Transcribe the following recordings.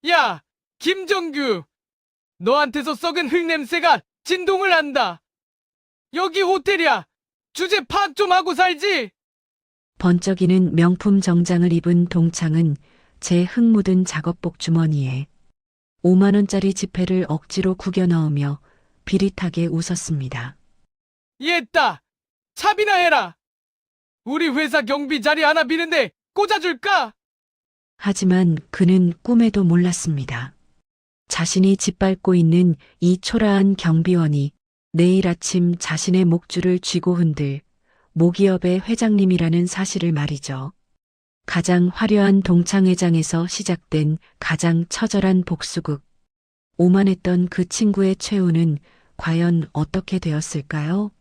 야, 김정규! 너한테서 썩은 흙냄새가 진동을 한다. 여기 호텔이야. 주제 파악 좀 하고 살지? 번쩍이는 명품 정장을 입은 동창은 제 흙 묻은 작업복 주머니에 5만 원짜리 지폐를 억지로 구겨 넣으며 비릿하게 웃었습니다. 얘따! 차비나 해라! 우리 회사 경비 자리 하나 비는데 꽂아줄까? 하지만 그는 꿈에도 몰랐습니다. 자신이 짓밟고 있는 이 초라한 경비원이 내일 아침 자신의 목줄을 쥐고 흔들 모기업의 회장님이라는 사실을 말이죠. 가장 화려한 동창회장에서 시작된 가장 처절한 복수극. 오만했던 그 친구의 최후는 과연 어떻게 되었을까요?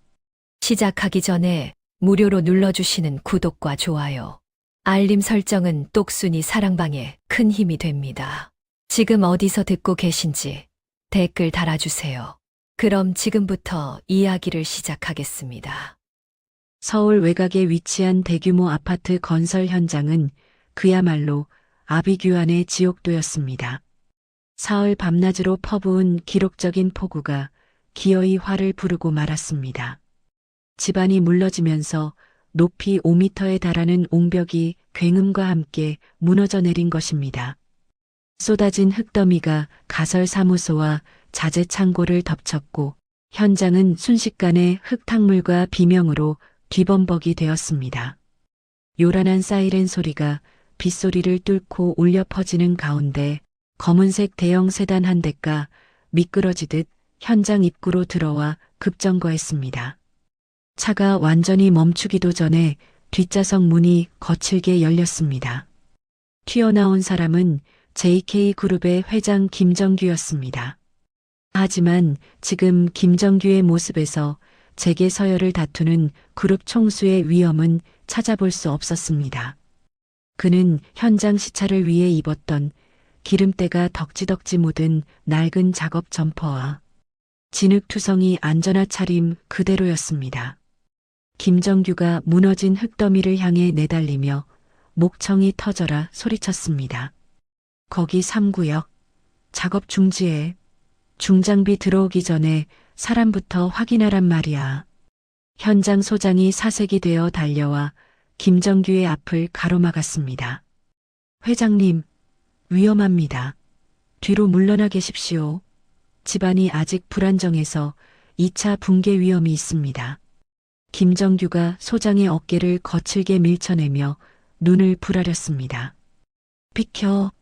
시작하기 전에 무료로 눌러주시는 구독과 좋아요, 알림 설정은 똑순이 사랑방에 큰 힘이 됩니다. 지금 어디서 듣고 계신지 댓글 달아주세요. 그럼 지금부터 이야기를 시작하겠습니다. 서울 외곽에 위치한 대규모 아파트 건설 현장은 그야말로 아비규환의 지옥도였습니다. 사흘 밤낮으로 퍼부은 기록적인 폭우가 기어이 화를 부르고 말았습니다. 집안이 물러지면서 높이 5m에 달하는 옹벽이 굉음과 함께 무너져 내린 것입니다. 쏟아진 흙더미가 가설사무소와 자재창고를 덮쳤고 현장은 순식간에 흙탕물과 비명으로 뒤범벅이 되었습니다. 요란한 사이렌 소리가 빗소리를 뚫고 울려 퍼지는 가운데 검은색 대형 세단 한 대가 미끄러지듯 현장 입구로 들어와 급정거했습니다. 차가 완전히 멈추기도 전에 뒷좌석 문이 거칠게 열렸습니다. 튀어나온 사람은 JK그룹의 회장 김정규였습니다. 하지만 지금 김정규의 모습에서 재계 서열을 다투는 그룹 총수의 위엄은 찾아볼 수 없었습니다. 그는 현장 시찰을 위해 입었던 기름때가 덕지덕지 묻은 낡은 작업 점퍼와 진흙투성이 안전화 차림 그대로였습니다. 김정규가 무너진 흙더미를 향해 내달리며 목청이 터져라 소리쳤습니다. 거기 3구역, 작업 중지해. 중장비 들어오기 전에 사람부터 확인하란 말이야. 현장 소장이 사색이 되어 달려와 김정규의 앞을 가로막았습니다. 회장님, 위험합니다. 뒤로 물러나 계십시오. 집안이 아직 불안정해서 2차 붕괴 위험이 있습니다. 김정규가 소장의 어깨를 거칠게 밀쳐내며 눈을 부라렸습니다. 비켜.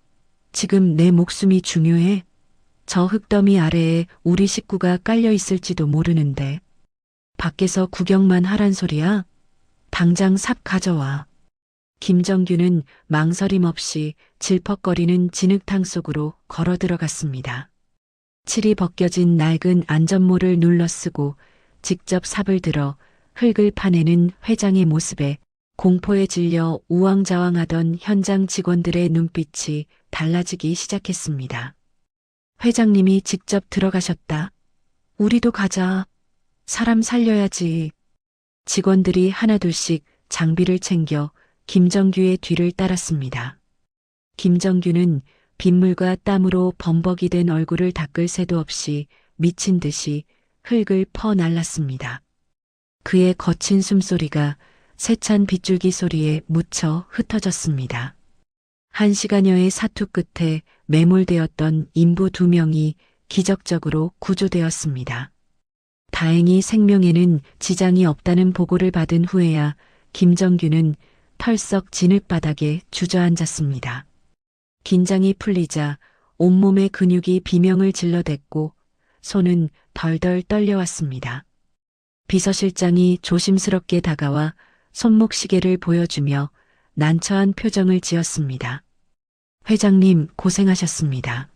지금 내 목숨이 중요해. 저 흙더미 아래에 우리 식구가 깔려 있을지도 모르는데. 밖에서 구경만 하란 소리야? 당장 삽 가져와. 김정규는 망설임 없이 질퍽거리는 진흙탕 속으로 걸어 들어갔습니다. 칠이 벗겨진 낡은 안전모를 눌러쓰고 직접 삽을 들어 흙을 파내는 회장의 모습에 공포에 질려 우왕좌왕하던 현장 직원들의 눈빛이 달라지기 시작했습니다. 회장님이 직접 들어가셨다. 우리도 가자. 사람 살려야지. 직원들이 하나둘씩 장비를 챙겨 김정규의 뒤를 따랐습니다. 김정규는 빗물과 땀으로 범벅이 된 얼굴을 닦을 새도 없이 미친 듯이 흙을 퍼날랐습니다. 그의 거친 숨소리가 세찬 빗줄기 소리에 묻혀 흩어졌습니다. 1시간여의 사투 끝에 매몰되었던 인부 2명이 기적적으로 구조되었습니다. 다행히 생명에는 지장이 없다는 보고를 받은 후에야 김정규는 털썩 진흙바닥에 주저앉았습니다. 긴장이 풀리자 온몸의 근육이 비명을 질러댔고 손은 덜덜 떨려왔습니다. 비서실장이 조심스럽게 다가와 손목시계를 보여주며 난처한 표정을 지었습니다. 회장님 고생하셨습니다.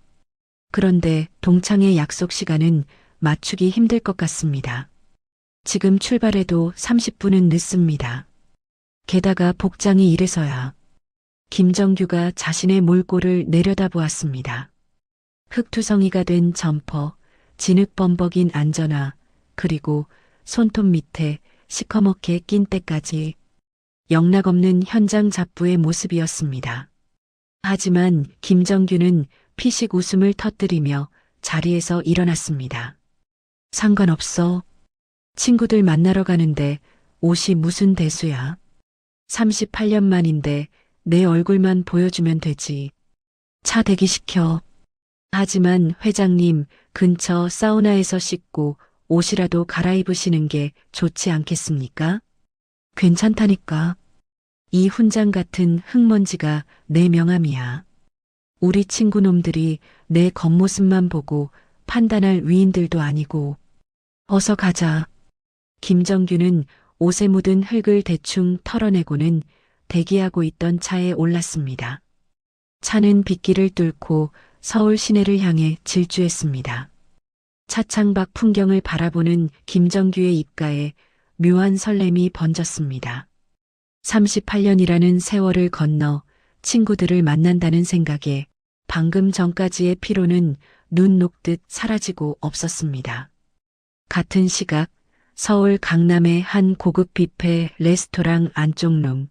그런데 동창의 약속 시간은 맞추기 힘들 것 같습니다. 지금 출발해도 30분은 늦습니다. 게다가 복장이 이래서야. 김정규가 자신의 몰골을 내려다보았습니다. 흙투성이가 된 점퍼, 진흙범벅인 안전화, 그리고 손톱 밑에 시커멓게 낀 때까지 영락없는 현장 잡부의 모습이었습니다. 하지만 김정규는 피식 웃음을 터뜨리며 자리에서 일어났습니다. 상관없어. 친구들 만나러 가는데 옷이 무슨 대수야. 38년 만인데 내 얼굴만 보여주면 되지. 차 대기시켜. 하지만 회장님, 근처 사우나에서 씻고 옷이라도 갈아입으시는 게 좋지 않겠습니까? 괜찮다니까. 이 훈장 같은 흙먼지가 내 명함이야. 우리 친구 놈들이 내 겉모습만 보고 판단할 위인들도 아니고. 어서 가자. 김정규는 옷에 묻은 흙을 대충 털어내고는 대기하고 있던 차에 올랐습니다. 차는 빗길을 뚫고 서울 시내를 향해 질주했습니다. 차창 밖 풍경을 바라보는 김정규의 입가에 묘한 설렘이 번졌습니다. 38년이라는 세월을 건너 친구들을 만난다는 생각에 방금 전까지의 피로는 눈 녹듯 사라지고 없었습니다. 같은 시각 서울 강남의 한 고급 뷔페 레스토랑 안쪽 룸.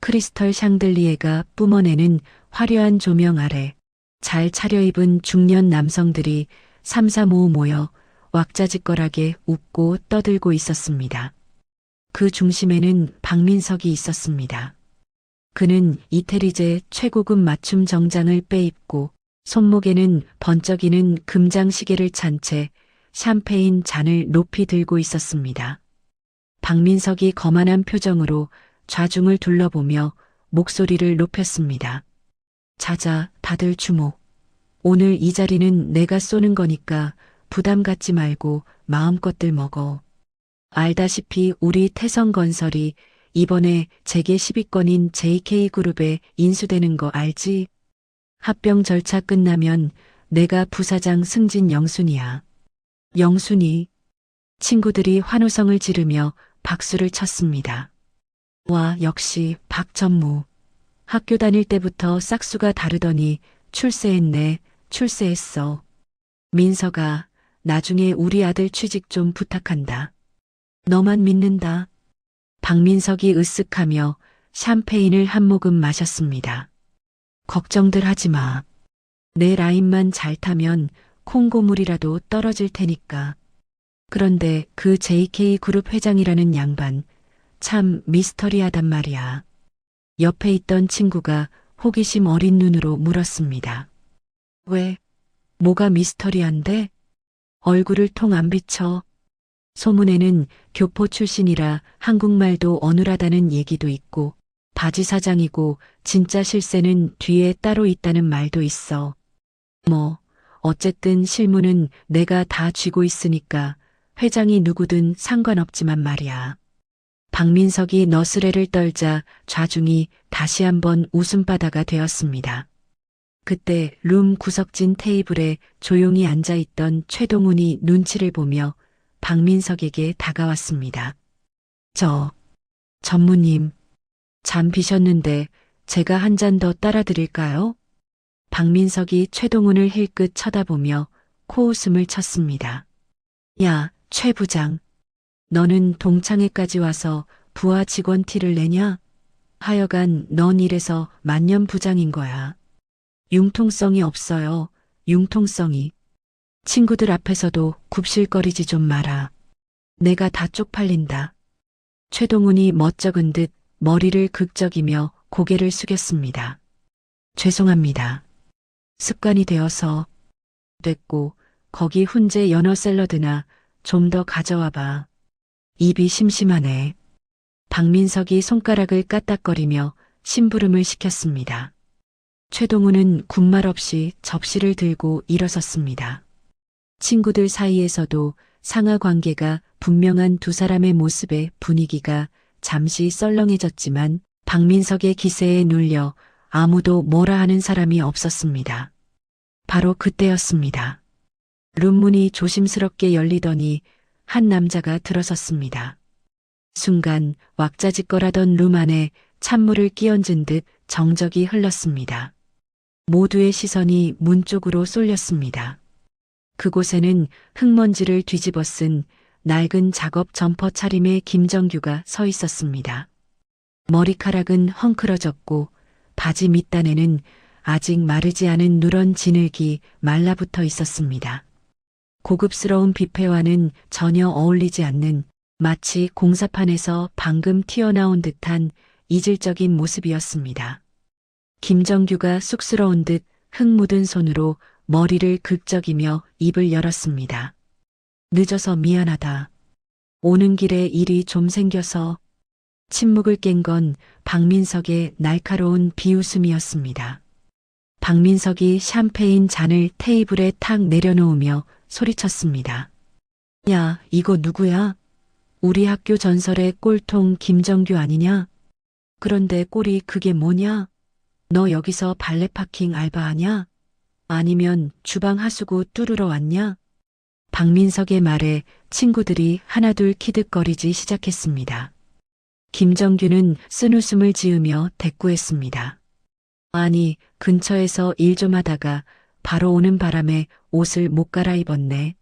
크리스털 샹들리에가 뿜어내는 화려한 조명 아래 잘 차려입은 중년 남성들이 삼삼오오 모여 왁자지껄하게 웃고 떠들고 있었습니다. 그 중심에는 박민석이 있었습니다. 그는 이태리제 최고급 맞춤 정장을 빼입고 손목에는 번쩍이는 금장 시계를 찬 채 샴페인 잔을 높이 들고 있었습니다. 박민석이 거만한 표정으로 좌중을 둘러보며 목소리를 높였습니다. 자자, 다들 주목. 오늘 이 자리는 내가 쏘는 거니까 부담 갖지 말고 마음껏들 먹어. 알다시피 우리 태성건설이 이번에 재계 10위권인 JK그룹에 인수되는 거 알지? 합병 절차 끝나면 내가 부사장 승진 영순이야. 영순이. 친구들이 환호성을 지르며 박수를 쳤습니다. 와, 역시 박전무. 학교 다닐 때부터 싹수가 다르더니 출세했네, 출세했어. 민서가 나중에 우리 아들 취직 좀 부탁한다. 너만 믿는다. 박민석이 으쓱하며 샴페인을 한 모금 마셨습니다. 걱정들 하지 마. 내 라인만 잘 타면 콩고물이라도 떨어질 테니까. 그런데 그 JK그룹 회장이라는 양반 참 미스터리하단 말이야. 옆에 있던 친구가 호기심 어린 눈으로 물었습니다. 왜? 뭐가 미스터리한데? 얼굴을 통 안 비쳐. 소문에는 교포 출신이라 한국말도 어눌하다는 얘기도 있고 바지 사장이고 진짜 실세는 뒤에 따로 있다는 말도 있어. 뭐 어쨌든 실무는 내가 다 쥐고 있으니까 회장이 누구든 상관없지만 말이야. 박민석이 너스레를 떨자 좌중이 다시 한번 웃음바다가 되었습니다. 그때 룸 구석진 테이블에 조용히 앉아있던 최동훈이 눈치를 보며 박민석에게 다가왔습니다. 전무님, 잠 비셨는데 제가 한 잔 더 따라 드릴까요? 박민석이 최동훈을 힐끗 쳐다보며 코웃음을 쳤습니다. 야, 최 부장. 너는 동창회까지 와서 부하 직원 티를 내냐? 하여간 넌 이래서 만년 부장인 거야. 융통성이 없어요. 융통성이. 친구들 앞에서도 굽실거리지 좀 마라. 내가 다 쪽팔린다. 최동훈이 멋쩍은 듯 머리를 극적이며 고개를 숙였습니다. 죄송합니다. 습관이 되어서. 됐고 거기 훈제 연어 샐러드나 좀 더 가져와 봐. 입이 심심하네. 박민석이 손가락을 까딱거리며 심부름을 시켰습니다. 최동훈은 군말 없이 접시를 들고 일어섰습니다. 친구들 사이에서도 상하 관계가 분명한 두 사람의 모습에 분위기가 잠시 썰렁해졌지만 박민석의 기세에 눌려 아무도 뭐라 하는 사람이 없었습니다. 바로 그때였습니다. 룸문이 조심스럽게 열리더니 한 남자가 들어섰습니다. 순간 왁자지껄하던 룸 안에 찬물을 끼얹은 듯 정적이 흘렀습니다. 모두의 시선이 문 쪽으로 쏠렸습니다. 그곳에는 흙먼지를 뒤집어 쓴 낡은 작업 점퍼 차림의 김정규가 서 있었습니다. 머리카락은 헝클어졌고 바지 밑단에는 아직 마르지 않은 누런 진흙이 말라붙어 있었습니다. 고급스러운 뷔페와는 전혀 어울리지 않는 마치 공사판에서 방금 튀어나온 듯한 이질적인 모습이었습니다. 김정규가 쑥스러운 듯 흙 묻은 손으로 머리를 긁적이며 입을 열었습니다. 늦어서 미안하다. 오는 길에 일이 좀 생겨서. 침묵을 깬 건 박민석의 날카로운 비웃음이었습니다. 박민석이 샴페인 잔을 테이블에 탁 내려놓으며 소리쳤습니다. 야, 이거 누구야? 우리 학교 전설의 꼴통 김정규 아니냐? 그런데 꼴이 그게 뭐냐? 너 여기서 발레 파킹 알바하냐? 아니면 주방 하수구 뚫으러 왔냐? 박민석의 말에 친구들이 하나둘 키득거리지 시작했습니다. 김정규는 쓴웃음을 지으며 대꾸했습니다. 아니, 근처에서 일 좀 하다가 바로 오는 바람에 옷을 못 갈아입었네.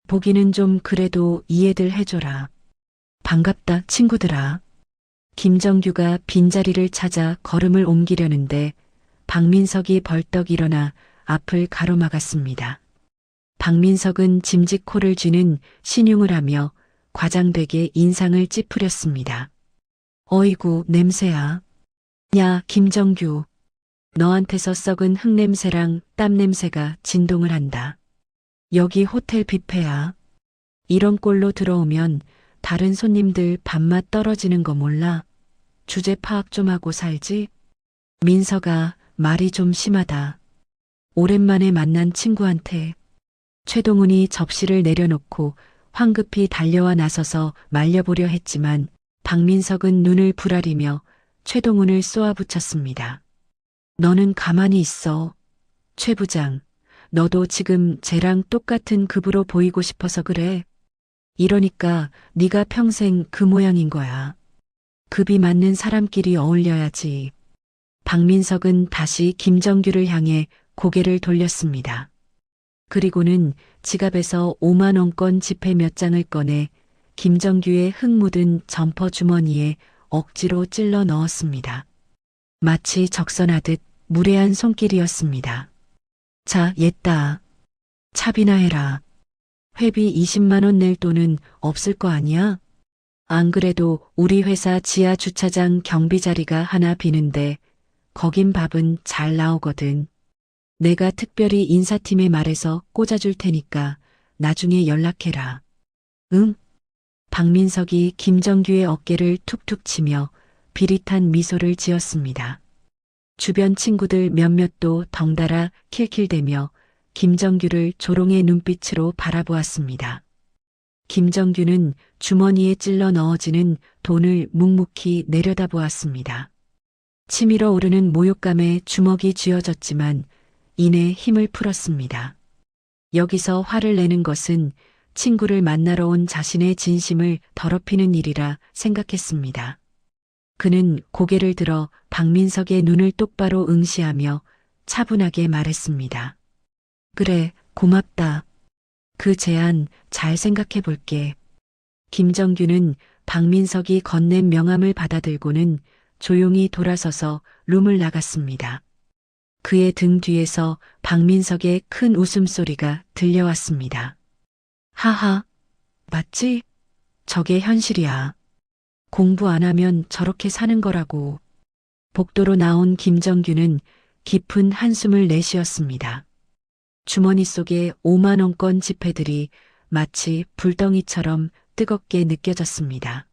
보기는 좀 그래도 이해들 해줘라. 반갑다, 친구들아. 김정규가 빈자리를 찾아 걸음을 옮기려는데 박민석이 벌떡 일어나 앞을 가로막았습니다. 박민석은 짐짓 코를 쥐는 신용을 하며 과장되게 인상을 찌푸렸습니다. 어이구, 냄새야. 야, 김정규. 너한테서 썩은 흙냄새랑 땀냄새가 진동을 한다. 여기 호텔 뷔페야. 이런 꼴로 들어오면 다른 손님들 밥맛 떨어지는 거 몰라? 주제 파악 좀 하고 살지? 민서가 말이 좀 심하다. 오랜만에 만난 친구한테. 최동훈이 접시를 내려놓고 황급히 달려와 나서서 말려보려 했지만 박민석은 눈을 부라리며 최동훈을 쏘아붙였습니다. 너는 가만히 있어. 최 부장, 너도 지금 쟤랑 똑같은 급으로 보이고 싶어서 그래. 이러니까 네가 평생 그 모양인 거야. 급이 맞는 사람끼리 어울려야지. 박민석은 다시 김정규를 향해 고개를 돌렸습니다. 그리고는 지갑에서 5만 원권 지폐 몇 장을 꺼내 김정규의 흙 묻은 점퍼 주머니에 억지로 찔러 넣었습니다. 마치 적선하듯 무례한 손길이었습니다. 자, 옛다. 차비나 해라. 회비 20만 원 낼 돈은 없을 거 아니야? 안 그래도 우리 회사 지하 주차장 경비 자리가 하나 비는데 거긴 밥은 잘 나오거든. 내가 특별히 인사팀에 말해서 꽂아줄 테니까 나중에 연락해라. 응? 박민석이 김정규의 어깨를 툭툭 치며 비릿한 미소를 지었습니다. 주변 친구들 몇몇도 덩달아 킬킬대며 김정규를 조롱의 눈빛으로 바라보았습니다. 김정규는 주머니에 찔러 넣어지는 돈을 묵묵히 내려다보았습니다. 치밀어 오르는 모욕감에 주먹이 쥐어졌지만 이내 힘을 풀었습니다. 여기서 화를 내는 것은 친구를 만나러 온 자신의 진심을 더럽히는 일이라 생각했습니다. 그는 고개를 들어 박민석의 눈을 똑바로 응시하며 차분하게 말했습니다. 그래, 고맙다. 그 제안 잘 생각해 볼게. 김정규는 박민석이 건넨 명함을 받아들고는 조용히 돌아서서 룸을 나갔습니다. 그의 등 뒤에서 박민석의 큰 웃음소리가 들려왔습니다. 하하, 맞지? 저게 현실이야. 공부 안 하면 저렇게 사는 거라고. 복도로 나온 김정규는 깊은 한숨을 내쉬었습니다. 주머니 속에 5만 원권 지폐들이 마치 불덩이처럼 뜨겁게 느껴졌습니다.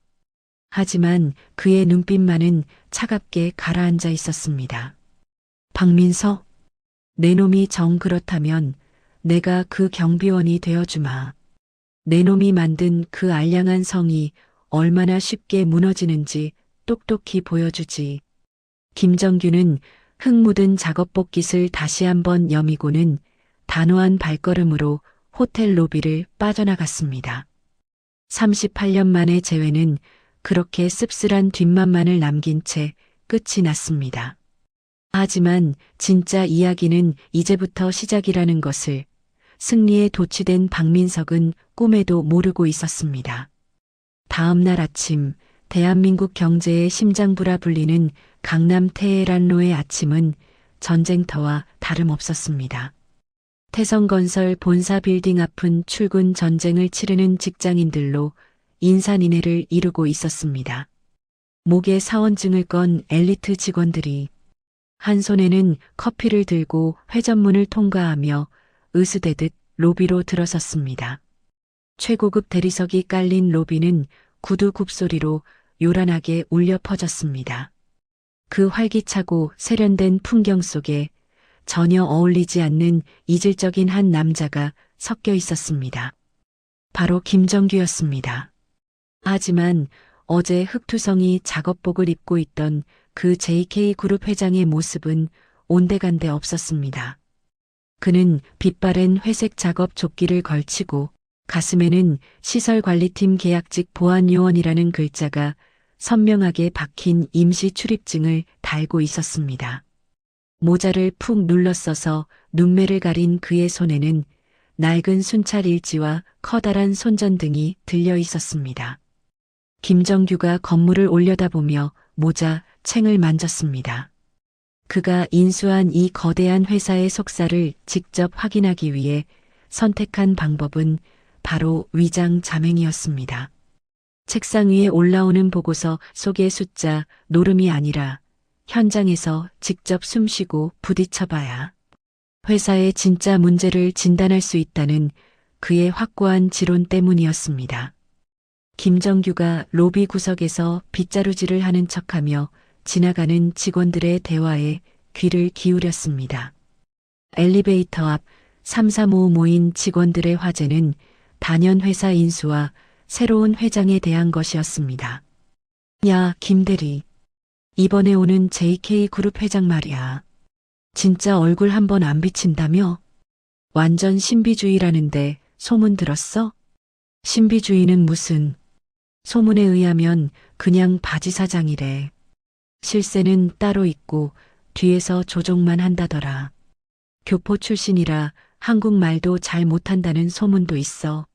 하지만 그의 눈빛만은 차갑게 가라앉아 있었습니다. 박민석, 내 놈이 정 그렇다면 내가 그 경비원이 되어주마. 내 놈이 만든 그 알량한 성이 얼마나 쉽게 무너지는지 똑똑히 보여주지. 김정규는 흙 묻은 작업복 깃을 다시 한번 여미고는 단호한 발걸음으로 호텔 로비를 빠져나갔습니다. 38년 만의 재회는 그렇게 씁쓸한 뒷맛만을 남긴 채 끝이 났습니다. 하지만 진짜 이야기는 이제부터 시작이라는 것을 승리에 도취된 박민석은 꿈에도 모르고 있었습니다. 다음 날 아침 대한민국 경제의 심장부라 불리는 강남 테헤란로의 아침은 전쟁터와 다름없었습니다. 태성건설 본사 빌딩 앞은 출근 전쟁을 치르는 직장인들로 인산인해를 이루고 있었습니다. 목에 사원증을 건 엘리트 직원들이 한 손에는 커피를 들고 회전문을 통과하며 으스대듯 로비로 들어섰습니다. 최고급 대리석이 깔린 로비는 구두 굽소리로 요란하게 울려 퍼졌습니다. 그 활기차고 세련된 풍경 속에 전혀 어울리지 않는 이질적인 한 남자가 섞여 있었습니다. 바로 김정규였습니다. 하지만 어제 흑투성이 작업복을 입고 있던 그 JK그룹 회장의 모습은 온데간데 없었습니다. 그는 빛바랜 회색 작업 조끼를 걸치고 가슴에는 시설관리팀 계약직 보안요원이라는 글자가 선명하게 박힌 임시 출입증을 달고 있었습니다. 모자를 푹 눌러써서 눈매를 가린 그의 손에는 낡은 순찰 일지와 커다란 손전등이 들려 있었습니다. 김정규가 건물을 올려다보며 모자 챙을 만졌습니다. 그가 인수한 이 거대한 회사의 속살을 직접 확인하기 위해 선택한 방법은 바로 위장 자맹이었습니다. 책상 위에 올라오는 보고서 속의 숫자, 노름이 아니라 현장에서 직접 숨쉬고 부딪혀봐야 회사의 진짜 문제를 진단할 수 있다는 그의 확고한 지론 때문이었습니다. 김정규가 로비 구석에서 빗자루질을 하는 척하며 지나가는 직원들의 대화에 귀를 기울였습니다. 엘리베이터 앞 335 모인 직원들의 화제는 단연 회사 인수와 새로운 회장에 대한 것이었습니다. 야, 김대리. 이번에 오는 JK그룹 회장 말이야. 진짜 얼굴 한번 안 비친다며? 완전 신비주의라는데 소문 들었어? 신비주의는 무슨? 소문에 의하면 그냥 바지 사장이래. 실세는 따로 있고 뒤에서 조종만 한다더라. 교포 출신이라 한국말도 잘 못한다는 소문도 있어.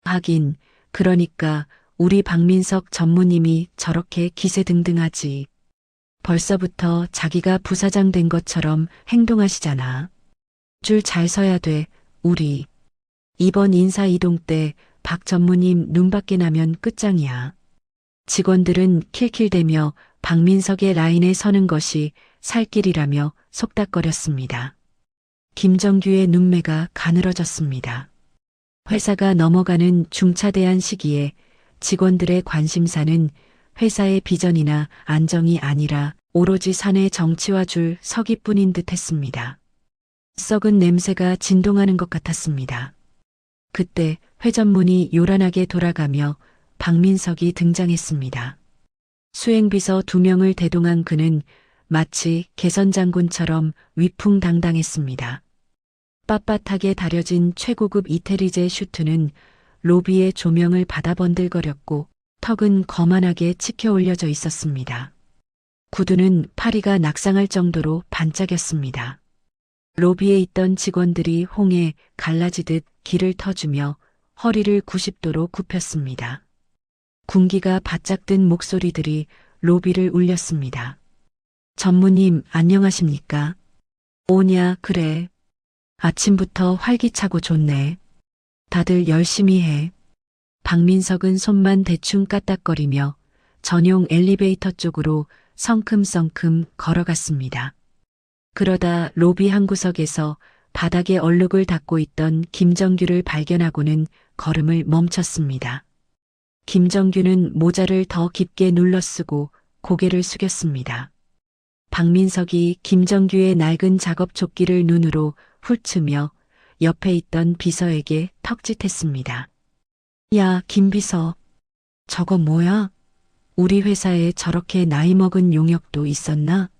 하긴 그러니까 우리 박민석 전무님이 저렇게 기세등등하지. 벌써부터 자기가 부사장 된 것처럼 행동하시잖아. 줄 잘 서야 돼, 우리. 이번 인사 이동 때 박 전무님 눈밖에 나면 끝장이야. 직원들은 킬킬대며 박민석의 라인에 서는 것이 살 길이라며 속닥거렸습니다. 김정규의 눈매가 가늘어졌습니다. 회사가 넘어가는 중차대한 시기에 직원들의 관심사는 회사의 비전이나 안정이 아니라 오로지 사내 정치와 줄 서기뿐인 듯 했습니다. 썩은 냄새가 진동하는 것 같았습니다. 그때 회전문이 요란하게 돌아가며 박민석이 등장했습니다. 수행비서 2명을 대동한 그는 마치 개선장군처럼 위풍당당했습니다. 빳빳하게 다려진 최고급 이태리제 슈트는 로비의 조명을 받아 번들거렸고 턱은 거만하게 치켜 올려져 있었습니다. 구두는 파리가 낙상할 정도로 반짝였습니다. 로비에 있던 직원들이 홍해 갈라지듯 길을 터주며 허리를 90도로 굽혔습니다. 군기가 바짝 든 목소리들이 로비를 울렸습니다. 전무님 안녕하십니까? 오냐 그래. 아침부터 활기차고 좋네. 다들 열심히 해. 박민석은 손만 대충 까딱거리며 전용 엘리베이터 쪽으로 성큼성큼 걸어갔습니다. 그러다 로비 한 구석에서 바닥에 얼룩을 닦고 있던 김정규를 발견하고는 걸음을 멈췄습니다. 김정규는 모자를 더 깊게 눌러쓰고 고개를 숙였습니다. 박민석이 김정규의 낡은 작업 조끼를 눈으로 훑으며 옆에 있던 비서에게 턱짓했습니다. 야, 김비서. 저거 뭐야? 우리 회사에 저렇게 나이 먹은 용역도 있었나?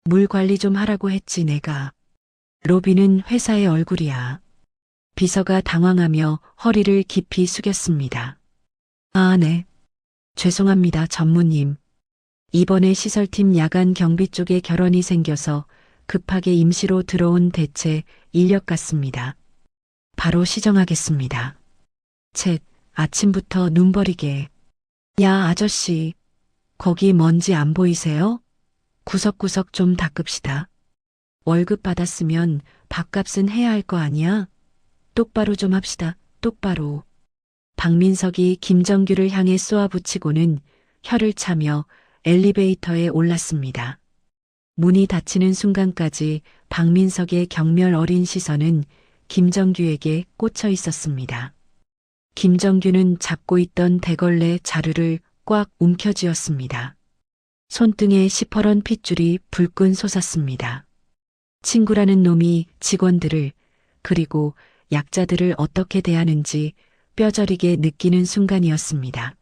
물 관리 좀 하라고 했지 내가. 로비는 회사의 얼굴이야. 비서가 당황하며 허리를 깊이 숙였습니다. 아, 네. 죄송합니다, 전무님. 이번에 시설팀 야간 경비 쪽에 결혼이 생겨서 급하게 임시로 들어온 대체 인력 같습니다. 바로 시정하겠습니다. 쳇, 아침부터 눈 버리게. 야, 아저씨. 거기 먼지 안 보이세요? 구석구석 좀 닦읍시다. 월급 받았으면 밥값은 해야 할 거 아니야? 똑바로 좀 합시다. 똑바로. 박민석이 김정규를 향해 쏘아붙이고는 혀를 차며 엘리베이터에 올랐습니다. 문이 닫히는 순간까지 박민석의 경멸 어린 시선은 김정규에게 꽂혀 있었습니다. 김정규는 잡고 있던 대걸레 자루를 꽉 움켜쥐었습니다. 손등에 시퍼런 핏줄이 불끈 솟았습니다. 친구라는 놈이 직원들을 그리고 약자들을 어떻게 대하는지 뼈저리게 느끼는 순간이었습니다.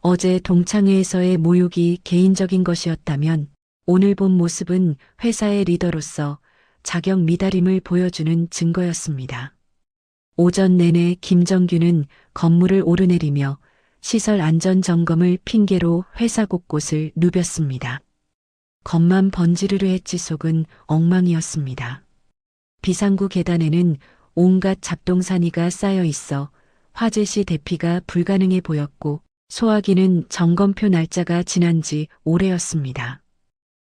어제 동창회에서의 모욕이 개인적인 것이었다면 오늘 본 모습은 회사의 리더로서 자격 미달임을 보여주는 증거였습니다. 오전 내내 김정규는 건물을 오르내리며 시설 안전 점검을 핑계로 회사 곳곳을 누볐습니다. 겉만 번지르르 했지 속은 엉망이었습니다. 비상구 계단에는 온갖 잡동사니가 쌓여 있어 화재 시 대피가 불가능해 보였고 소화기는 점검표 날짜가 지난 지 오래였습니다.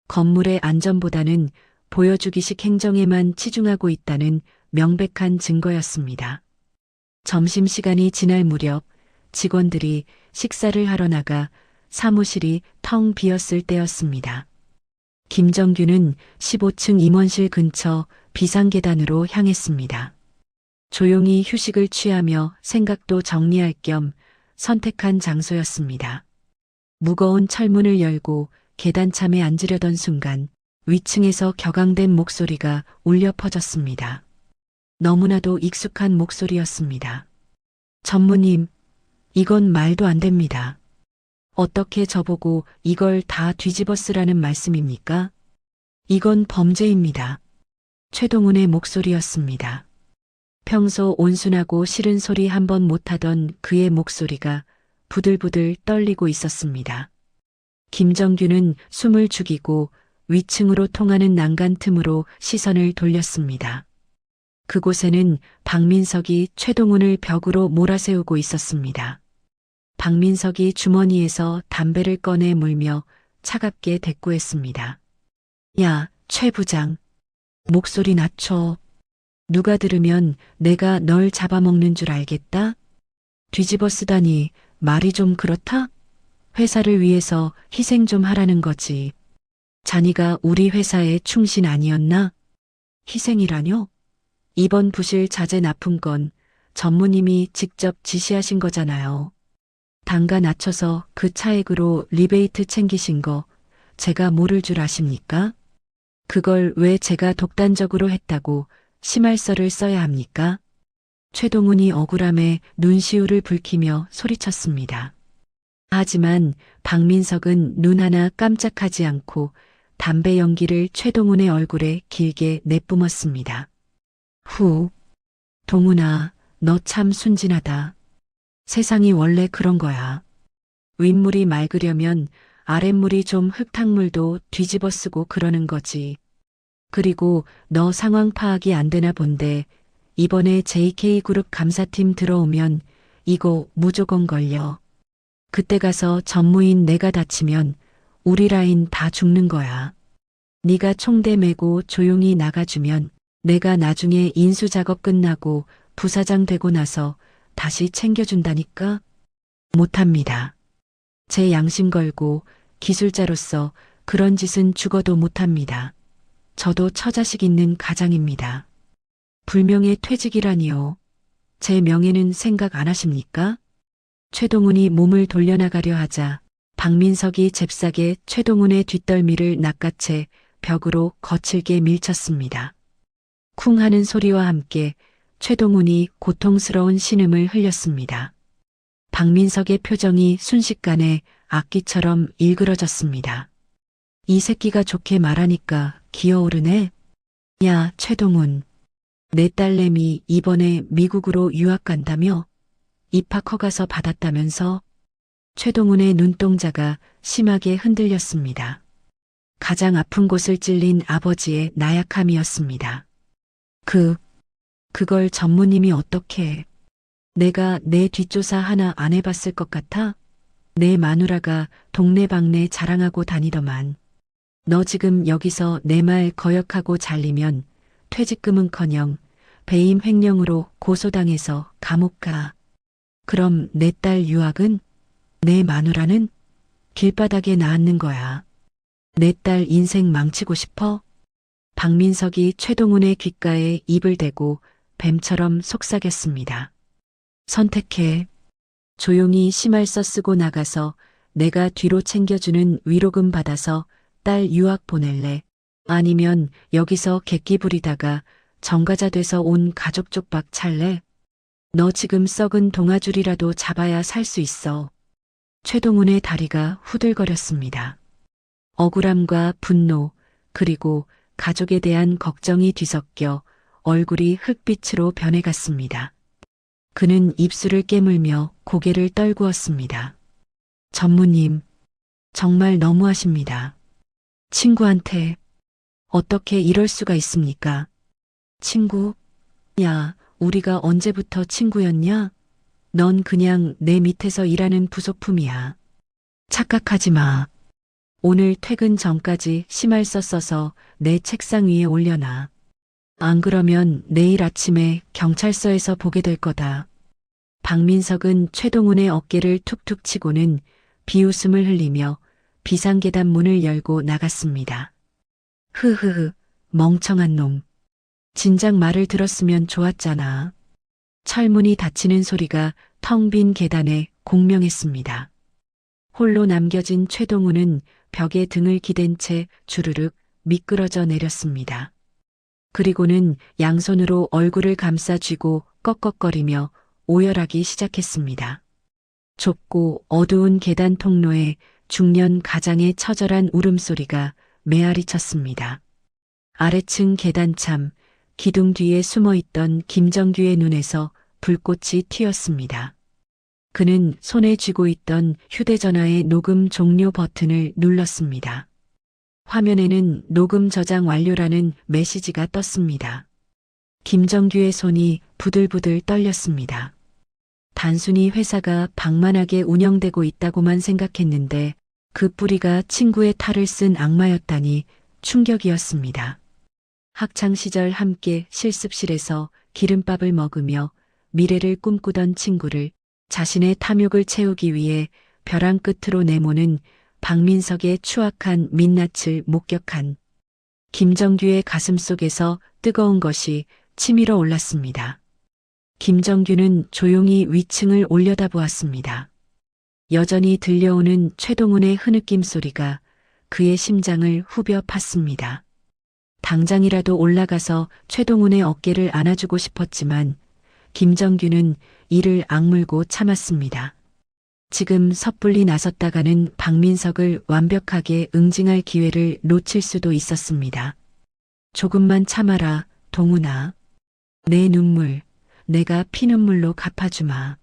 건물의 안전보다는 보여주기식 행정에만 치중하고 있다는 명백한 증거였습니다. 점심시간이 지날 무렵 직원들이 식사를 하러 나가 사무실이 텅 비었을 때였습니다. 김정규는 15층 임원실 근처 비상계단으로 향했습니다. 조용히 휴식을 취하며 생각도 정리할 겸 선택한 장소였습니다. 무거운 철문을 열고 계단참에 앉으려던 순간 위층에서 격앙된 목소리가 울려 퍼졌습니다. 너무나도 익숙한 목소리였습니다. 전무님, 이건 말도 안 됩니다. 어떻게 저보고 이걸 다 뒤집어 쓰라는 말씀입니까? 이건 범죄입니다. 최동훈의 목소리였습니다. 평소 온순하고 싫은 소리 한 번 못하던 그의 목소리가 부들부들 떨리고 있었습니다. 김정규는 숨을 죽이고 위층으로 통하는 난간 틈으로 시선을 돌렸습니다. 그곳에는 박민석이 최동훈을 벽으로 몰아세우고 있었습니다. 박민석이 주머니에서 담배를 꺼내 물며 차갑게 대꾸했습니다. 야, 최 부장. 목소리 낮춰. 누가 들으면 내가 널 잡아먹는 줄 알겠다? 뒤집어 쓰다니 말이 좀 그렇다? 회사를 위해서 희생 좀 하라는 거지. 자니가 우리 회사의 충신 아니었나? 희생이라뇨? 이번 부실 자재 납품 건 전무님이 직접 지시하신 거잖아요. 단가 낮춰서 그 차액으로 리베이트 챙기신 거 제가 모를 줄 아십니까? 그걸 왜 제가 독단적으로 했다고 심할서를 써야 합니까? 최동훈이 억울함에 눈시울을 붉히며 소리쳤습니다. 하지만 박민석은 눈 하나 깜짝하지 않고 담배 연기를 최동훈의 얼굴에 길게 내뿜었습니다. 후, 동훈아, 너 참 순진하다. 세상이 원래 그런 거야. 윗물이 맑으려면 아랫물이 좀 흙탕물도 뒤집어 쓰고 그러는 거지. 그리고 너 상황 파악이 안 되나 본데 이번에 JK그룹 감사팀 들어오면 이거 무조건 걸려. 그때 가서 전무인 내가 다치면 우리 라인 다 죽는 거야. 네가 총대 메고 조용히 나가주면 내가 나중에 인수 작업 끝나고 부사장 되고 나서 다시 챙겨준다니까? 못합니다. 제 양심 걸고 기술자로서 그런 짓은 죽어도 못합니다. 저도 처자식 있는 가장입니다. 불명예 퇴직이라니요. 제 명예는 생각 안 하십니까? 최동훈이 몸을 돌려나가려 하자 박민석이 잽싸게 최동훈의 뒷덜미를 낚아채 벽으로 거칠게 밀쳤습니다. 쿵 하는 소리와 함께 최동훈이 고통스러운 신음을 흘렸습니다. 박민석의 표정이 순식간에 악기처럼 일그러졌습니다. 이 새끼가 좋게 말하니까 기어오르네. 야, 최동훈. 내 딸내미 이번에 미국으로 유학 간다며? 입학 허가서 받았다면서? 최동훈의 눈동자가 심하게 흔들렸습니다. 가장 아픈 곳을 찔린 아버지의 나약함이었습니다. 그걸 전무님이 어떻게... 내가 내 뒷조사 하나 안 해봤을 것 같아? 내 마누라가 동네방네 자랑하고 다니더만. 너 지금 여기서 내 말 거역하고 잘리면 퇴직금은커녕 배임 횡령으로 고소당해서 감옥 가. 그럼 내 딸 유학은? 내 마누라는? 길바닥에 나앉는 거야. 내 딸 인생 망치고 싶어? 박민석이 최동훈의 귓가에 입을 대고 뱀처럼 속삭였습니다. 선택해. 조용히 심할서 쓰고 나가서 내가 뒤로 챙겨주는 위로금 받아서 딸 유학 보낼래? 아니면 여기서 객기 부리다가 정가자 돼서 온 가족 쪽박 찰래? 너 지금 썩은 동아줄이라도 잡아야 살 수 있어. 최동훈의 다리가 후들거렸습니다. 억울함과 분노, 그리고 가족에 대한 걱정이 뒤섞여 얼굴이 흙빛으로 변해갔습니다. 그는 입술을 깨물며 고개를 떨구었습니다. 전무님, 정말 너무하십니다. 친구한테 어떻게 이럴 수가 있습니까? 친구? 야, 우리가 언제부터 친구였냐? 넌 그냥 내 밑에서 일하는 부속품이야. 착각하지 마. 오늘 퇴근 전까지 심할서 써서 내 책상 위에 올려놔. 안 그러면 내일 아침에 경찰서에서 보게 될 거다. 박민석은 최동훈의 어깨를 툭툭 치고는 비웃음을 흘리며 비상계단 문을 열고 나갔습니다. 흐흐흐, 멍청한 놈. 진작 말을 들었으면 좋았잖아. 철문이 닫히는 소리가 텅 빈 계단에 공명했습니다. 홀로 남겨진 최동훈은 벽에 등을 기댄 채 주르륵 미끄러져 내렸습니다. 그리고는 양손으로 얼굴을 감싸 쥐고 꺽꺽거리며 오열하기 시작했습니다. 좁고 어두운 계단 통로에 중년 가장의 처절한 울음소리가 메아리 쳤습니다. 아래층 계단참, 기둥 뒤에 숨어있던 김정규의 눈에서 불꽃이 튀었습니다. 그는 손에 쥐고 있던 휴대전화의 녹음 종료 버튼을 눌렀습니다. 화면에는 녹음 저장 완료라는 메시지가 떴습니다. 김정규의 손이 부들부들 떨렸습니다. 단순히 회사가 방만하게 운영되고 있다고만 생각했는데 그 뿌리가 친구의 탈을 쓴 악마였다니 충격이었습니다. 학창시절 함께 실습실에서 기름밥을 먹으며 미래를 꿈꾸던 친구를 자신의 탐욕을 채우기 위해 벼랑 끝으로 내모는 박민석의 추악한 민낯을 목격한 김정규의 가슴 속에서 뜨거운 것이 치밀어 올랐습니다. 김정규는 조용히 위층을 올려다보았습니다. 여전히 들려오는 최동훈의 흐느낌 소리가 그의 심장을 후벼 팠습니다. 당장이라도 올라가서 최동훈의 어깨를 안아주고 싶었지만 김정규는 이를 악물고 참았습니다. 지금 섣불리 나섰다가는 박민석을 완벽하게 응징할 기회를 놓칠 수도 있었습니다. 조금만 참아라, 동훈아. 내 눈물, 내가 피눈물로 갚아주마.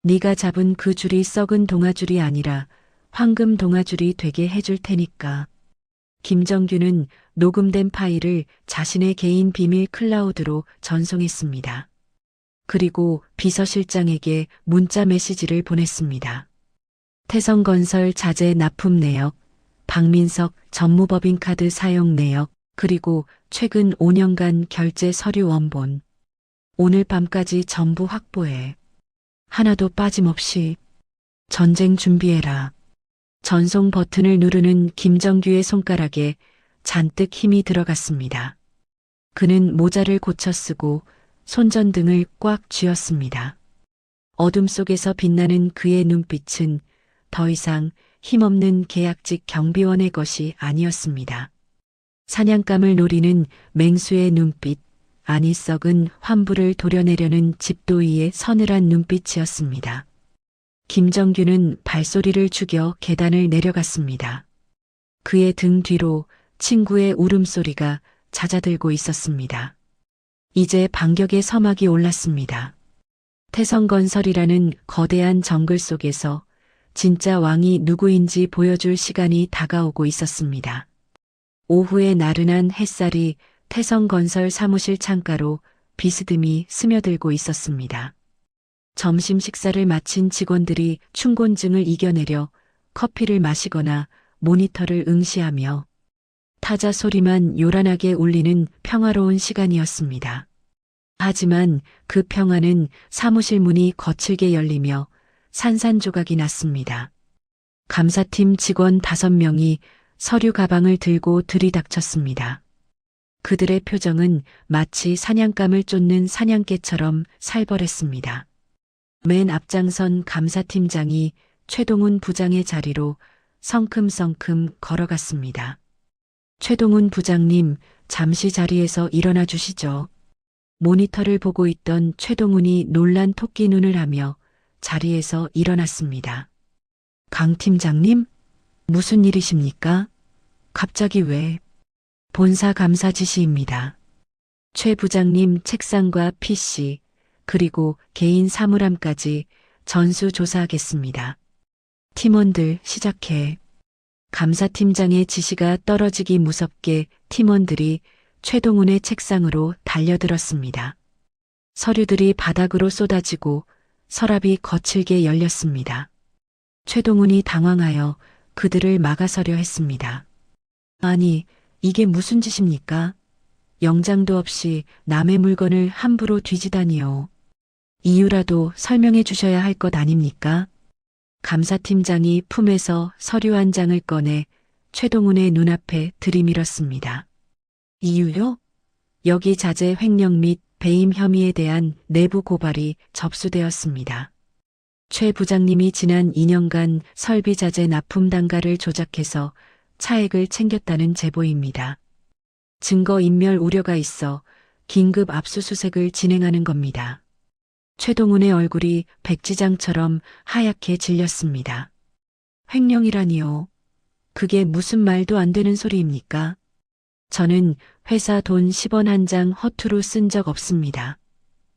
네가 잡은 그 줄이 썩은 동아줄이 아니라 황금 동아줄이 되게 해줄 테니까. 김정규는 녹음된 파일을 자신의 개인 비밀 클라우드로 전송했습니다. 그리고 비서실장에게 문자 메시지를 보냈습니다. 태성건설 자재 납품 내역, 박민석 전무법인카드 사용 내역, 그리고 최근 5년간 결제 서류 원본. 오늘 밤까지 전부 확보해. 하나도 빠짐없이. 전쟁 준비해라. 전송 버튼을 누르는 김정규의 손가락에 잔뜩 힘이 들어갔습니다. 그는 모자를 고쳐 쓰고 손전등을 꽉 쥐었습니다. 어둠 속에서 빛나는 그의 눈빛은 더 이상 힘없는 계약직 경비원의 것이 아니었습니다. 사냥감을 노리는 맹수의 눈빛, 아니 썩은 환부를 도려내려는 집도이의 서늘한 눈빛이었습니다. 김정규는 발소리를 죽여 계단을 내려갔습니다. 그의 등 뒤로 친구의 울음소리가 잦아들고 있었습니다. 이제 반격의 서막이 올랐습니다. 태성건설이라는 거대한 정글 속에서 진짜 왕이 누구인지 보여줄 시간이 다가오고 있었습니다. 오후의 나른한 햇살이 태성건설 사무실 창가로 비스듬히 스며들고 있었습니다. 점심 식사를 마친 직원들이 충곤증을 이겨내려 커피를 마시거나 모니터를 응시하며 타자 소리만 요란하게 울리는 평화로운 시간이었습니다. 하지만 그 평화는 사무실 문이 거칠게 열리며 산산조각이 났습니다. 감사팀 직원 5명이 서류 가방을 들고 들이닥쳤습니다. 그들의 표정은 마치 사냥감을 쫓는 사냥개처럼 살벌했습니다. 맨 앞장선 감사팀장이 최동훈 부장의 자리로 성큼성큼 걸어갔습니다. 최동훈 부장님, 잠시 자리에서 일어나 주시죠. 모니터를 보고 있던 최동훈이 놀란 토끼 눈을 하며 자리에서 일어났습니다. 강 팀장님? 무슨 일이십니까? 갑자기 왜? 본사 감사 지시입니다. 최 부장님 책상과 PC, 그리고 개인 사물함까지 전수조사하겠습니다. 팀원들 시작해. 감사팀장의 지시가 떨어지기 무섭게 팀원들이 최동훈의 책상으로 달려들었습니다. 서류들이 바닥으로 쏟아지고 서랍이 거칠게 열렸습니다. 최동훈이 당황하여 그들을 막아서려 했습니다. 아니, 이게 무슨 짓입니까? 영장도 없이 남의 물건을 함부로 뒤지다니요. 이유라도 설명해 주셔야 할 것 아닙니까? 감사팀장이 품에서 서류 한 장을 꺼내 최동훈의 눈앞에 들이밀었습니다. 이유요? 여기 자재 횡령 및 배임 혐의에 대한 내부 고발이 접수되었습니다. 최 부장님이 지난 2년간 설비 자재 납품 단가를 조작해서 차액을 챙겼다는 제보입니다. 증거 인멸 우려가 있어 긴급 압수수색을 진행하는 겁니다. 최동훈의 얼굴이 백지장처럼 하얗게 질렸습니다. 횡령이라니요. 그게 무슨 말도 안 되는 소리입니까? 저는 회사 돈 10원 한 장 허투루 쓴 적 없습니다.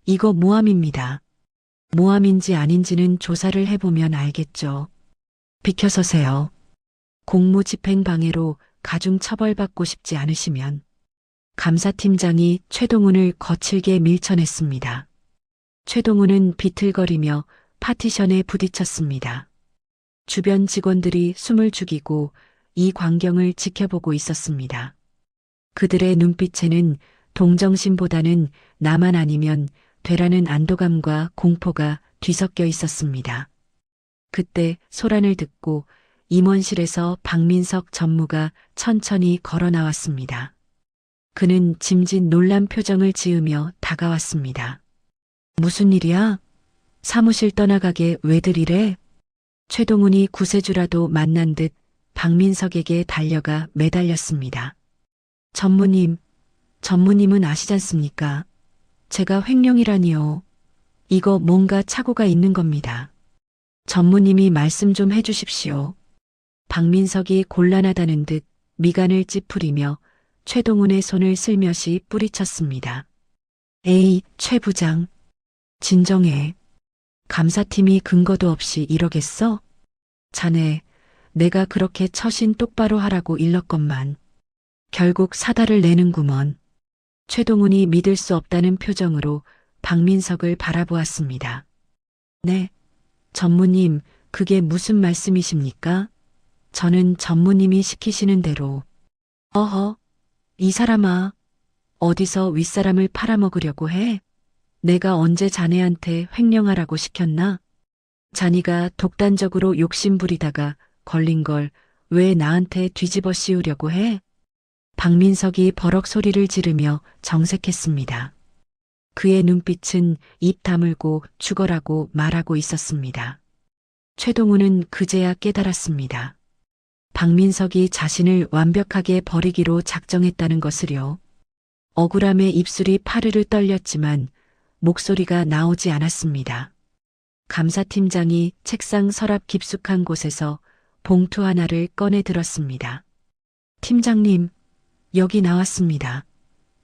이거 모함입니다. 모함인지 아닌지는 조사를 해보면 알겠죠. 비켜서세요. 공무집행 방해로 가중 처벌받고 싶지 않으시면. 감사팀장이 최동훈을 거칠게 밀쳐냈습니다. 최동훈은 비틀거리며 파티션에 부딪혔습니다. 주변 직원들이 숨을 죽이고 이 광경을 지켜보고 있었습니다. 그들의 눈빛에는 동정심보다는 나만 아니면 되라는 안도감과 공포가 뒤섞여 있었습니다. 그때 소란을 듣고 임원실에서 박민석 전무가 천천히 걸어 나왔습니다. 그는 짐짓 놀란 표정을 지으며 다가왔습니다. 무슨 일이야? 사무실 떠나가게 왜들 이래? 최동훈이 구세주라도 만난 듯 박민석에게 달려가 매달렸습니다. 전무님은 아시잖습니까? 제가 횡령이라니요. 이거 뭔가 착오가 있는 겁니다. 전무님이 말씀 좀 해주십시오. 박민석이 곤란하다는 듯 미간을 찌푸리며 최동훈의 손을 슬며시 뿌리쳤습니다. 에이, 최 부장. 진정해. 감사팀이 근거도 없이 이러겠어? 자네, 내가 그렇게 처신 똑바로 하라고 일렀건만. 결국 사달을 내는구먼. 최동훈이 믿을 수 없다는 표정으로 박민석을 바라보았습니다. 네, 전무님, 그게 무슨 말씀이십니까? 저는 전무님이 시키시는 대로. 어허, 이 사람아, 어디서 윗사람을 팔아먹으려고 해? 내가 언제 자네한테 횡령하라고 시켰나? 자네가 독단적으로 욕심부리다가 걸린 걸 왜 나한테 뒤집어 씌우려고 해? 박민석이 버럭 소리를 지르며 정색했습니다. 그의 눈빛은 입 다물고 죽어라고 말하고 있었습니다. 최동훈은 그제야 깨달았습니다. 박민석이 자신을 완벽하게 버리기로 작정했다는 것을요. 억울함에 입술이 파르르 떨렸지만 목소리가 나오지 않았습니다. 감사팀장이 책상 서랍 깊숙한 곳에서 봉투 하나를 꺼내 들었습니다. 팀장님, 여기 나왔습니다.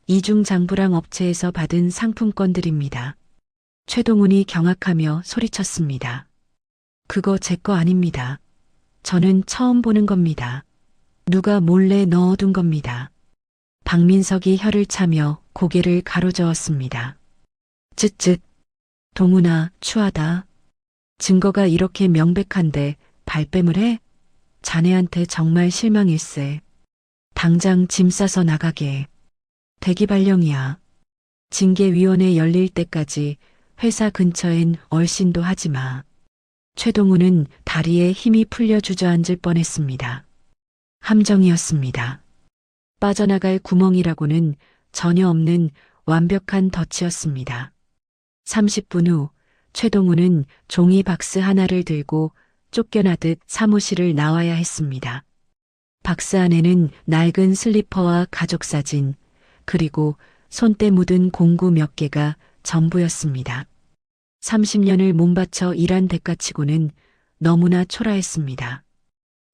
이중장부랑 업체에서 받은 상품권들입니다. 최동훈이 경악하며 소리쳤습니다. 그거 제 거 아닙니다. 저는 처음 보는 겁니다. 누가 몰래 넣어둔 겁니다. 박민석이 혀를 차며 고개를 가로저었습니다. 쯧쯧. 동훈아, 추하다. 증거가 이렇게 명백한데 발뺌을 해? 자네한테 정말 실망일세. 당장 짐 싸서 나가게. 대기 발령이야. 징계위원회 열릴 때까지 회사 근처엔 얼씬도 하지 마. 최동우는 다리에 힘이 풀려 주저앉을 뻔했습니다. 함정이었습니다. 빠져나갈 구멍이라고는 전혀 없는 완벽한 덫이었습니다. 30분 후 최동우는 종이 박스 하나를 들고 쫓겨나듯 사무실을 나와야 했습니다. 박스 안에는 낡은 슬리퍼와 가족사진, 그리고 손때 묻은 공구 몇 개가 전부였습니다. 30년을 몸바쳐 일한 대가치고는 너무나 초라했습니다.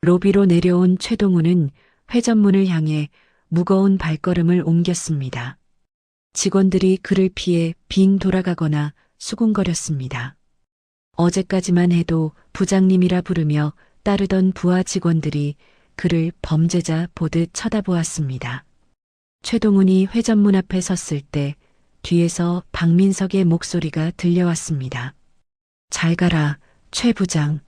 로비로 내려온 최동우는 회전문을 향해 무거운 발걸음을 옮겼습니다. 직원들이 그를 피해 빙 돌아가거나 수군거렸습니다. 어제까지만 해도 부장님이라 부르며 따르던 부하 직원들이 그를 범죄자 보듯 쳐다보았습니다. 최동훈이 회전문 앞에 섰을 때 뒤에서 박민석의 목소리가 들려왔습니다. 잘 가라, 최 부장.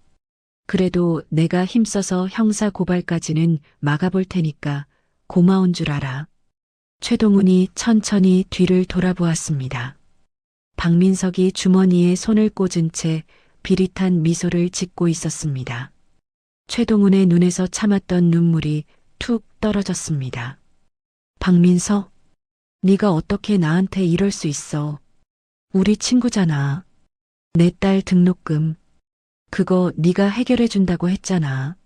그래도 내가 힘써서 형사 고발까지는 막아볼 테니까 고마운 줄 알아. 최동훈이 천천히 뒤를 돌아보았습니다. 박민석이 주머니에 손을 꽂은 채 비릿한 미소를 짓고 있었습니다. 최동훈의 눈에서 참았던 눈물이 툭 떨어졌습니다. 박민석, 네가 어떻게 나한테 이럴 수 있어? 우리 친구잖아. 내 딸 등록금. 그거 네가 해결해 준다고 했잖아.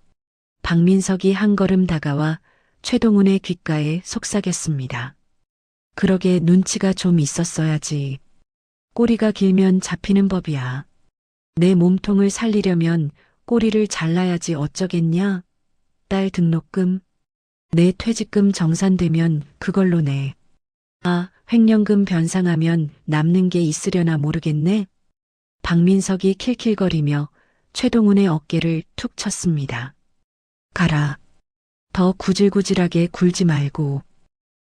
박민석이 한 걸음 다가와 최동훈의 귓가에 속삭였습니다. 그러게 눈치가 좀 있었어야지. 꼬리가 길면 잡히는 법이야. 내 몸통을 살리려면 꼬리를 잘라야지 어쩌겠냐? 딸 등록금. 내 퇴직금 정산되면 그걸로 내. 아, 횡령금 변상하면 남는 게 있으려나 모르겠네. 박민석이 킬킬거리며 최동훈의 어깨를 툭 쳤습니다. 가라. 더 구질구질하게 굴지 말고.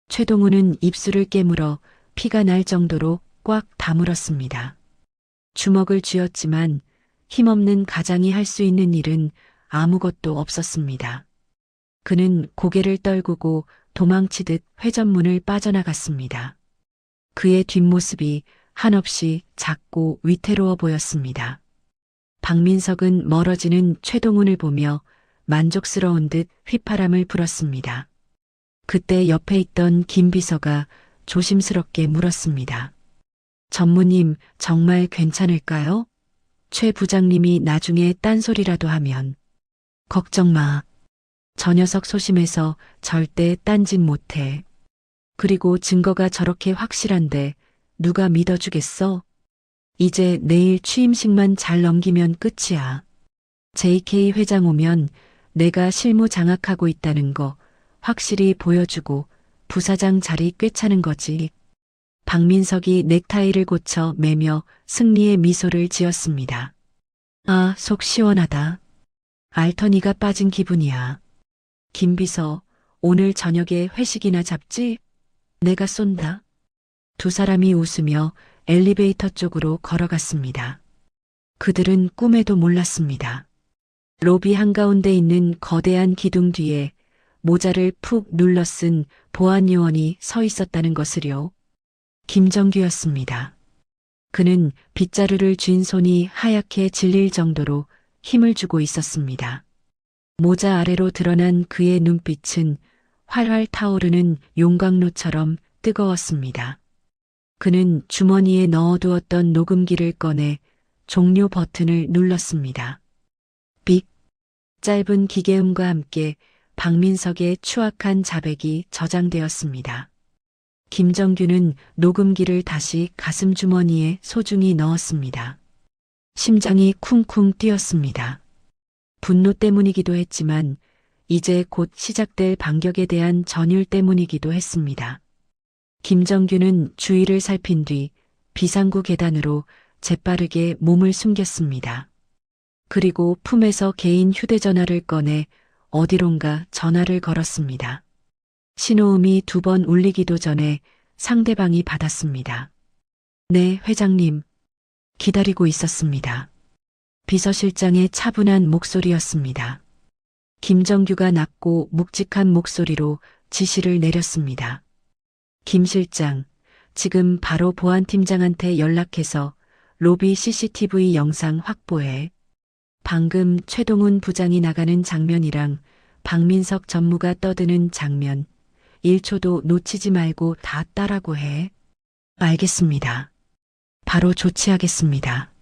최동훈은 입술을 깨물어 피가 날 정도로 꽉 다물었습니다. 주먹을 쥐었지만 힘없는 가장이 할 수 있는 일은 아무것도 없었습니다. 그는 고개를 떨구고 도망치듯 회전문을 빠져나갔습니다. 그의 뒷모습이 한없이 작고 위태로워 보였습니다. 박민석은 멀어지는 최동훈을 보며 만족스러운 듯 휘파람을 불었습니다. 그때 옆에 있던 김 비서가 조심스럽게 물었습니다. 전무님, 정말 괜찮을까요? 최 부장님이 나중에 딴소리라도 하면. 걱정 마. 저 녀석 소심해서 절대 딴짓 못해. 그리고 증거가 저렇게 확실한데 누가 믿어주겠어? 이제 내일 취임식만 잘 넘기면 끝이야. JK 회장 오면 내가 실무 장악하고 있다는 거 확실히 보여주고 부사장 자리 꿰차는 거지. 박민석이 넥타이를 고쳐 매며 승리의 미소를 지었습니다. 아, 속 시원하다. 알터니가 빠진 기분이야. 김 비서, 오늘 저녁에 회식이나 잡지? 내가 쏜다. 두 사람이 웃으며 엘리베이터 쪽으로 걸어갔습니다. 그들은 꿈에도 몰랐습니다. 로비 한가운데 있는 거대한 기둥 뒤에 모자를 푹 눌러 쓴 보안 요원이 서 있었다는 것을요. 김정규였습니다. 그는 빗자루를 쥔 손이 하얗게 질릴 정도로 힘을 주고 있었습니다. 모자 아래로 드러난 그의 눈빛은 활활 타오르는 용광로처럼 뜨거웠습니다. 그는 주머니에 넣어두었던 녹음기를 꺼내 종료 버튼을 눌렀습니다. 삑! 짧은 기계음과 함께 박민석의 추악한 자백이 저장되었습니다. 김정규는 녹음기를 다시 가슴 주머니에 소중히 넣었습니다. 심장이 쿵쿵 뛰었습니다. 분노 때문이기도 했지만 이제 곧 시작될 반격에 대한 전율 때문이기도 했습니다. 김정규는 주위를 살핀 뒤 비상구 계단으로 재빠르게 몸을 숨겼습니다. 그리고 품에서 개인 휴대전화를 꺼내 어디론가 전화를 걸었습니다. 신호음이 2번 울리기도 전에 상대방이 받았습니다. 네, 회장님. 기다리고 있었습니다. 비서실장의 차분한 목소리였습니다. 김정규가 낮고 묵직한 목소리로 지시를 내렸습니다. 김 실장, 지금 바로 보안팀장한테 연락해서 로비 CCTV 영상 확보해. 방금 최동훈 부장이 나가는 장면이랑 박민석 전무가 떠드는 장면, 1초도 놓치지 말고 다 따라고 해. 알겠습니다. 바로 조치하겠습니다.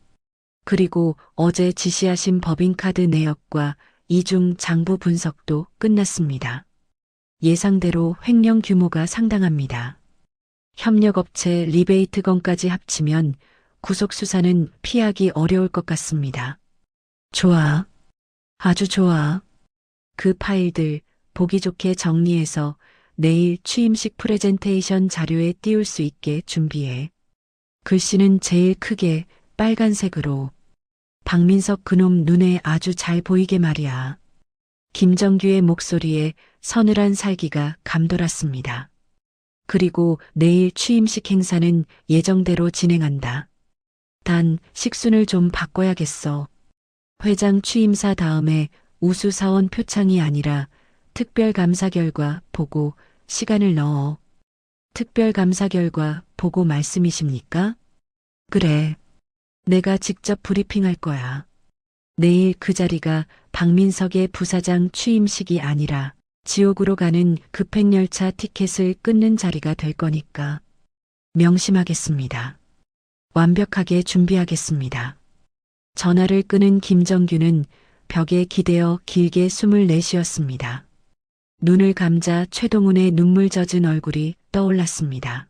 그리고 어제 지시하신 법인카드 내역과 이중 장부 분석도 끝났습니다. 예상대로 횡령 규모가 상당합니다. 협력업체 리베이트건까지 합치면 구속 수사는 피하기 어려울 것 같습니다. 좋아. 아주 좋아. 그 파일들 보기 좋게 정리해서 내일 취임식 프레젠테이션 자료에 띄울 수 있게 준비해. 글씨는 제일 크게 빨간색으로. 박민석 그놈 눈에 아주 잘 보이게 말이야. 김정규의 목소리에 서늘한 살기가 감돌았습니다. 그리고 내일 취임식 행사는 예정대로 진행한다. 단 식순을 좀 바꿔야겠어. 회장 취임사 다음에 우수사원 표창이 아니라 특별감사 결과 보고 시간을 넣어. 특별감사 결과 보고 말씀이십니까? 그래. 내가 직접 브리핑할 거야. 내일 그 자리가 박민석의 부사장 취임식이 아니라 지옥으로 가는 급행열차 티켓을 끊는 자리가 될 거니까. 명심하겠습니다. 완벽하게 준비하겠습니다. 전화를 끄는 김정규는 벽에 기대어 길게 숨을 내쉬었습니다. 눈을 감자 최동훈의 눈물 젖은 얼굴이 떠올랐습니다.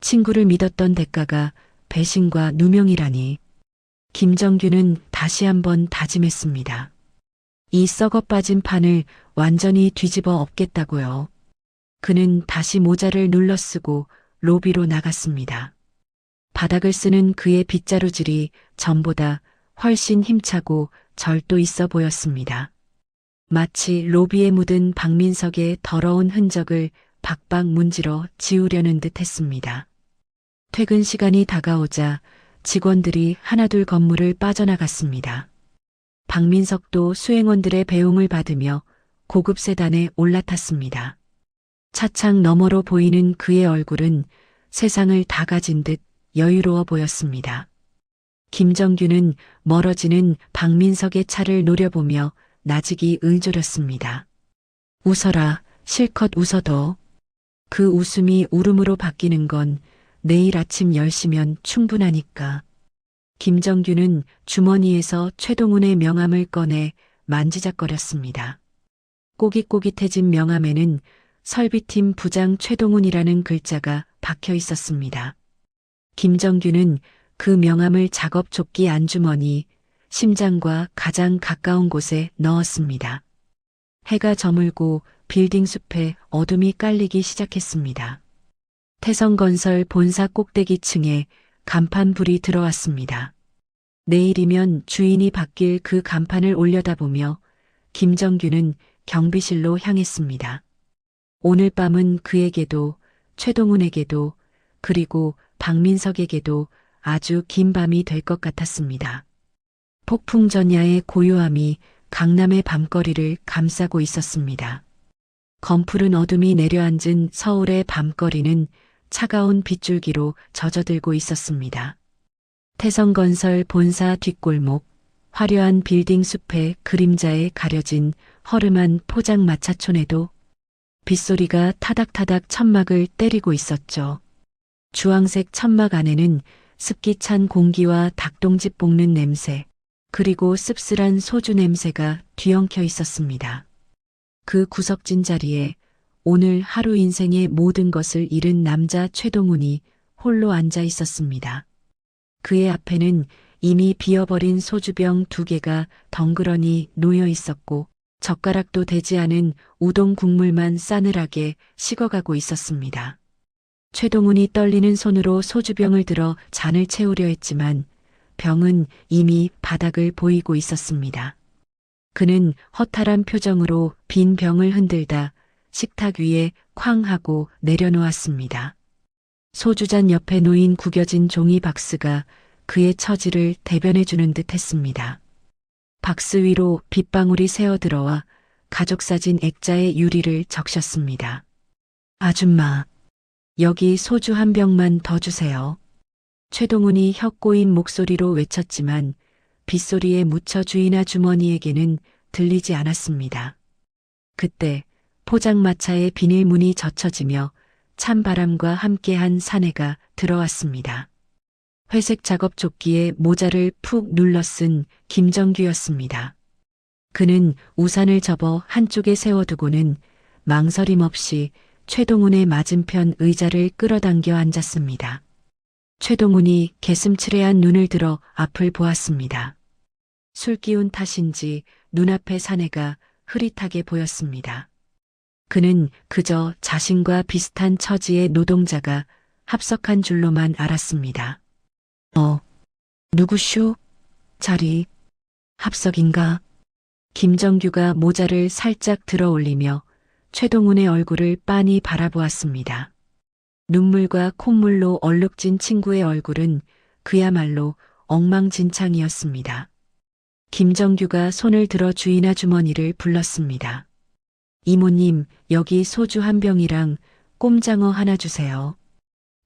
친구를 믿었던 대가가 배신과 누명이라니. 김정규는 다시 한번 다짐했습니다. 이 썩어 빠진 판을 완전히 뒤집어 엎겠다고요. 그는 다시 모자를 눌러쓰고 로비로 나갔습니다. 바닥을 쓰는 그의 빗자루질이 전보다 훨씬 힘차고 절도 있어 보였습니다. 마치 로비에 묻은 박민석의 더러운 흔적을 박박 문지러 지우려는 듯 했습니다. 퇴근 시간이 다가오자 직원들이 하나둘 건물을 빠져나갔습니다. 박민석도 수행원들의 배웅을 받으며 고급 세단에 올라탔습니다. 차창 너머로 보이는 그의 얼굴은 세상을 다 가진 듯 여유로워 보였습니다. 김정규는 멀어지는 박민석의 차를 노려보며 나직이 응조렸습니다. 웃어라, 실컷 웃어도. 그 웃음이 울음으로 바뀌는 건 내일 아침 10시면 충분하니까. 김정규는 주머니에서 최동훈의 명함을 꺼내 만지작거렸습니다. 꼬깃꼬깃해진 명함에는 설비팀 부장 최동훈이라는 글자가 박혀 있었습니다. 김정규는 그 명함을 작업 조끼 안주머니, 심장과 가장 가까운 곳에 넣었습니다. 해가 저물고 빌딩 숲에 어둠이 깔리기 시작했습니다. 태성건설 본사 꼭대기층에 간판불이 들어왔습니다. 내일이면 주인이 바뀔 그 간판을 올려다보며 김정규는 경비실로 향했습니다. 오늘 밤은 그에게도 최동훈에게도 그리고 박민석에게도 아주 긴 밤이 될 것 같았습니다. 폭풍전야의 고요함이 강남의 밤거리를 감싸고 있었습니다. 검푸른 어둠이 내려앉은 서울의 밤거리는 차가운 빗줄기로 젖어들고 있었습니다. 태성건설 본사 뒷골목, 화려한 빌딩 숲의 그림자에 가려진 허름한 포장마차촌에도 빗소리가 타닥타닥 천막을 때리고 있었죠. 주황색 천막 안에는 습기 찬 공기와 닭똥집 볶는 냄새, 그리고 씁쓸한 소주 냄새가 뒤엉켜 있었습니다. 그 구석진 자리에 오늘 하루 인생의 모든 것을 잃은 남자 최동훈이 홀로 앉아 있었습니다. 그의 앞에는 이미 비어버린 소주병 2개가 덩그러니 놓여 있었고 젓가락도 되지 않은 우동 국물만 싸늘하게 식어가고 있었습니다. 최동훈이 떨리는 손으로 소주병을 들어 잔을 채우려 했지만 병은 이미 바닥을 보이고 있었습니다. 그는 허탈한 표정으로 빈 병을 흔들다 식탁 위에 쾅 하고 내려놓았습니다. 소주잔 옆에 놓인 구겨진 종이 박스가 그의 처지를 대변해주는 듯 했습니다. 박스 위로 빗방울이 새어들어와 가족사진 액자의 유리를 적셨습니다. 아줌마, 여기 소주 한 병만 더 주세요. 최동훈이 혀 꼬인 목소리로 외쳤지만 빗소리에 묻혀 주인 아주머니에게는 들리지 않았습니다. 그때 포장마차의 비닐문이 젖혀지며 찬바람과 함께한 사내가 들어왔습니다. 회색 작업 조끼에 모자를 푹 눌러 쓴 김정규였습니다. 그는 우산을 접어 한쪽에 세워두고는 망설임 없이 최동훈의 맞은편 의자를 끌어당겨 앉았습니다. 최동훈이 개슴츠레한 눈을 들어 앞을 보았습니다. 술 기운 탓인지 눈앞의 사내가 흐릿하게 보였습니다. 그는 그저 자신과 비슷한 처지의 노동자가 합석한 줄로만 알았습니다. 누구쇼? 자리. 합석인가? 김정규가 모자를 살짝 들어 올리며 최동훈의 얼굴을 빤히 바라보았습니다. 눈물과 콧물로 얼룩진 친구의 얼굴은 그야말로 엉망진창이었습니다. 김정규가 손을 들어 주인 아주머니를 불렀습니다. 이모님, 여기 소주 한 병이랑 꼼장어 하나 주세요.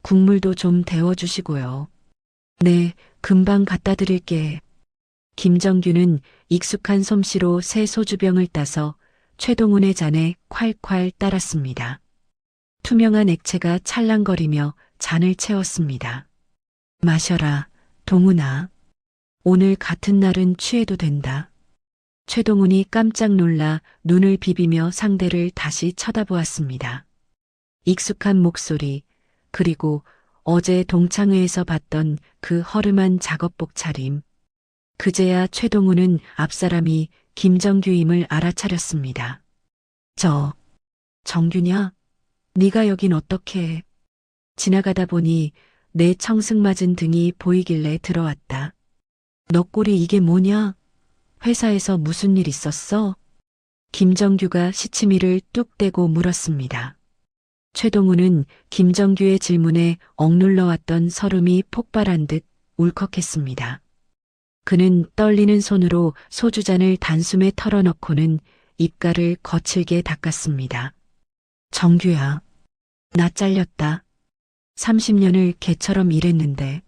국물도 좀 데워주시고요. 네, 금방 갖다 드릴게. 김정규는 익숙한 솜씨로 새 소주병을 따서 최동훈의 잔에 콸콸 따랐습니다. 투명한 액체가 찰랑거리며 잔을 채웠습니다. 마셔라, 동훈아. 오늘 같은 날은 취해도 된다. 최동훈이 깜짝 놀라 눈을 비비며 상대를 다시 쳐다보았습니다. 익숙한 목소리, 그리고 어제 동창회에서 봤던 그 허름한 작업복 차림. 그제야 최동훈은 앞사람이 김정규임을 알아차렸습니다. 정규냐? 네가 여긴 어떻게 해? 지나가다 보니 내 청승맞은 등이 보이길래 들어왔다. 너 꼴이 이게 뭐냐? 회사에서 무슨 일 있었어? 김정규가 시치미를 뚝 떼고 물었습니다. 최동훈은 김정규의 질문에 억눌러왔던 설움이 폭발한 듯 울컥했습니다. 그는 떨리는 손으로 소주잔을 단숨에 털어넣고는 입가를 거칠게 닦았습니다. 정규야, 나 잘렸다. 30년을 개처럼 일했는데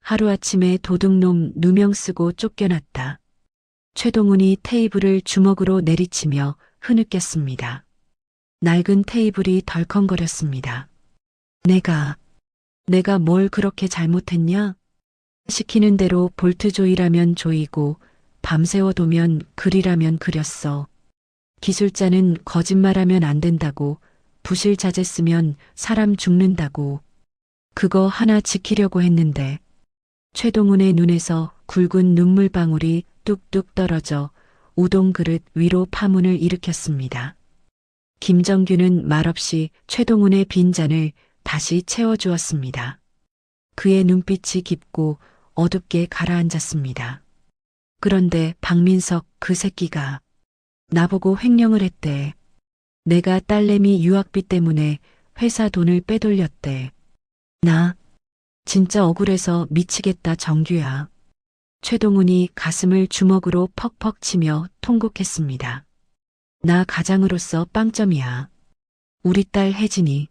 하루아침에 도둑놈 누명 쓰고 쫓겨났다. 최동훈이 테이블을 주먹으로 내리치며 흐느꼈습니다. 낡은 테이블이 덜컹거렸습니다. 내가 뭘 그렇게 잘못했냐? 시키는 대로 볼트 조이라면 조이고 밤새워두면 그리라면 그렸어. 기술자는 거짓말하면 안 된다고, 부실 자재 쓰면 사람 죽는다고. 그거 하나 지키려고 했는데. 최동훈의 눈에서 굵은 눈물방울이 뚝뚝 떨어져 우동 그릇 위로 파문을 일으켰습니다. 김정규는 말없이 최동훈의 빈잔을 다시 채워주었습니다. 그의 눈빛이 깊고 어둡게 가라앉았습니다. 그런데 박민석 그 새끼가 나보고 횡령을 했대. 내가 딸내미 유학비 때문에 회사 돈을 빼돌렸대. 나 진짜 억울해서 미치겠다, 정규야. 최동훈이 가슴을 주먹으로 퍽퍽 치며 통곡했습니다. 나 가장으로서 빵점이야. 우리 딸 혜진이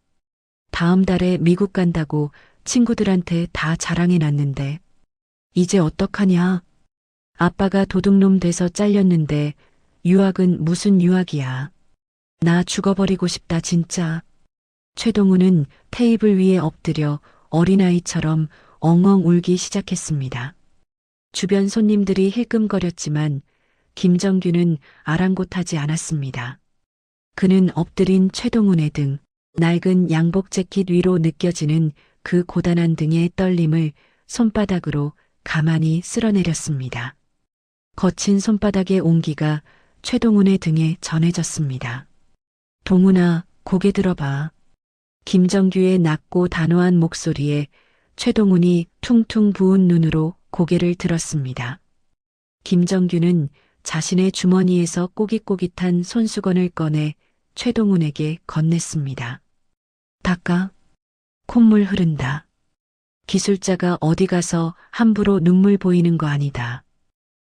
다음 달에 미국 간다고 친구들한테 다 자랑해놨는데 이제 어떡하냐? 아빠가 도둑놈 돼서 잘렸는데 유학은 무슨 유학이야. 나 죽어버리고 싶다, 진짜. 최동훈은 테이블 위에 엎드려 어린아이처럼 엉엉 울기 시작했습니다. 주변 손님들이 힐끔거렸지만 김정규는 아랑곳하지 않았습니다. 그는 엎드린 최동훈의 등, 낡은 양복 재킷 위로 느껴지는 그 고단한 등의 떨림을 손바닥으로 가만히 쓸어내렸습니다. 거친 손바닥의 온기가 최동훈의 등에 전해졌습니다. 동훈아, 고개 들어봐. 김정규의 낮고 단호한 목소리에 최동훈이 퉁퉁 부은 눈으로 고개를 들었습니다. 김정규는 자신의 주머니에서 꼬깃꼬깃한 손수건을 꺼내 최동훈에게 건넸습니다. 닦아. 콧물 흐른다. 기술자가 어디 가서 함부로 눈물 보이는 거 아니다.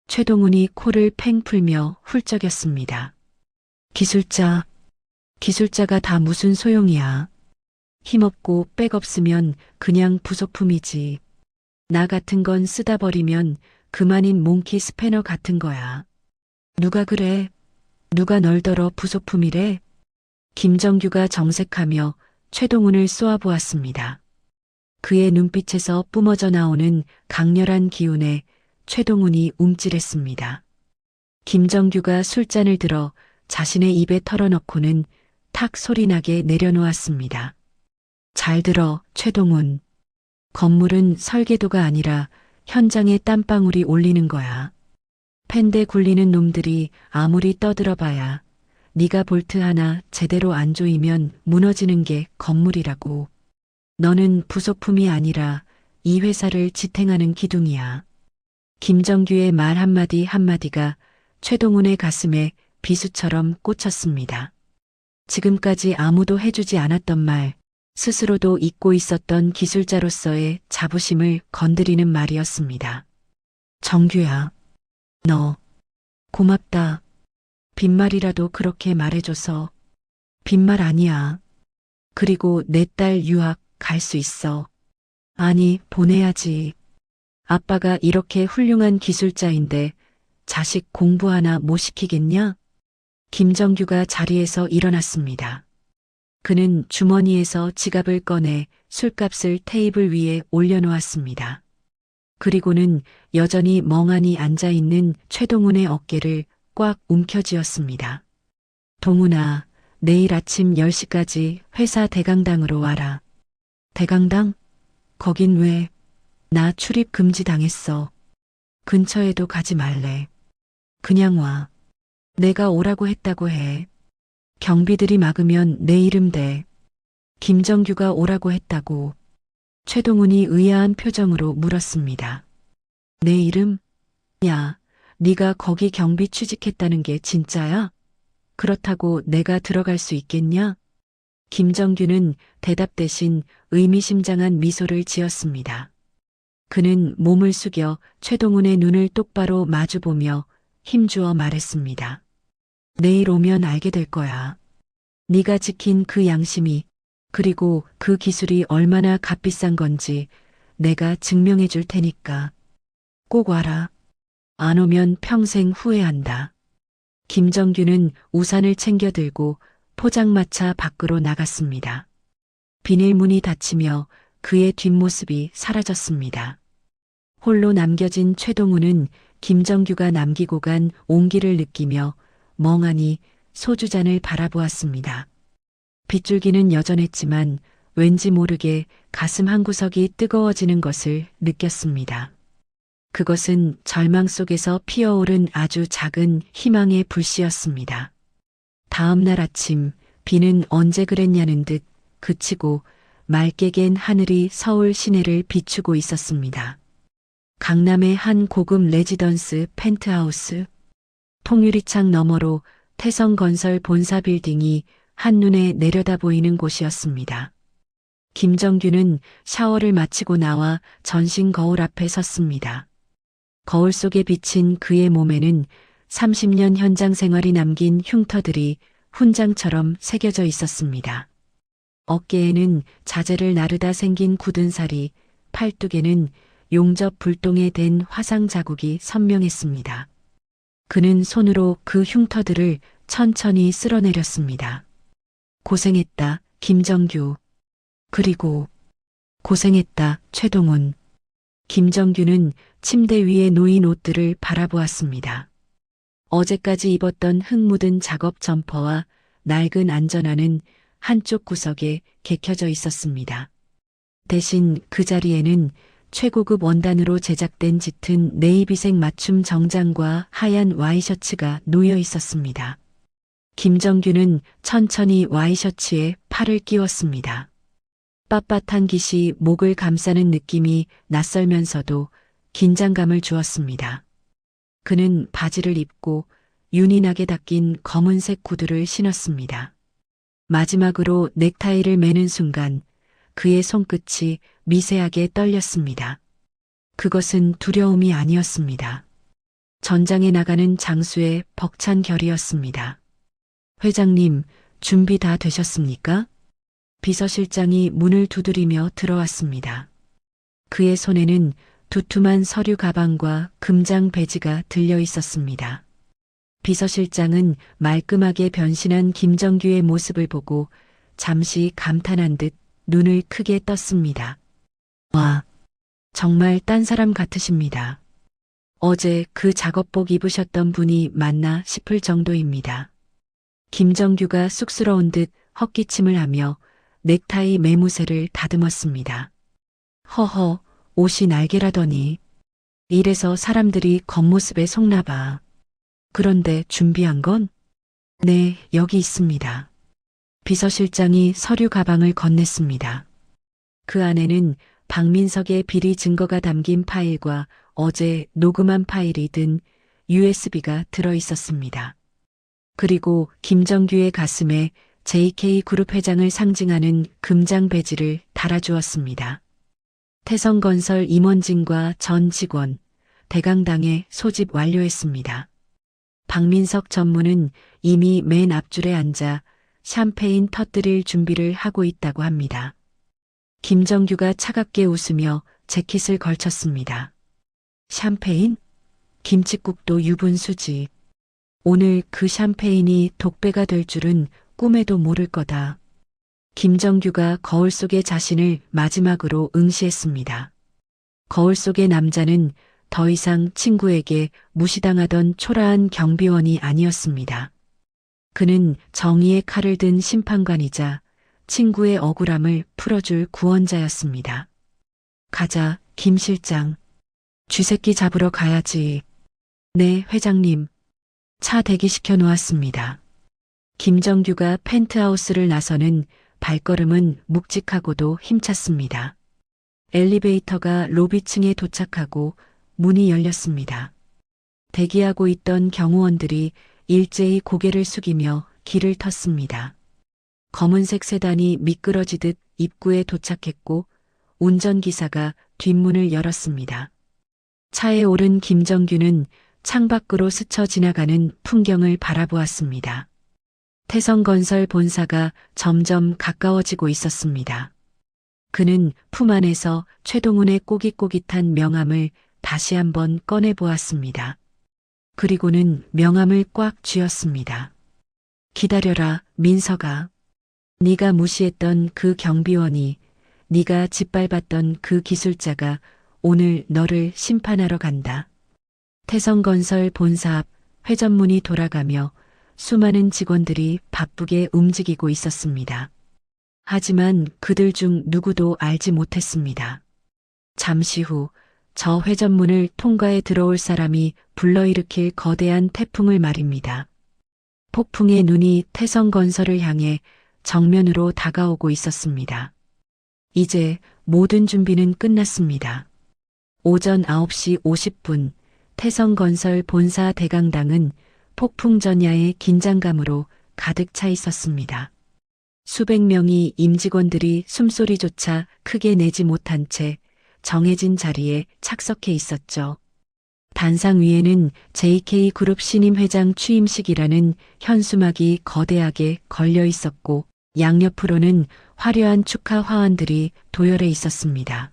최동훈이 코를 팽 풀며 훌쩍였습니다. 기술자, 기술자가 다 무슨 소용이야. 힘없고 백 없으면 그냥 부속품이지. 나 같은 건 쓰다 버리면 그만인 몽키 스패너 같은 거야. 누가 그래? 누가 널더러 부속품이래? 김정규가 정색하며 최동훈을 쏘아보았습니다. 그의 눈빛에서 뿜어져 나오는 강렬한 기운에 최동훈이 움찔했습니다. 김정규가 술잔을 들어 자신의 입에 털어넣고는 탁 소리나게 내려놓았습니다. 잘 들어, 최동훈. 건물은 설계도가 아니라 현장에 땀방울이 올리는 거야. 펜대 굴리는 놈들이 아무리 떠들어봐야 네가 볼트 하나 제대로 안 조이면 무너지는 게 건물이라고. 너는 부속품이 아니라 이 회사를 지탱하는 기둥이야. 김정규의 말 한마디 한마디가 최동훈의 가슴에 비수처럼 꽂혔습니다. 지금까지 아무도 해주지 않았던 말, 스스로도 잊고 있었던 기술자로서의 자부심을 건드리는 말이었습니다. 정규야, 너 고맙다. 빈말이라도 그렇게 말해줘서. 빈말 아니야. 그리고 내 딸 유학 갈 수 있어. 아니, 보내야지. 아빠가 이렇게 훌륭한 기술자인데 자식 공부 하나 못 시키겠냐? 김정규가 자리에서 일어났습니다. 그는 주머니에서 지갑을 꺼내 술값을 테이블 위에 올려놓았습니다. 그리고는 여전히 멍하니 앉아있는 최동훈의 어깨를 꽉 움켜쥐었습니다. 동훈아, 내일 아침 10시까지 회사 대강당으로 와라. 대강당? 거긴 왜? 나 출입 금지 당했어. 근처에도 가지 말래. 그냥 와. 내가 오라고 했다고 해. 경비들이 막으면 내 이름 대. 김정규가 오라고 했다고. 최동훈이 의아한 표정으로 물었습니다. 내 이름? 야, 네가 거기 경비 취직했다는 게 진짜야? 그렇다고 내가 들어갈 수 있겠냐? 김정규는 대답 대신 의미심장한 미소를 지었습니다. 그는 몸을 숙여 최동훈의 눈을 똑바로 마주보며 힘주어 말했습니다. 내일 오면 알게 될 거야. 네가 지킨 그 양심이, 그리고 그 기술이 얼마나 값비싼 건지 내가 증명해 줄 테니까. 꼭 와라. 안 오면 평생 후회한다. 김정규는 우산을 챙겨 들고 포장마차 밖으로 나갔습니다. 비닐문이 닫히며 그의 뒷모습이 사라졌습니다. 홀로 남겨진 최동훈은 김정규가 남기고 간 온기를 느끼며 멍하니 소주잔을 바라보았습니다. 빗줄기는 여전했지만 왠지 모르게 가슴 한구석이 뜨거워지는 것을 느꼈습니다. 그것은 절망 속에서 피어오른 아주 작은 희망의 불씨였습니다. 다음 날 아침 비는 언제 그랬냐는 듯 그치고 맑게 갠 하늘이 서울 시내를 비추고 있었습니다. 강남의 한 고급 레지던스 펜트하우스, 통유리창 너머로 태성건설 본사 빌딩이 한눈에 내려다 보이는 곳이었습니다. 김정규는 샤워를 마치고 나와 전신 거울 앞에 섰습니다. 거울 속에 비친 그의 몸에는 30년 현장 생활이 남긴 흉터들이 훈장처럼 새겨져 있었습니다. 어깨에는 자재를 나르다 생긴 굳은 살이, 팔뚝에는 용접 불똥에 댄 화상 자국이 선명했습니다. 그는 손으로 그 흉터들을 천천히 쓸어내렸습니다. 고생했다, 김정규. 그리고 고생했다, 최동훈. 김정규는 침대 위에 놓인 옷들을 바라보았습니다. 어제까지 입었던 흙 묻은 작업 점퍼와 낡은 안전화는 한쪽 구석에 개켜져 있었습니다. 대신 그 자리에는 최고급 원단으로 제작된 짙은 네이비색 맞춤 정장과 하얀 와이셔츠가 놓여 있었습니다. 김정규는 천천히 와이셔츠에 팔을 끼웠습니다. 빳빳한 깃이 목을 감싸는 느낌이 낯설면서도 긴장감을 주었습니다. 그는 바지를 입고 윤희나게 닦인 검은색 구두를 신었습니다. 마지막으로 넥타이를 매는 순간 그의 손끝이 미세하게 떨렸습니다. 그것은 두려움이 아니었습니다. 전장에 나가는 장수의 벅찬 결이었습니다. 회장님, 준비 다 되셨습니까? 비서실장이 문을 두드리며 들어왔습니다. 그의 손에는 두툼한 서류 가방과 금장 배지가 들려 있었습니다. 비서실장은 말끔하게 변신한 김정규의 모습을 보고 잠시 감탄한 듯 눈을 크게 떴습니다. 와, 정말 딴 사람 같으십니다. 어제 그 작업복 입으셨던 분이 맞나 싶을 정도입니다. 김정규가 쑥스러운 듯 헛기침을 하며 넥타이 매무새를 다듬었습니다. 허허, 옷이 날개라더니. 이래서 사람들이 겉모습에 속나봐. 그런데 준비한 건? 네, 여기 있습니다. 비서실장이 서류 가방을 건넸습니다. 그 안에는 박민석의 비리 증거가 담긴 파일과 어제 녹음한 파일이 든 USB가 들어 있었습니다. 그리고 김정규의 가슴에 JK그룹 회장을 상징하는 금장 배지를 달아주었습니다. 태성건설 임원진과 전 직원, 대강당에 소집 완료했습니다. 박민석 전무는 이미 맨 앞줄에 앉아 샴페인 터뜨릴 준비를 하고 있다고 합니다. 김정규가 차갑게 웃으며 재킷을 걸쳤습니다. 샴페인? 김칫국도 유분수지. 오늘 그 샴페인이 독배가 될 줄은 꿈에도 모를 거다. 김정규가 거울 속의 자신을 마지막으로 응시했습니다. 거울 속의 남자는 더 이상 친구에게 무시당하던 초라한 경비원이 아니었습니다. 그는 정의의 칼을 든 심판관이자 친구의 억울함을 풀어줄 구원자였습니다. 가자, 김 실장. 쥐새끼 잡으러 가야지. 네, 회장님. 차 대기시켜 놓았습니다. 김정규가 펜트하우스를 나서는 발걸음은 묵직하고도 힘찼습니다. 엘리베이터가 로비층에 도착하고 문이 열렸습니다. 대기하고 있던 경호원들이 일제히 고개를 숙이며 길을 텄습니다. 검은색 세단이 미끄러지듯 입구에 도착했고 운전기사가 뒷문을 열었습니다. 차에 오른 김정규는 창밖으로 스쳐 지나가는 풍경을 바라보았습니다. 태성건설 본사가 점점 가까워지고 있었습니다. 그는 품 안에서 최동훈의 꼬깃꼬깃한 명함을 다시 한번 꺼내보았습니다. 그리고는 명함을 꽉 쥐었습니다. 기다려라, 민석아. 네가 무시했던 그 경비원이, 네가 짓밟았던 그 기술자가 오늘 너를 심판하러 간다. 태성건설 본사 앞 회전문이 돌아가며 수많은 직원들이 바쁘게 움직이고 있었습니다. 하지만 그들 중 누구도 알지 못했습니다. 잠시 후 저 회전문을 통과해 들어올 사람이 불러일으킬 거대한 태풍을 말입니다. 폭풍의 눈이 태성건설을 향해 정면으로 다가오고 있었습니다. 이제 모든 준비는 끝났습니다. 오전 9시 50분 태성건설 본사 대강당은 폭풍 전야의 긴장감으로 가득 차 있었습니다. 수백 명의 임직원들이 숨소리조차 크게 내지 못한 채 정해진 자리에 착석해 있었죠. 단상 위에는 JK그룹 신임 회장 취임식이라는 현수막이 거대하게 걸려 있었고 양옆으로는 화려한 축하 화환들이 도열해 있었습니다.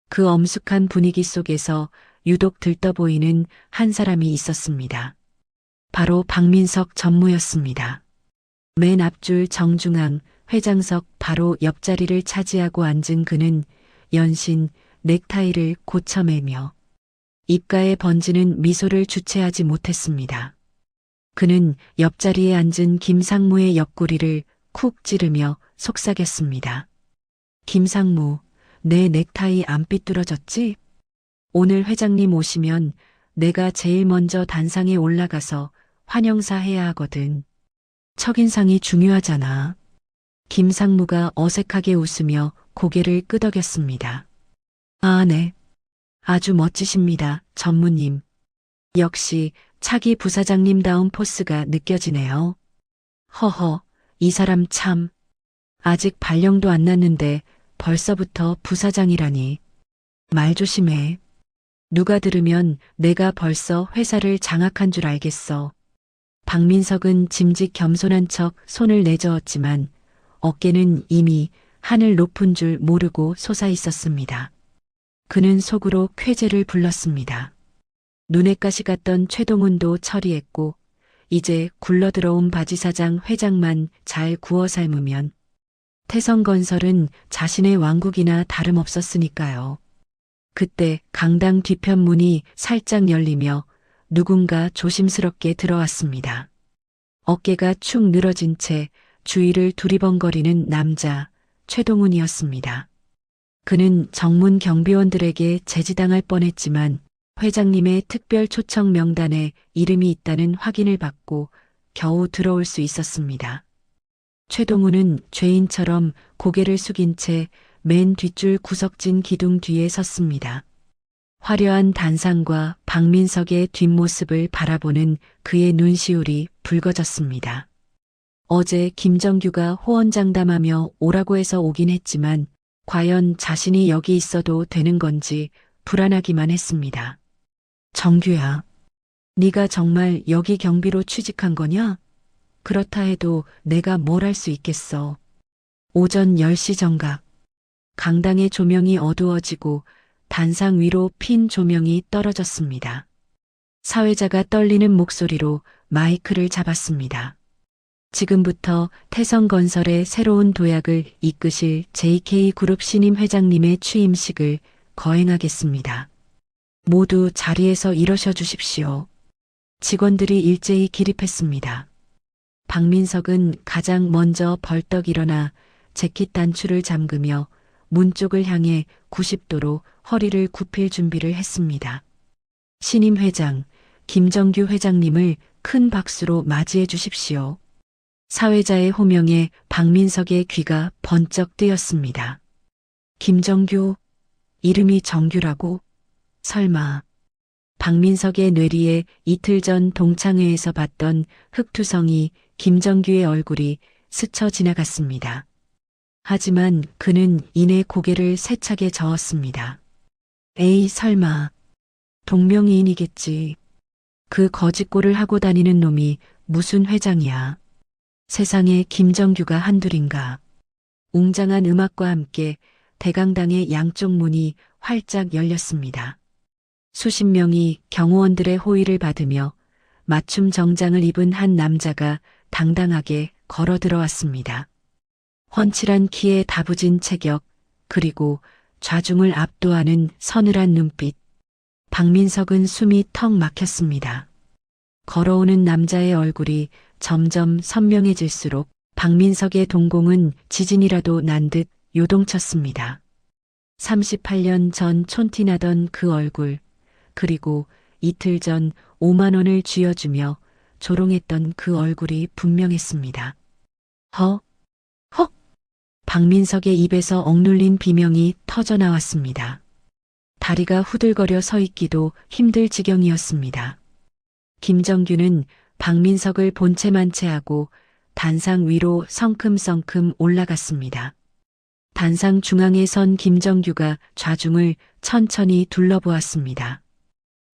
그 엄숙한 분위기 속에서 유독 들떠 보이는 한 사람이 있었습니다. 바로 박민석 전무였습니다. 맨 앞줄 정중앙 회장석 바로 옆자리를 차지하고 앉은 그는 연신 넥타이를 고쳐매며 입가에 번지는 미소를 주체하지 못했습니다. 그는 옆자리에 앉은 김상무의 옆구리를 쿡 찌르며 속삭였습니다. 김상무, 내 넥타이 안 삐뚤어졌지? 오늘 회장님 오시면 내가 제일 먼저 단상에 올라가서 환영사 해야 하거든. 첫인상이 중요하잖아. 김상무가 어색하게 웃으며 고개를 끄덕였습니다. 아, 네. 아주 멋지십니다, 전무님. 역시 차기 부사장님다운 포스가 느껴지네요. 허허, 이 사람 참. 아직 발령도 안 났는데 벌써부터 부사장이라니. 말 조심해. 누가 들으면 내가 벌써 회사를 장악한 줄 알겠어. 박민석은 짐짓 겸손한 척 손을 내저었지만 어깨는 이미 하늘 높은 줄 모르고 솟아 있었습니다. 그는 속으로 쾌재를 불렀습니다. 눈에 가시 갔던 최동훈도 처리했고 이제 굴러들어온 바지사장 회장만 잘 구워 삶으면 태성건설은 자신의 왕국이나 다름없었으니까요. 그때 강당 뒤편 문이 살짝 열리며 누군가 조심스럽게 들어왔습니다. 어깨가 축 늘어진 채 주위를 두리번거리는 남자 최동훈이었습니다. 그는 정문 경비원들에게 제지당할 뻔했지만 회장님의 특별 초청 명단에 이름이 있다는 확인을 받고 겨우 들어올 수 있었습니다. 최동훈은 죄인처럼 고개를 숙인 채 맨 뒷줄 구석진 기둥 뒤에 섰습니다. 화려한 단상과 박민석의 뒷모습을 바라보는 그의 눈시울이 붉어졌습니다. 어제 김정규가 호언장담하며 오라고 해서 오긴 했지만 과연 자신이 여기 있어도 되는 건지 불안하기만 했습니다. 정규야, 네가 정말 여기 경비로 취직한 거냐? 그렇다 해도 내가 뭘 할 수 있겠어. 오전 10시 정각. 강당의 조명이 어두워지고 단상 위로 핀 조명이 떨어졌습니다. 사회자가 떨리는 목소리로 마이크를 잡았습니다. 지금부터 태성건설의 새로운 도약을 이끄실 JK그룹 신임 회장님의 취임식을 거행하겠습니다. 모두 자리에서 일어서 주십시오. 직원들이 일제히 기립했습니다. 박민석은 가장 먼저 벌떡 일어나 재킷 단추를 잠그며 문 쪽을 향해 90도로 허리를 굽힐 준비를 했습니다. 신임 회장, 김정규 회장님을 큰 박수로 맞이해 주십시오. 사회자의 호명에 박민석의 귀가 번쩍 뜨였습니다. 김정규, 이름이 정규라고? 설마. 박민석의 뇌리에 이틀 전 동창회에서 봤던 흑투성이 김정규의 얼굴이 스쳐 지나갔습니다. 하지만 그는 이내 고개를 세차게 저었습니다. 에이, 설마. 동명이인이겠지. 그 거짓골을 하고 다니는 놈이 무슨 회장이야. 세상에 김정규가 한둘인가. 웅장한 음악과 함께 대강당의 양쪽 문이 활짝 열렸습니다. 수십 명이 경호원들의 호의를 받으며 맞춤 정장을 입은 한 남자가 당당하게 걸어 들어왔습니다. 훤칠한 키에 다부진 체격, 그리고 좌중을 압도하는 서늘한 눈빛. 박민석은 숨이 턱 막혔습니다. 걸어오는 남자의 얼굴이 점점 선명해질수록 박민석의 동공은 지진이라도 난 듯 요동쳤습니다. 38년 전 촌티나던 그 얼굴, 그리고 이틀 전 5만 원을 쥐어주며 조롱했던 그 얼굴이 분명했습니다. 헉! 박민석의 입에서 억눌린 비명이 터져 나왔습니다. 다리가 후들거려 서 있기도 힘들 지경이었습니다. 김정규는 박민석을 본체만체 하고 단상 위로 성큼성큼 올라갔습니다. 단상 중앙에 선 김정규가 좌중을 천천히 둘러보았습니다.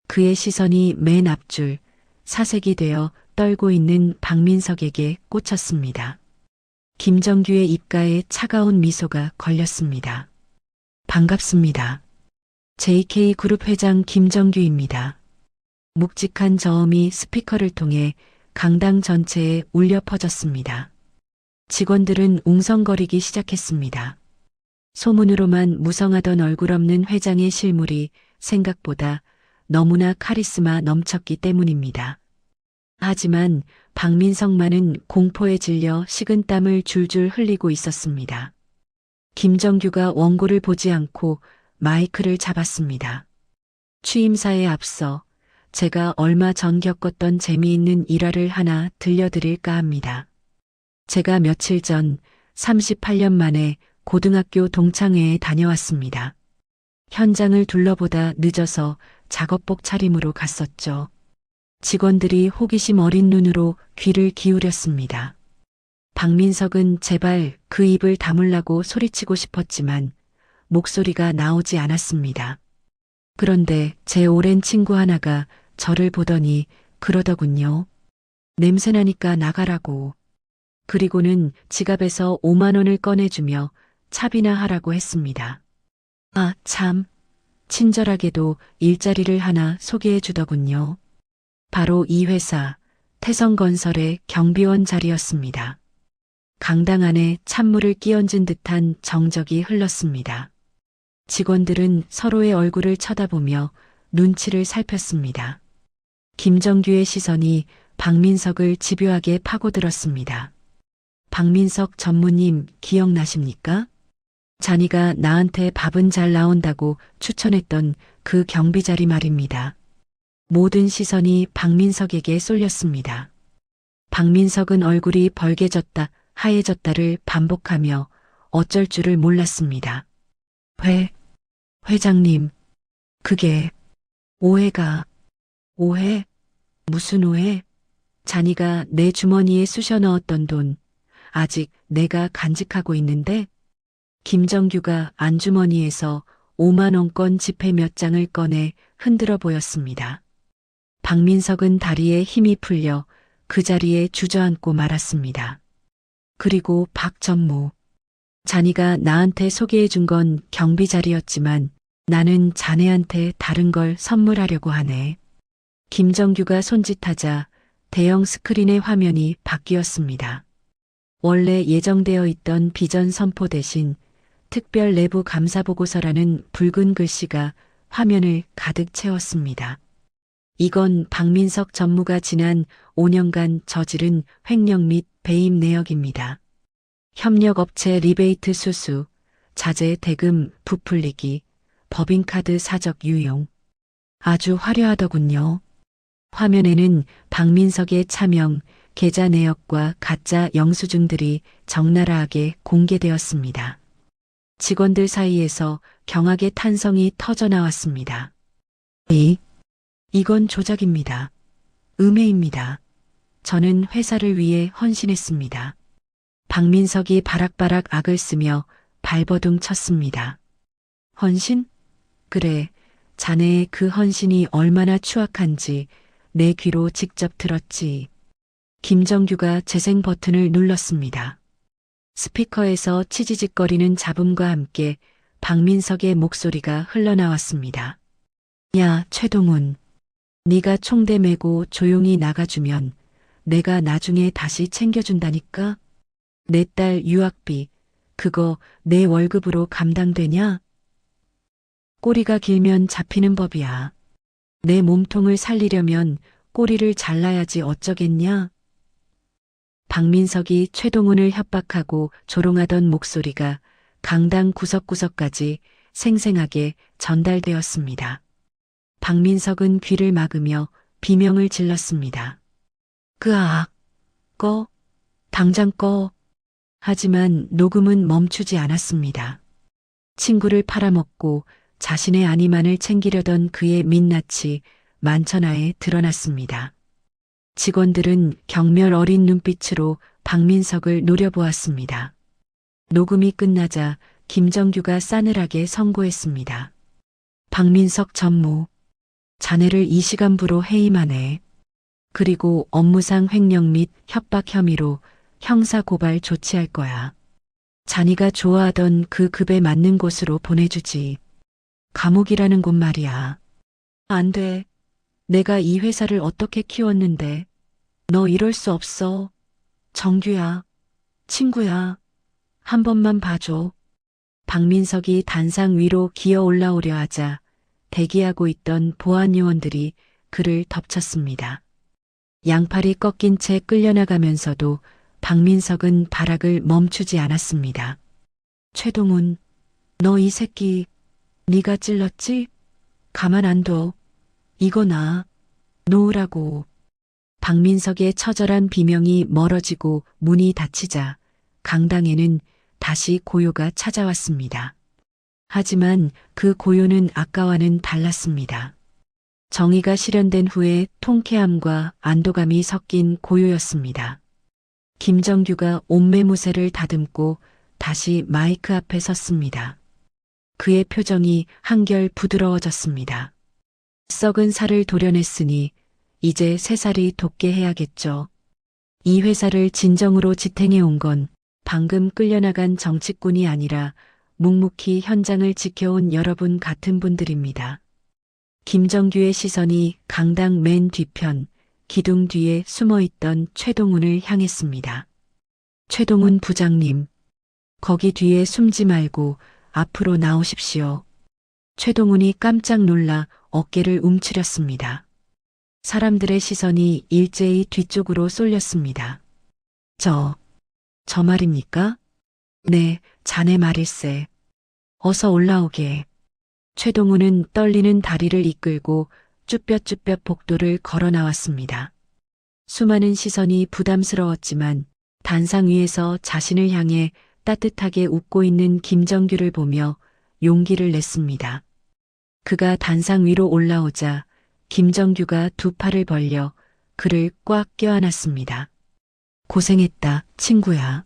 그의 시선이 맨 앞줄, 사색이 되어 떨고 있는 박민석에게 꽂혔습니다. 김정규의 입가에 차가운 미소가 걸렸습니다. 반갑습니다. JK그룹 회장 김정규입니다. 묵직한 저음이 스피커를 통해 강당 전체에 울려 퍼졌습니다. 직원들은 웅성거리기 시작했습니다. 소문으로만 무성하던 얼굴 없는 회장의 실물이 생각보다 너무나 카리스마 넘쳤기 때문입니다. 하지만 박민석만은 공포에 질려 식은땀을 줄줄 흘리고 있었습니다. 김정규가 원고를 보지 않고 마이크를 잡았습니다. 취임사에 앞서 제가 얼마 전 겪었던 재미있는 일화를 하나 들려드릴까 합니다. 제가 며칠 전 38년 만에 고등학교 동창회에 다녀왔습니다. 현장을 둘러보다 늦어서 작업복 차림으로 갔었죠. 직원들이 호기심 어린 눈으로 귀를 기울였습니다. 박민석은 제발 그 입을 다물라고 소리치고 싶었지만 목소리가 나오지 않았습니다. 그런데 제 오랜 친구 하나가 저를 보더니 그러더군요. 냄새나니까 나가라고. 그리고는 지갑에서 5만 원을 꺼내주며 차비나 하라고 했습니다. 아, 참. 친절하게도 일자리를 하나 소개해 주더군요. 바로 이 회사, 태성건설의 경비원 자리였습니다. 강당 안에 찬물을 끼얹은 듯한 정적이 흘렀습니다. 직원들은 서로의 얼굴을 쳐다보며 눈치를 살폈습니다. 김정규의 시선이 박민석을 집요하게 파고들었습니다. 박민석 전무님 기억나십니까? 자니가 나한테 밥은 잘 나온다고 추천했던 그 경비 자리 말입니다. 모든 시선이 박민석에게 쏠렸습니다. 박민석은 얼굴이 벌개졌다 하얘졌다를 반복하며 어쩔 줄을 몰랐습니다. 회장님, 그게 오해가... 오해? 무슨 오해? 자니가 내 주머니에 쑤셔 넣었던 돈 아직 내가 간직하고 있는데 김정규가 안주머니에서 5만 원권 지폐 몇 장을 꺼내 흔들어 보였습니다. 박민석은 다리에 힘이 풀려 그 자리에 주저앉고 말았습니다. 그리고 박 전무. 자니가 나한테 소개해 준 건 경비 자리였지만 나는 자네한테 다른 걸 선물하려고 하네. 김정규가 손짓하자 대형 스크린의 화면이 바뀌었습니다. 원래 예정되어 있던 비전 선포 대신 특별 내부 감사 보고서라는 붉은 글씨가 화면을 가득 채웠습니다. 이건 박민석 전무가 지난 5년간 저지른 횡령 및 배임 내역입니다. 협력업체 리베이트 수수, 자재 대금 부풀리기, 법인카드 사적 유용. 아주 화려하더군요. 화면에는 박민석의 차명, 계좌 내역과 가짜 영수증들이 적나라하게 공개되었습니다. 직원들 사이에서 경악의 탄성이 터져 나왔습니다. 이건 조작입니다. 음해입니다. 저는 회사를 위해 헌신했습니다. 박민석이 바락바락 악을 쓰며 발버둥 쳤습니다. 헌신? 그래, 자네의 그 헌신이 얼마나 추악한지 내 귀로 직접 들었지. 김정규가 재생 버튼을 눌렀습니다. 스피커에서 치지직거리는 잡음과 함께 박민석의 목소리가 흘러나왔습니다. 야, 최동훈. 네가 총대 메고 조용히 나가주면 내가 나중에 다시 챙겨준다니까? 내 딸 유학비, 그거 내 월급으로 감당되냐? 꼬리가 길면 잡히는 법이야. 내 몸통을 살리려면 꼬리를 잘라야지 어쩌겠냐? 박민석이 최동훈을 협박하고 조롱하던 목소리가 강당 구석구석까지 생생하게 전달되었습니다. 박민석은 귀를 막으며 비명을 질렀습니다. 꺼. 당장 꺼. 하지만 녹음은 멈추지 않았습니다. 친구를 팔아먹고 자신의 안위만을 챙기려던 그의 민낯이 만천하에 드러났습니다. 직원들은 경멸 어린 눈빛으로 박민석을 노려보았습니다. 녹음이 끝나자 김정규가 싸늘하게 선고했습니다. 박민석 전무, 자네를 이 시간부로 해임하네. 그리고 업무상 횡령 및 협박 혐의로 형사고발 조치할 거야. 자네가 좋아하던 그 급에 맞는 곳으로 보내주지. 감옥이라는 곳 말이야. 안 돼. 내가 이 회사를 어떻게 키웠는데. 너 이럴 수 없어. 정규야. 친구야. 한 번만 봐줘. 박민석이 단상 위로 기어 올라오려 하자 대기하고 있던 보안 요원들이 그를 덮쳤습니다. 양팔이 꺾인 채 끌려나가면서도 박민석은 발악을 멈추지 않았습니다. 최동훈, 너 이 새끼, 네가 찔렀지? 가만 안 둬. 이거 나. 놓으라고. 박민석의 처절한 비명이 멀어지고 문이 닫히자 강당에는 다시 고요가 찾아왔습니다. 하지만 그 고요는 아까와는 달랐습니다. 정의가 실현된 후에 통쾌함과 안도감이 섞인 고요였습니다. 김정규가 옷매무새를 다듬고 다시 마이크 앞에 섰습니다. 그의 표정이 한결 부드러워졌습니다. 썩은 살을 도려냈으니 이제 새살이 돋게 해야겠죠. 이 회사를 진정으로 지탱해 온 건 방금 끌려나간 정치꾼이 아니라 묵묵히 현장을 지켜온 여러분 같은 분들입니다. 김정규의 시선이 강당 맨 뒤편 기둥 뒤에 숨어있던 최동훈을 향했습니다. 최동훈 부장님, 거기 뒤에 숨지 말고 앞으로 나오십시오. 최동훈이 깜짝 놀라 어깨를 움츠렸습니다. 사람들의 시선이 일제히 뒤쪽으로 쏠렸습니다. 저 말입니까? 네, 자네 말일세. 어서 올라오게. 최동훈은 떨리는 다리를 이끌고 쭈뼛쭈뼛 복도를 걸어 나왔습니다. 수많은 시선이 부담스러웠지만 단상 위에서 자신을 향해 따뜻하게 웃고 있는 김정규를 보며 용기를 냈습니다. 그가 단상 위로 올라오자 김정규가 두 팔을 벌려 그를 꽉 껴안았습니다. 고생했다, 친구야.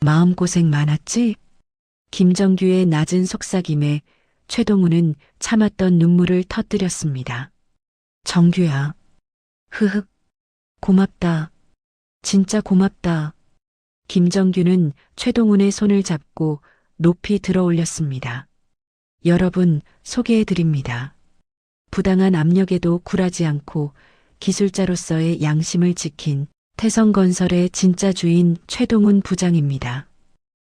마음고생 많았지? 김정규의 낮은 속삭임에 최동훈은 참았던 눈물을 터뜨렸습니다. 정규야. 흐흑. 고맙다. 진짜 고맙다. 김정규는 최동훈의 손을 잡고 높이 들어 올렸습니다. 여러분, 소개해드립니다. 부당한 압력에도 굴하지 않고 기술자로서의 양심을 지킨 태성건설의 진짜 주인 최동훈 부장입니다.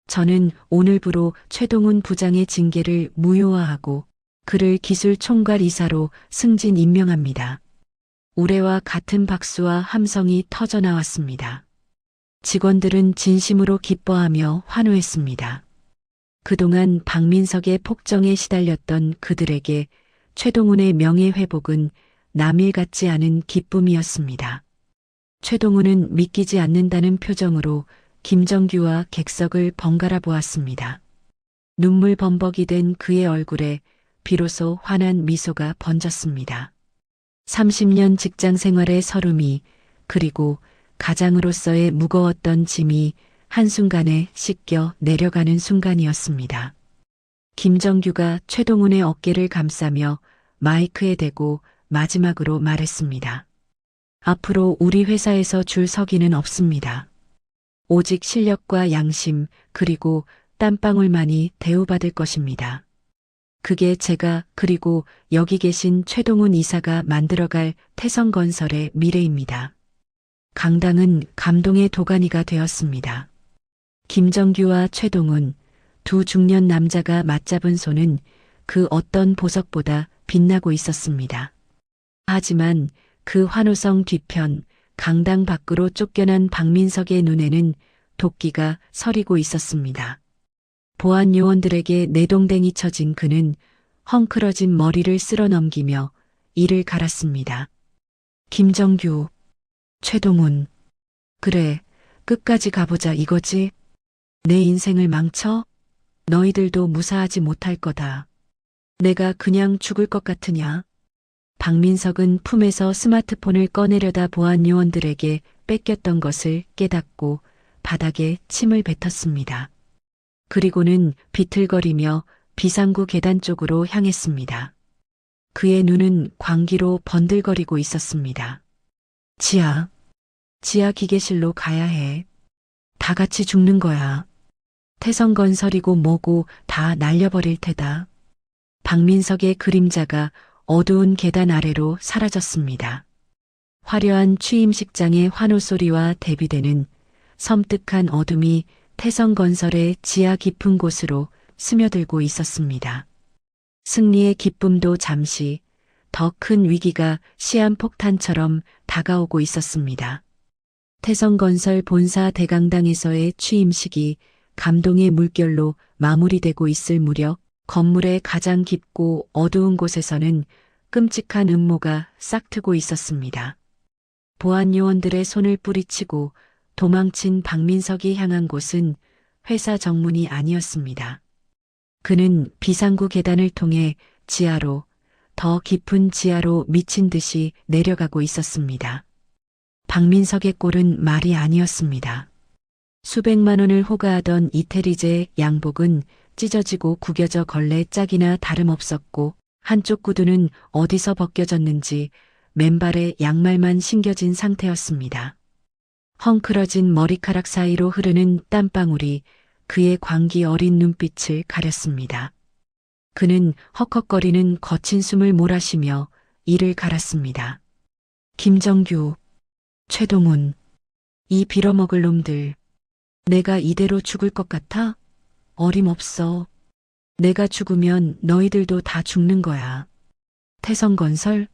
저는 오늘부로 최동훈 부장의 징계를 무효화하고 그를 기술총괄 이사로 승진 임명합니다. 우레와 같은 박수와 함성이 터져 나왔습니다. 직원들은 진심으로 기뻐하며 환호했습니다. 그동안 박민석의 폭정에 시달렸던 그들에게 최동훈의 명예회복은 남일 같지 않은 기쁨이었습니다. 최동훈은 믿기지 않는다는 표정으로 김정규와 객석을 번갈아 보았습니다. 눈물 범벅이 된 그의 얼굴에 비로소 환한 미소가 번졌습니다. 30년 직장 생활의 서름이 그리고 가장으로서의 무거웠던 짐이 한순간에 씻겨 내려가는 순간이었습니다. 김정규가 최동훈의 어깨를 감싸며 마이크에 대고 마지막으로 말했습니다. 앞으로 우리 회사에서 줄 서기는 없습니다. 오직 실력과 양심 그리고 땀방울만이 대우받을 것입니다. 그게 제가 그리고 여기 계신 최동훈 이사가 만들어갈 태성건설의 미래입니다. 강당은 감동의 도가니가 되었습니다. 김정규와 최동훈, 두 중년 남자가 맞잡은 손은 그 어떤 보석보다 빛나고 있었습니다. 하지만 그 환호성 뒤편 강당 밖으로 쫓겨난 박민석의 눈에는 도끼가 서리고 있었습니다. 보안 요원들에게 내동댕이 쳐진 그는 헝클어진 머리를 쓸어 넘기며 이를 갈았습니다. 김정규, 최동훈, 그래, 끝까지 가보자 이거지? 내 인생을 망쳐? 너희들도 무사하지 못할 거다. 내가 그냥 죽을 것 같으냐? 박민석은 품에서 스마트폰을 꺼내려다 보안 요원들에게 뺏겼던 것을 깨닫고 바닥에 침을 뱉었습니다. 그리고는 비틀거리며 비상구 계단 쪽으로 향했습니다. 그의 눈은 광기로 번들거리고 있었습니다. 지하 기계실로 가야 해. 다 같이 죽는 거야. 태성건설이고 뭐고 다 날려버릴 테다. 박민석의 그림자가 어두운 계단 아래로 사라졌습니다. 화려한 취임식장의 환호소리와 대비되는 섬뜩한 어둠이 태성건설의 지하 깊은 곳으로 스며들고 있었습니다. 승리의 기쁨도 잠시, 더 큰 위기가 시한폭탄처럼 다가오고 있었습니다. 태성건설 본사 대강당에서의 취임식이 감동의 물결로 마무리되고 있을 무렵 건물의 가장 깊고 어두운 곳에서는 끔찍한 음모가 싹트고 있었습니다. 보안 요원들의 손을 뿌리치고 도망친 박민석이 향한 곳은 회사 정문이 아니었습니다. 그는 비상구 계단을 통해 지하로, 더 깊은 지하로 미친 듯이 내려가고 있었습니다. 박민석의 꼴은 말이 아니었습니다. 수백만 원을 호가하던 이태리제 양복은 찢어지고 구겨져 걸레 짝이나 다름없었고 한쪽 구두는 어디서 벗겨졌는지 맨발에 양말만 신겨진 상태였습니다. 헝클어진 머리카락 사이로 흐르는 땀방울이 그의 광기 어린 눈빛을 가렸습니다. 그는 헉헉거리는 거친 숨을 몰아쉬며 이를 갈았습니다. 김정규, 최동훈, 이 빌어먹을 놈들. 내가 이대로 죽을 것 같아? 어림없어. 내가 죽으면 너희들도 다 죽는 거야. 태성건설?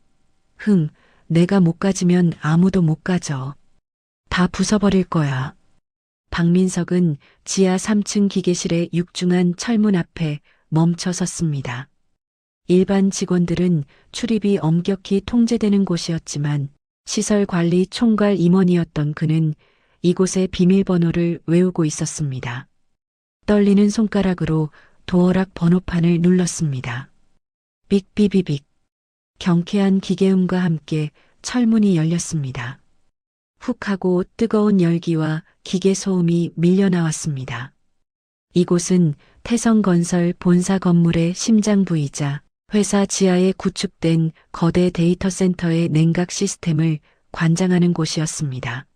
내가 못 가지면 아무도 못 가져. 다 부숴버릴 거야. 박민석은 지하 3층 기계실의 육중한 철문 앞에 멈춰 섰습니다. 일반 직원들은 출입이 엄격히 통제되는 곳이었지만 시설관리 총괄 임원이었던 그는 이곳의 비밀번호를 외우고 있었습니다. 떨리는 손가락으로 도어락 번호판을 눌렀습니다. 빅비비빅. 경쾌한 기계음과 함께 철문이 열렸습니다. 훅 하고 뜨거운 열기와 기계 소음이 밀려나왔습니다. 이곳은 태성건설 본사 건물의 심장부이자 회사 지하에 구축된 거대 데이터 센터의 냉각 시스템을 관장하는 곳이었습니다.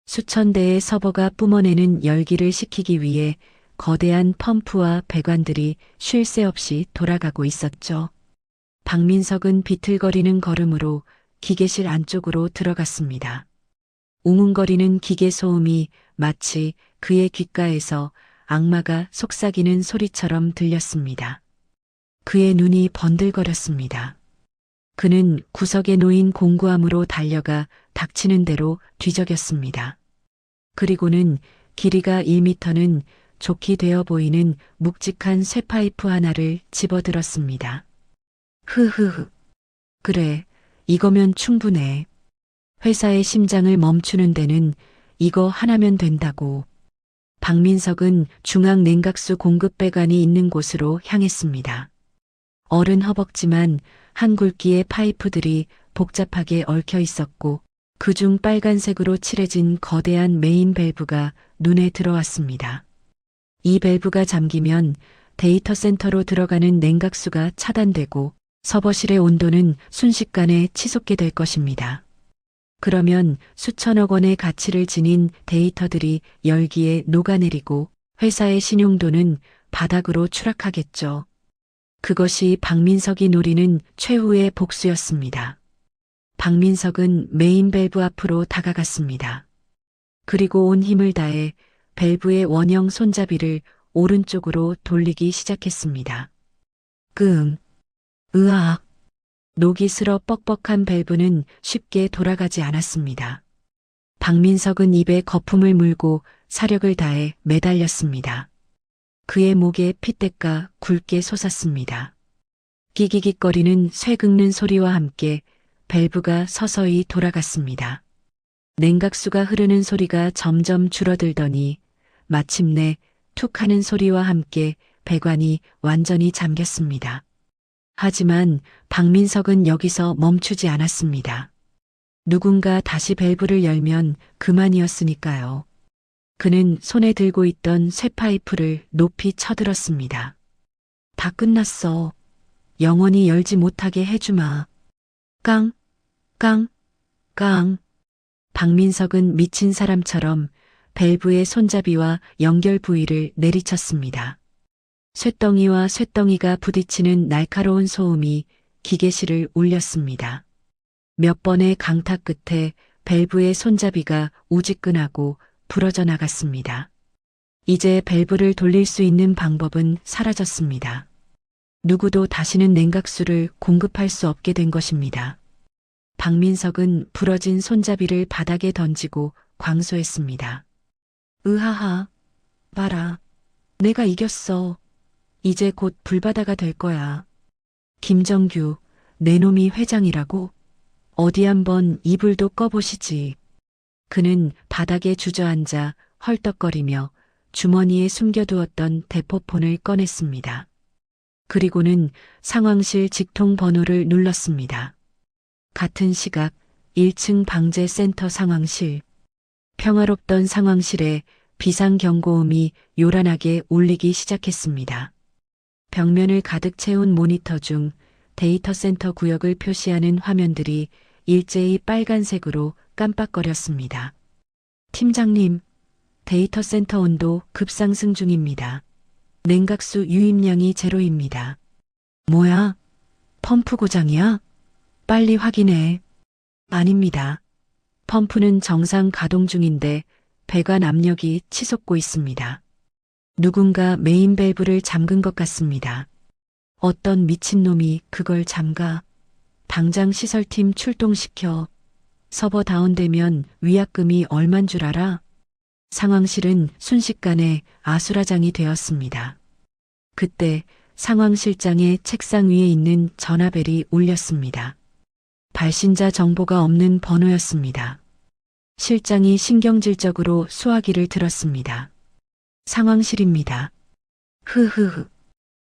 수천 대의 서버가 뿜어내는 열기를 식히기 위해 거대한 펌프와 배관들이 쉴 새 없이 돌아가고 있었죠. 박민석은 비틀거리는 걸음으로 기계실 안쪽으로 들어갔습니다. 웅웅거리는 기계 소음이 마치 그의 귓가에서 악마가 속삭이는 소리처럼 들렸습니다. 그의 눈이 번들거렸습니다. 그는 구석에 놓인 공구함으로 달려가 닥치는 대로 뒤적였습니다. 그리고는 길이가 1미터는 좋게 되어 보이는 묵직한 쇠파이프 하나를 집어들었습니다. 그래, 이거면 충분해. 회사의 심장을 멈추는 데는 이거 하나면 된다고. 박민석은 중앙 냉각수 공급 배관이 있는 곳으로 향했습니다. 어른 허벅지만 한 굵기의 파이프들이 복잡하게 얽혀 있었고 그중 빨간색으로 칠해진 거대한 메인 밸브가 눈에 들어왔습니다. 이 밸브가 잠기면 데이터 센터로 들어가는 냉각수가 차단되고 서버실의 온도는 순식간에 치솟게 될 것입니다. 그러면 수천억 원의 가치를 지닌 데이터들이 열기에 녹아내리고 회사의 신용도는 바닥으로 추락하겠죠. 그것이 박민석이 노리는 최후의 복수였습니다. 박민석은 메인 밸브 앞으로 다가갔습니다. 그리고 온 힘을 다해 밸브의 원형 손잡이를 오른쪽으로 돌리기 시작했습니다. 으악. 녹이 슬어 뻑뻑한 밸브는 쉽게 돌아가지 않았습니다. 박민석은 입에 거품을 물고 사력을 다해 매달렸습니다. 그의 목에 핏대가 굵게 솟았습니다. 끼기깃거리는 쇠 긁는 소리와 함께 밸브가 서서히 돌아갔습니다. 냉각수가 흐르는 소리가 점점 줄어들더니 마침내 툭 하는 소리와 함께 배관이 완전히 잠겼습니다. 하지만 박민석은 여기서 멈추지 않았습니다. 누군가 다시 밸브를 열면 그만이었으니까요. 그는 손에 들고 있던 쇠파이프를 높이 쳐들었습니다. 다 끝났어. 영원히 열지 못하게 해주마. 깡, 깡, 깡. 박민석은 미친 사람처럼 밸브의 손잡이와 연결 부위를 내리쳤습니다. 쇳덩이와 쇳덩이가 부딪히는 날카로운 소음이 기계실을 울렸습니다. 몇 번의 강타 끝에 밸브의 손잡이가 우지끈하고 부러져 나갔습니다. 이제 밸브를 돌릴 수 있는 방법은 사라졌습니다. 누구도 다시는 냉각수를 공급할 수 없게 된 것입니다. 박민석은 부러진 손잡이를 바닥에 던지고 광소했습니다. 으하하, 봐라. 내가 이겼어. 이제 곧 불바다가 될 거야. 김정규, 내 놈이 회장이라고? 어디 한번 이불도 꺼보시지. 그는 바닥에 주저앉아 헐떡거리며 주머니에 숨겨두었던 대포폰을 꺼냈습니다. 그리고는 상황실 직통 번호를 눌렀습니다. 같은 시각 1층 방재센터 상황실. 평화롭던 상황실에 비상경고음이 요란하게 울리기 시작했습니다. 벽면을 가득 채운 모니터 중 데이터 센터 구역을 표시하는 화면들이 일제히 빨간색으로 깜빡거렸습니다. 팀장님, 데이터 센터 온도 급상승 중입니다. 냉각수 유입량이 제로입니다. 뭐야? 펌프 고장이야? 빨리 확인해. 아닙니다. 펌프는 정상 가동 중인데 배관 압력이 치솟고 있습니다. 누군가 메인 밸브를 잠근 것 같습니다. 어떤 미친놈이 그걸 잠가. 당장 시설팀 출동시켜. 서버 다운되면 위약금이 얼만 줄 알아? 상황실은 순식간에 아수라장이 되었습니다. 그때 상황실장의 책상 위에 있는 전화벨이 울렸습니다. 발신자 정보가 없는 번호였습니다. 실장이 신경질적으로 수화기를 들었습니다. 상황실입니다. 흐흐흐.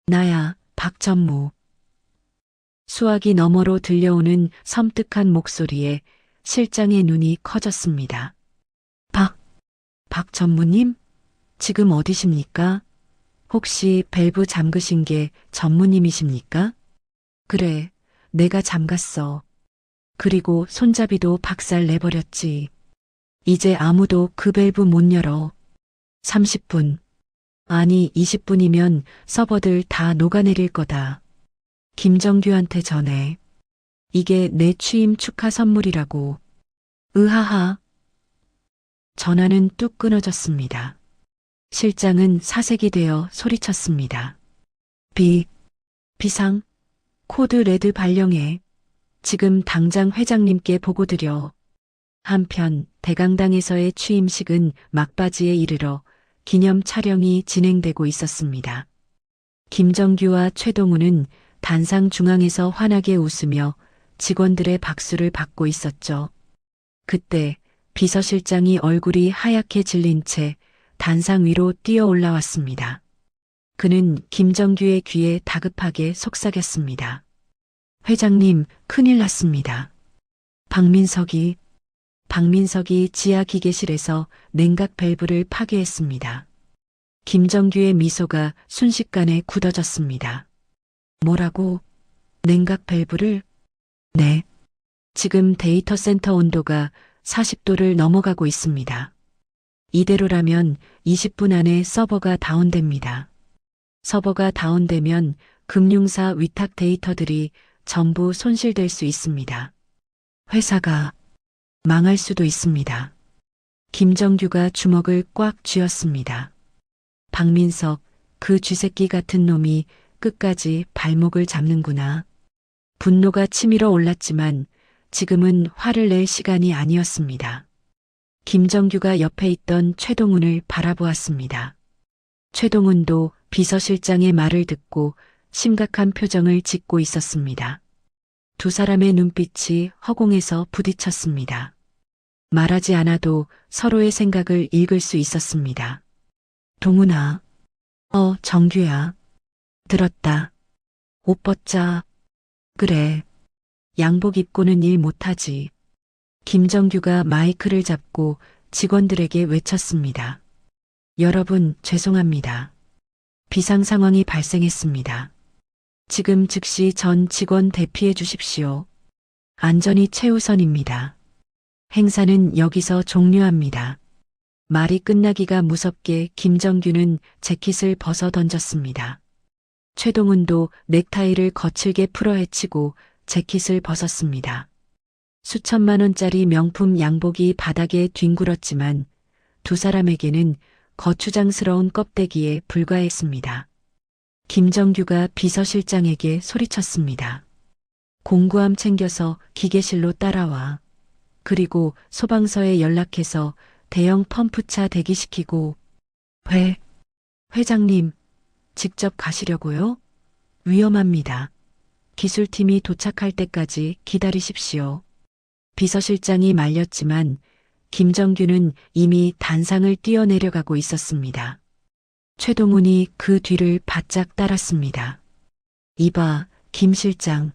나야, 박전무. 수화기 너머로 들려오는 섬뜩한 목소리에 실장의 눈이 커졌습니다. 박 전무님? 지금 어디십니까? 혹시 밸브 잠그신 게 전무님이십니까? 그래, 내가 잠갔어. 그리고 손잡이도 박살 내버렸지. 이제 아무도 그 밸브 못 열어. 30분. 아니 20분이면 서버들 다 녹아내릴 거다. 김정규한테 전해. 이게 내 취임 축하 선물이라고. 으하하. 전화는 뚝 끊어졌습니다. 실장은 사색이 되어 소리쳤습니다. 비상, 코드 레드 발령해. 지금 당장 회장님께 보고드려. 한편 대강당에서의 취임식은 막바지에 이르러 기념 촬영이 진행되고 있었습니다. 김정규와 최동우는 단상 중앙에서 환하게 웃으며 직원들의 박수를 받고 있었죠. 그때 비서실장이 얼굴이 하얗게 질린 채 단상 위로 뛰어 올라왔습니다. 그는 김정규의 귀에 다급하게 속삭였습니다. 회장님, 큰일 났습니다. 박민석이 지하 기계실에서 냉각 밸브를 파괴했습니다. 김정규의 미소가 순식간에 굳어졌습니다. 뭐라고? 냉각 밸브를? 네. 지금 데이터 센터 온도가 40도를 넘어가고 있습니다. 이대로라면 20분 안에 서버가 다운됩니다. 서버가 다운되면 금융사 위탁 데이터들이 전부 손실될 수 있습니다. 회사가 망할 수도 있습니다. 김정규가 주먹을 꽉 쥐었습니다. 박민석, 그 쥐새끼 같은 놈이 끝까지 발목을 잡는구나. 분노가 치밀어 올랐지만 지금은 화를 낼 시간이 아니었습니다. 김정규가 옆에 있던 최동훈을 바라보았습니다. 최동훈도 비서실장의 말을 듣고 심각한 표정을 짓고 있었습니다. 두 사람의 눈빛이 허공에서 부딪혔습니다. 말하지 않아도 서로의 생각을 읽을 수 있었습니다. 동훈아. 정규야. 들었다. 옷 벗자. 그래. 양복 입고는 일 못하지. 김정규가 마이크를 잡고 직원들에게 외쳤습니다. 여러분, 죄송합니다. 비상 상황이 발생했습니다. 지금 즉시 전 직원 대피해 주십시오. 안전이 최우선입니다. 행사는 여기서 종료합니다. 말이 끝나기가 무섭게 김정규는 재킷을 벗어 던졌습니다. 최동훈도 넥타이를 거칠게 풀어헤치고 재킷을 벗었습니다. 수천만 원짜리 명품 양복이 바닥에 뒹굴었지만 두 사람에게는 거추장스러운 껍데기에 불과했습니다. 김정규가 비서실장에게 소리쳤습니다. 공구함 챙겨서 기계실로 따라와. 그리고 소방서에 연락해서 대형 펌프차 대기시키고. 회장님, 직접 가시려고요? 위험합니다. 기술팀이 도착할 때까지 기다리십시오. 비서실장이 말렸지만 김정규는 이미 단상을 뛰어내려가고 있었습니다. 최동훈이 그 뒤를 바짝 따랐습니다. 이봐, 김 실장.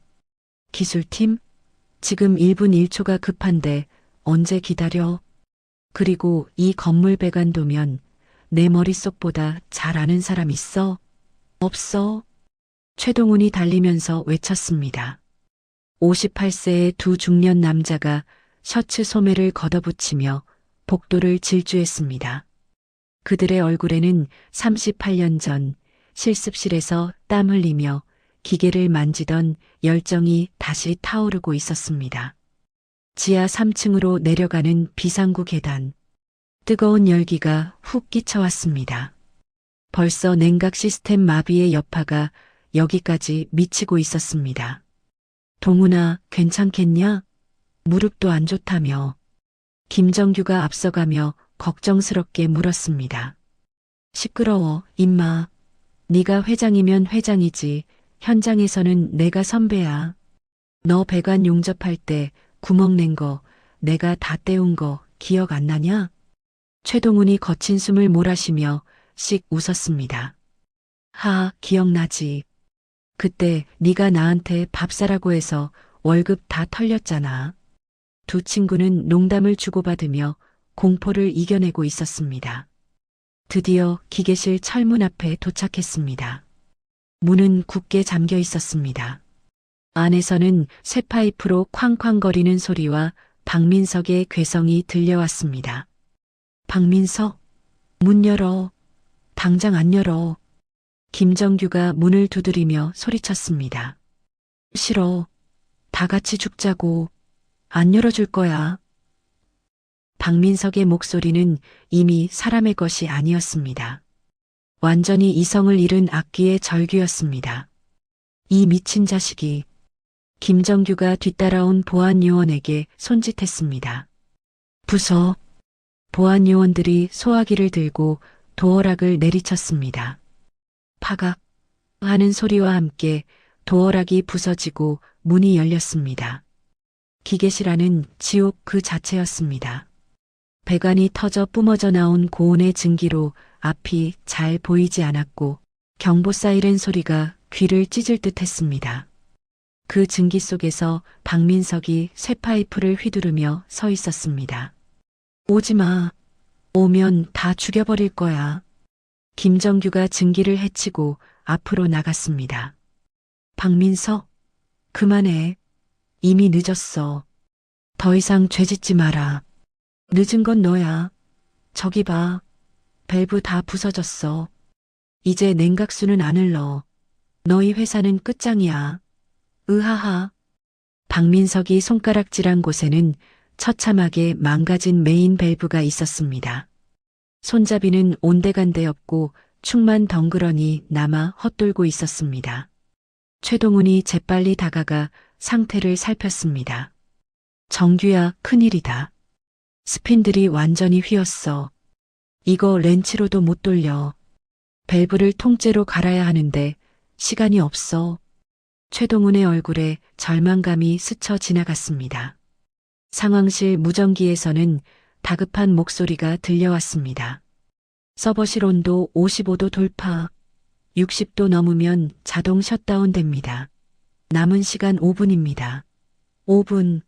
기술팀? 지금 1분 1초가 급한데 언제 기다려? 그리고 이 건물 배관도면 내 머릿속보다 잘 아는 사람 있어? 없어? 최동훈이 달리면서 외쳤습니다. 58세의 두 중년 남자가 셔츠 소매를 걷어붙이며 복도를 질주했습니다. 그들의 얼굴에는 38년 전 실습실에서 땀 흘리며 기계를 만지던 열정이 다시 타오르고 있었습니다. 지하 3층으로 내려가는 비상구 계단. 뜨거운 열기가 훅 끼쳐왔습니다. 벌써 냉각 시스템 마비의 여파가 여기까지 미치고 있었습니다. 동훈아, 괜찮겠냐? 무릎도 안 좋다며. 김정규가 앞서가며 걱정스럽게 물었습니다. 시끄러워, 임마. 네가 회장이면 회장이지. 현장에서는 내가 선배야. 너 배관 용접할 때 구멍 낸 거, 내가 다 때운 거 기억 안 나냐? 최동훈이 거친 숨을 몰아쉬며 씩 웃었습니다. 기억나지. 그때 네가 나한테 밥 사라고 해서 월급 다 털렸잖아. 두 친구는 농담을 주고받으며 공포를 이겨내고 있었습니다. 드디어 기계실 철문 앞에 도착했습니다. 문은 굳게 잠겨 있었습니다. 안에서는 쇠파이프로 쾅쾅거리는 소리와 박민석의 괴성이 들려왔습니다. 박민석, 문 열어. 당장 안 열어. 김정규가 문을 두드리며 소리쳤습니다. 싫어. 다 같이 죽자고. 안 열어줄 거야. 박민석의 목소리는 이미 사람의 것이 아니었습니다. 완전히 이성을 잃은 악귀의 절규였습니다. 이 미친 자식이. 김정규가 뒤따라온 보안 요원에게 손짓했습니다. 부서. 보안 요원들이 소화기를 들고 도어락을 내리쳤습니다. 파각 하는 소리와 함께 도어락이 부서지고 문이 열렸습니다. 기계실 안은 지옥 그 자체였습니다. 배관이 터져 뿜어져 나온 고온의 증기로 앞이 잘 보이지 않았고 경보 사이렌 소리가 귀를 찢을 듯 했습니다. 그 증기 속에서 박민석이 쇠파이프를 휘두르며 서 있었습니다. 오지 마. 오면 다 죽여버릴 거야. 김정규가 증기를 해치고 앞으로 나갔습니다. 박민석, 그만해. 이미 늦었어. 더 이상 죄짓지 마라. 늦은 건 너야. 저기 봐. 밸브 다 부서졌어. 이제 냉각수는 안 흘러. 너희 회사는 끝장이야. 으하하. 박민석이 손가락질한 곳에는 처참하게 망가진 메인 밸브가 있었습니다. 손잡이는 온데간데 없고 축만 덩그러니 남아 헛돌고 있었습니다. 최동훈이 재빨리 다가가 상태를 살폈습니다. 정규야, 큰일이다. 스핀들이 완전히 휘었어. 이거 렌치로도 못 돌려. 밸브를 통째로 갈아야 하는데 시간이 없어. 최동훈의 얼굴에 절망감이 스쳐 지나갔습니다. 상황실 무전기에서는 다급한 목소리가 들려왔습니다. 서버실 온도 55도 돌파. 60도 넘으면 자동 셧다운 됩니다. 남은 시간 5분입니다. 5분.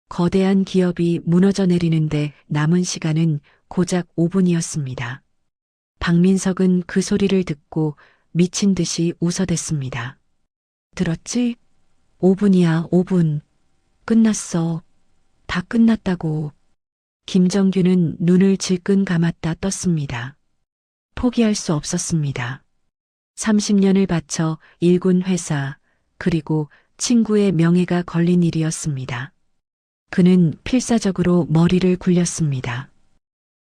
거대한 기업이 무너져 내리는데 남은 시간은 고작 5분이었습니다. 박민석은 그 소리를 듣고 미친 듯이 웃어댔습니다. 들었지? 5분이야, 5분. 끝났어. 다 끝났다고. 김정규는 눈을 질끈 감았다 떴습니다. 포기할 수 없었습니다. 30년을 바쳐 일군 회사, 그리고 친구의 명예가 걸린 일이었습니다. 그는 필사적으로 머리를 굴렸습니다.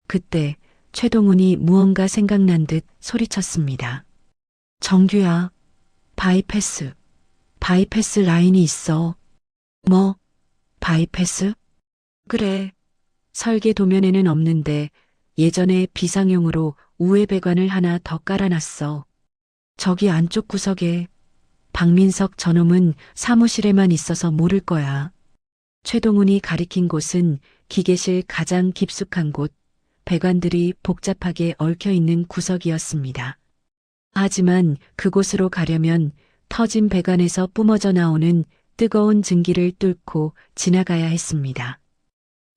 그때 최동훈이 무언가 생각난 듯 소리쳤습니다. 정규야, 바이패스 라인이 있어. 뭐? 바이패스? 그래. 설계 도면에는 없는데 예전에 비상용으로 우회 배관을 하나 더 깔아놨어. 저기 안쪽 구석에. 박민석 저놈은 사무실에만 있어서 모를 거야. 최동훈이 가리킨 곳은 기계실 가장 깊숙한 곳, 배관들이 복잡하게 얽혀있는 구석이었습니다. 하지만 그곳으로 가려면 터진 배관에서 뿜어져 나오는 뜨거운 증기를 뚫고 지나가야 했습니다.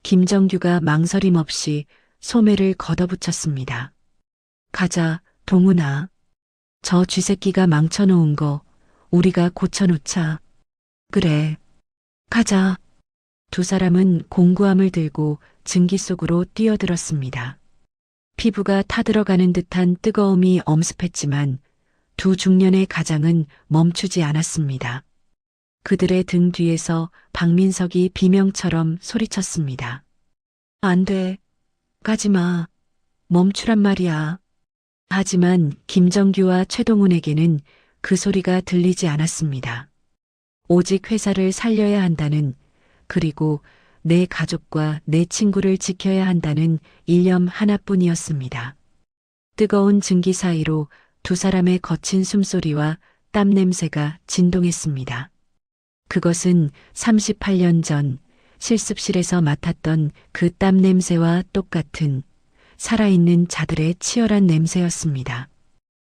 김정규가 망설임 없이 소매를 걷어붙였습니다. 가자, 동훈아. 저 쥐새끼가 망쳐놓은 거 우리가 고쳐놓자. 그래. 가자. 두 사람은 공구함을 들고 증기 속으로 뛰어들었습니다. 피부가 타들어가는 듯한 뜨거움이 엄습했지만 두 중년의 가장은 멈추지 않았습니다. 그들의 등 뒤에서 박민석이 비명처럼 소리쳤습니다. 안 돼. 가지마. 멈추란 말이야. 하지만 김정규와 최동훈에게는 그 소리가 들리지 않았습니다. 오직 회사를 살려야 한다는, 그리고 내 가족과 내 친구를 지켜야 한다는 일념 하나뿐이었습니다. 뜨거운 증기 사이로 두 사람의 거친 숨소리와 땀 냄새가 진동했습니다. 그것은 38년 전 실습실에서 맡았던 그 땀 냄새와 똑같은 살아있는 자들의 치열한 냄새였습니다.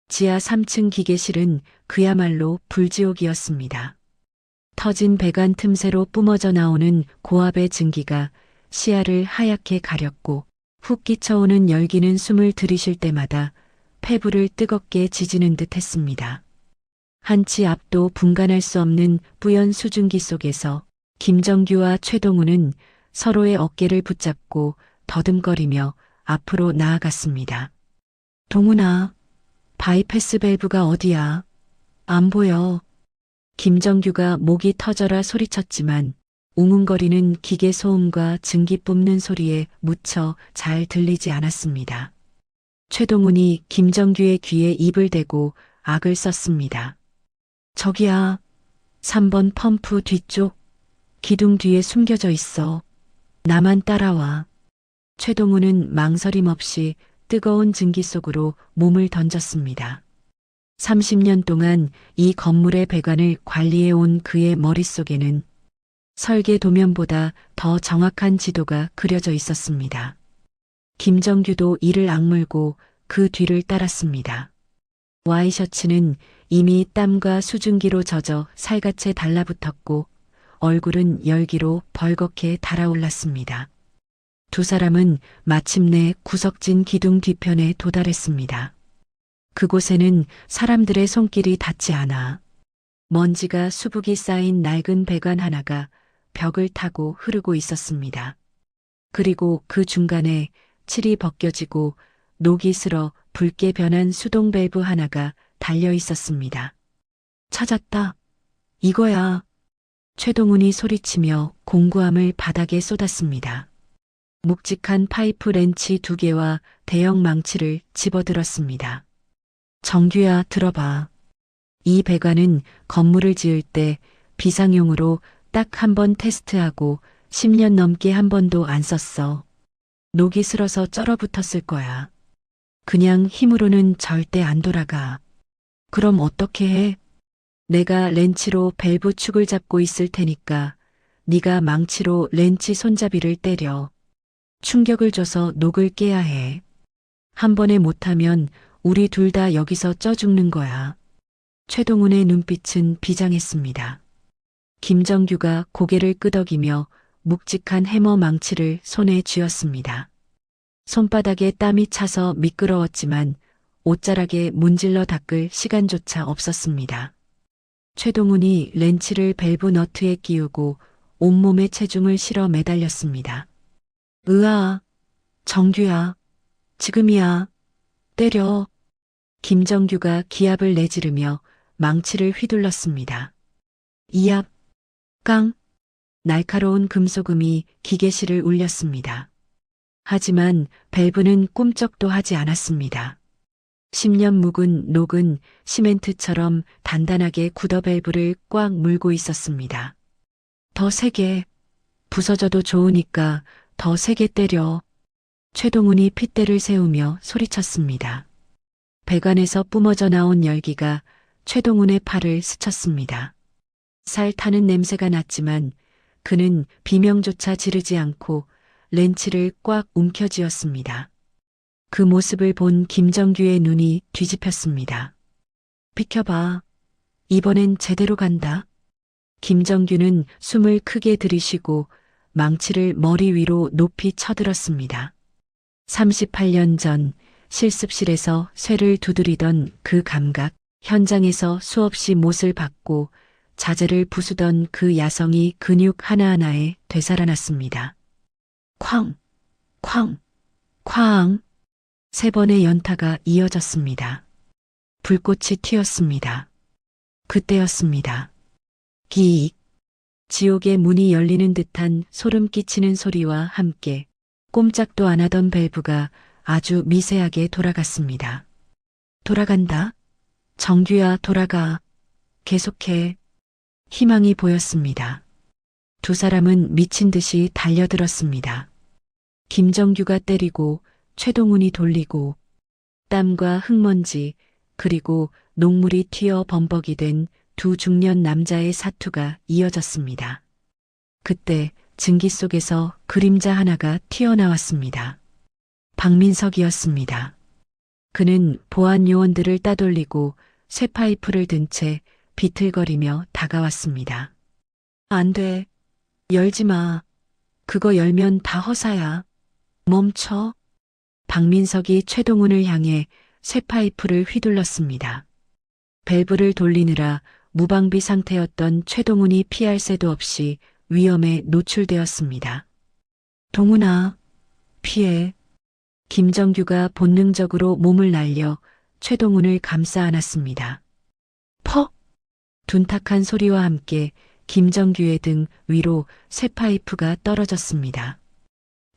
지하 3층 기계실은 그야말로 불지옥이었습니다. 터진 배관 틈새로 뿜어져 나오는 고압의 증기가 시야를 하얗게 가렸고 훅 끼쳐오는 열기는 숨을 들이쉴 때마다 폐부를 뜨겁게 지지는 듯 했습니다. 한치 앞도 분간할 수 없는 뿌연 수증기 속에서 김정규와 최동훈은 서로의 어깨를 붙잡고 더듬거리며 앞으로 나아갔습니다. 동훈아, 바이패스 밸브가 어디야? 안 보여. 김정규가 목이 터져라 소리쳤지만 웅웅거리는 기계 소음과 증기 뿜는 소리에 묻혀 잘 들리지 않았습니다. 최동훈이 김정규의 귀에 입을 대고 악을 썼습니다. 저기야, 3번 펌프 뒤쪽, 기둥 뒤에 숨겨져 있어. 나만 따라와. 최동훈은 망설임 없이 뜨거운 증기 속으로 몸을 던졌습니다. 30년 동안 이 건물의 배관을 관리해온 그의 머릿속에는 설계 도면보다 더 정확한 지도가 그려져 있었습니다. 김정규도 이를 악물고 그 뒤를 따랐습니다. 와이셔츠는 이미 땀과 수증기로 젖어 살갗에 달라붙었고 얼굴은 열기로 벌겋게 달아올랐습니다. 두 사람은 마침내 구석진 기둥 뒤편에 도달했습니다. 그곳에는 사람들의 손길이 닿지 않아 먼지가 수북이 쌓인 낡은 배관 하나가 벽을 타고 흐르고 있었습니다. 그리고 그 중간에 칠이 벗겨지고 녹이 슬어 붉게 변한 수동 밸브 하나가 달려 있었습니다. 찾았다. 이거야. 최동훈이 소리치며 공구함을 바닥에 쏟았습니다. 묵직한 파이프 렌치 2개와 대형 망치를 집어들었습니다. 정규야, 들어봐. 이 배관은 건물을 지을 때 비상용으로 딱 한 번 테스트하고 10년 넘게 한 번도 안 썼어. 녹이 슬어서 쩔어붙었을 거야. 그냥 힘으로는 절대 안 돌아가. 그럼 어떻게 해? 내가 렌치로 밸브 축을 잡고 있을 테니까 네가 망치로 렌치 손잡이를 때려. 충격을 줘서 녹을 깨야 해. 한 번에 못하면 우리 둘 다 여기서 쪄 죽는 거야. 최동훈의 눈빛은 비장했습니다. 김정규가 고개를 끄덕이며 묵직한 해머 망치를 손에 쥐었습니다. 손바닥에 땀이 차서 미끄러웠지만 옷자락에 문질러 닦을 시간조차 없었습니다. 최동훈이 렌치를 밸브 너트에 끼우고 온몸에 체중을 실어 매달렸습니다. 으아, 정규야, 지금이야, 때려. 김정규가 기압을 내지르며 망치를 휘둘렀습니다. 이압, 깡, 날카로운 금속음이 기계실을 울렸습니다. 하지만 밸브는 꿈쩍도 하지 않았습니다. 10년 묵은 녹은 시멘트처럼 단단하게 굳어 밸브를 꽉 물고 있었습니다. 더 세게, 부서져도 좋으니까 더 세게 때려. 최동훈이 핏대를 세우며 소리쳤습니다. 배관에서 뿜어져 나온 열기가 최동훈의 팔을 스쳤습니다. 살 타는 냄새가 났지만 그는 비명조차 지르지 않고 렌치를 꽉 움켜쥐었습니다. 그 모습을 본 김정규의 눈이 뒤집혔습니다. 비켜봐. 이번엔 제대로 간다. 김정규는 숨을 크게 들이쉬고 망치를 머리 위로 높이 쳐들었습니다. 38년 전 실습실에서 쇠를 두드리던 그 감각, 현장에서 수없이 못을 박고 자재를 부수던 그 야성이 근육 하나하나에 되살아났습니다. 쾅, 쾅, 쾅. 3번의 연타가 이어졌습니다. 불꽃이 튀었습니다. 그때였습니다. 기익. 지옥의 문이 열리는 듯한 소름 끼치는 소리와 함께 꼼짝도 안 하던 밸브가 아주 미세하게 돌아갔습니다. 돌아간다. 정규야, 돌아가. 계속해. 희망이 보였습니다. 두 사람은 미친 듯이 달려들었습니다. 김정규가 때리고 최동훈이 돌리고 땀과 흙먼지 그리고 녹물이 튀어 범벅이 된 두 중년 남자의 사투가 이어졌습니다. 그때 증기 속에서 그림자 하나가 튀어나왔습니다. 박민석이었습니다. 그는 보안 요원들을 따돌리고 쇠파이프를 든 채 비틀거리며 다가왔습니다. 안 돼. 열지 마. 그거 열면 다 허사야. 멈춰. 박민석이 최동훈을 향해 쇠파이프를 휘둘렀습니다. 밸브를 돌리느라 무방비 상태였던 최동훈이 피할 새도 없이 위험에 노출되었습니다. 동훈아, 피해. 김정규가 본능적으로 몸을 날려 최동훈을 감싸 안았습니다. 퍽! 둔탁한 소리와 함께 김정규의 등 위로 쇠파이프가 떨어졌습니다.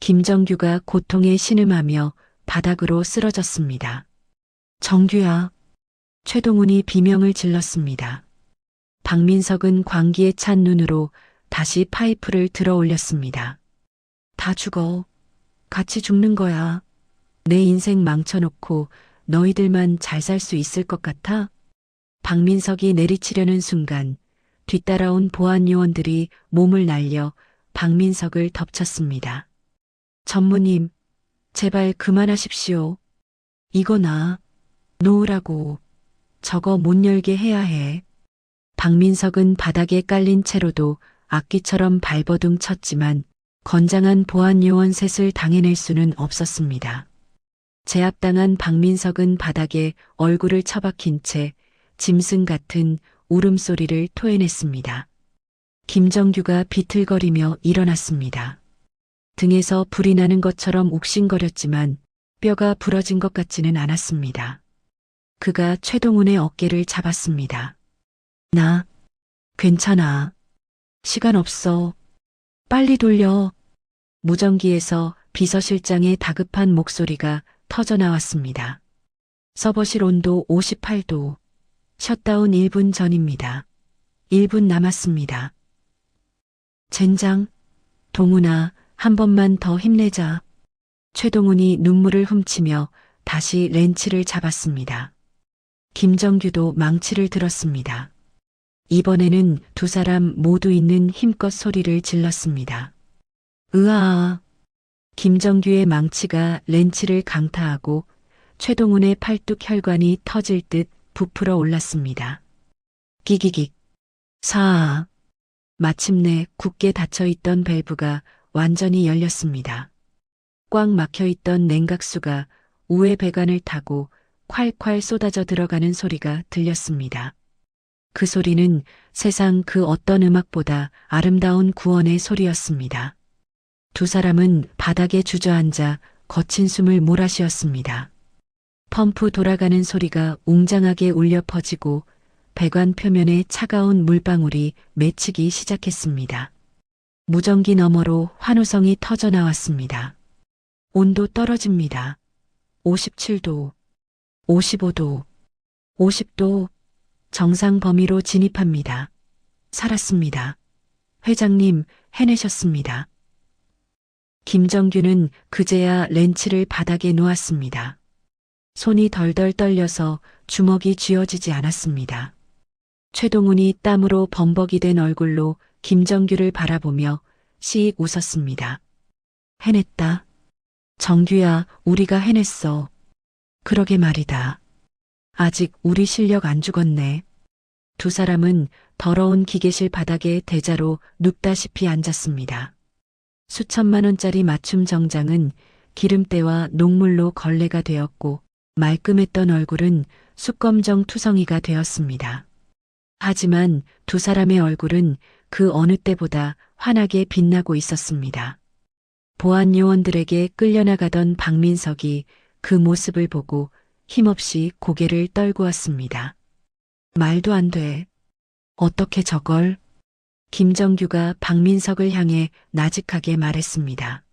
김정규가 고통에 신음하며 바닥으로 쓰러졌습니다. 정규야. 최동훈이 비명을 질렀습니다. 박민석은 광기에 찬 눈으로 다시 파이프를 들어 올렸습니다. 다 죽어. 같이 죽는 거야. 내 인생 망쳐놓고 너희들만 잘 살 수 있을 것 같아? 박민석이 내리치려는 순간 뒤따라온 보안 요원들이 몸을 날려 박민석을 덮쳤습니다. 전무님, 제발 그만하십시오. 이거 나 놓으라고. 저거 못 열게 해야 해. 박민석은 바닥에 깔린 채로도 악기처럼 발버둥 쳤지만 건장한 보안 요원 셋을 당해낼 수는 없었습니다. 제압당한 박민석은 바닥에 얼굴을 처박힌 채 짐승 같은 울음소리를 토해냈습니다. 김정규가 비틀거리며 일어났습니다. 등에서 불이 나는 것처럼 욱신거렸지만 뼈가 부러진 것 같지는 않았습니다. 그가 최동훈의 어깨를 잡았습니다. 나 괜찮아. 시간 없어. 빨리 돌려. 무전기에서 비서실장의 다급한 목소리가 터져나왔습니다. 서버실 온도 58도. 셧다운 1분 전입니다. 1분 남았습니다. 젠장. 동훈아, 한 번만 더 힘내자. 최동훈이 눈물을 훔치며 다시 렌치를 잡았습니다. 김정규도 망치를 들었습니다. 이번에는 두 사람 모두 있는 힘껏 소리를 질렀습니다. 으아. 김정규의 망치가 렌치를 강타하고 최동훈의 팔뚝 혈관이 터질 듯 부풀어 올랐습니다. 기기깃. 사. 마침내 굳게 닫혀있던 밸브가 완전히 열렸습니다. 꽉 막혀있던 냉각수가 우회 배관을 타고 콸콸 쏟아져 들어가는 소리가 들렸습니다. 그 소리는 세상 그 어떤 음악보다 아름다운 구원의 소리였습니다. 두 사람은 바닥에 주저앉아 거친 숨을 몰아쉬었습니다. 펌프 돌아가는 소리가 웅장하게 울려 퍼지고 배관 표면에 차가운 물방울이 맺히기 시작했습니다. 무전기 너머로 환호성이 터져 나왔습니다. 온도 떨어집니다. 57도, 55도, 50도, 정상 범위로 진입합니다. 살았습니다. 회장님, 해내셨습니다. 김정규는 그제야 렌치를 바닥에 놓았습니다. 손이 덜덜 떨려서 주먹이 쥐어지지 않았습니다. 최동훈이 땀으로 범벅이 된 얼굴로 김정규를 바라보며 씩 웃었습니다. 해냈다. 정규야, 우리가 해냈어. 그러게 말이다. 아직 우리 실력 안 죽었네. 두 사람은 더러운 기계실 바닥에 대자로 눕다시피 앉았습니다. 수천만 원짜리 맞춤 정장은 기름때와 녹물로 걸레가 되었고 말끔했던 얼굴은 숯검정 투성이가 되었습니다. 하지만 두 사람의 얼굴은 그 어느 때보다 환하게 빛나고 있었습니다. 보안 요원들에게 끌려나가던 박민석이 그 모습을 보고 힘없이 고개를 떨구었습니다. 말도 안 돼. 어떻게 저걸? 김정규가 박민석을 향해 나직하게 말했습니다.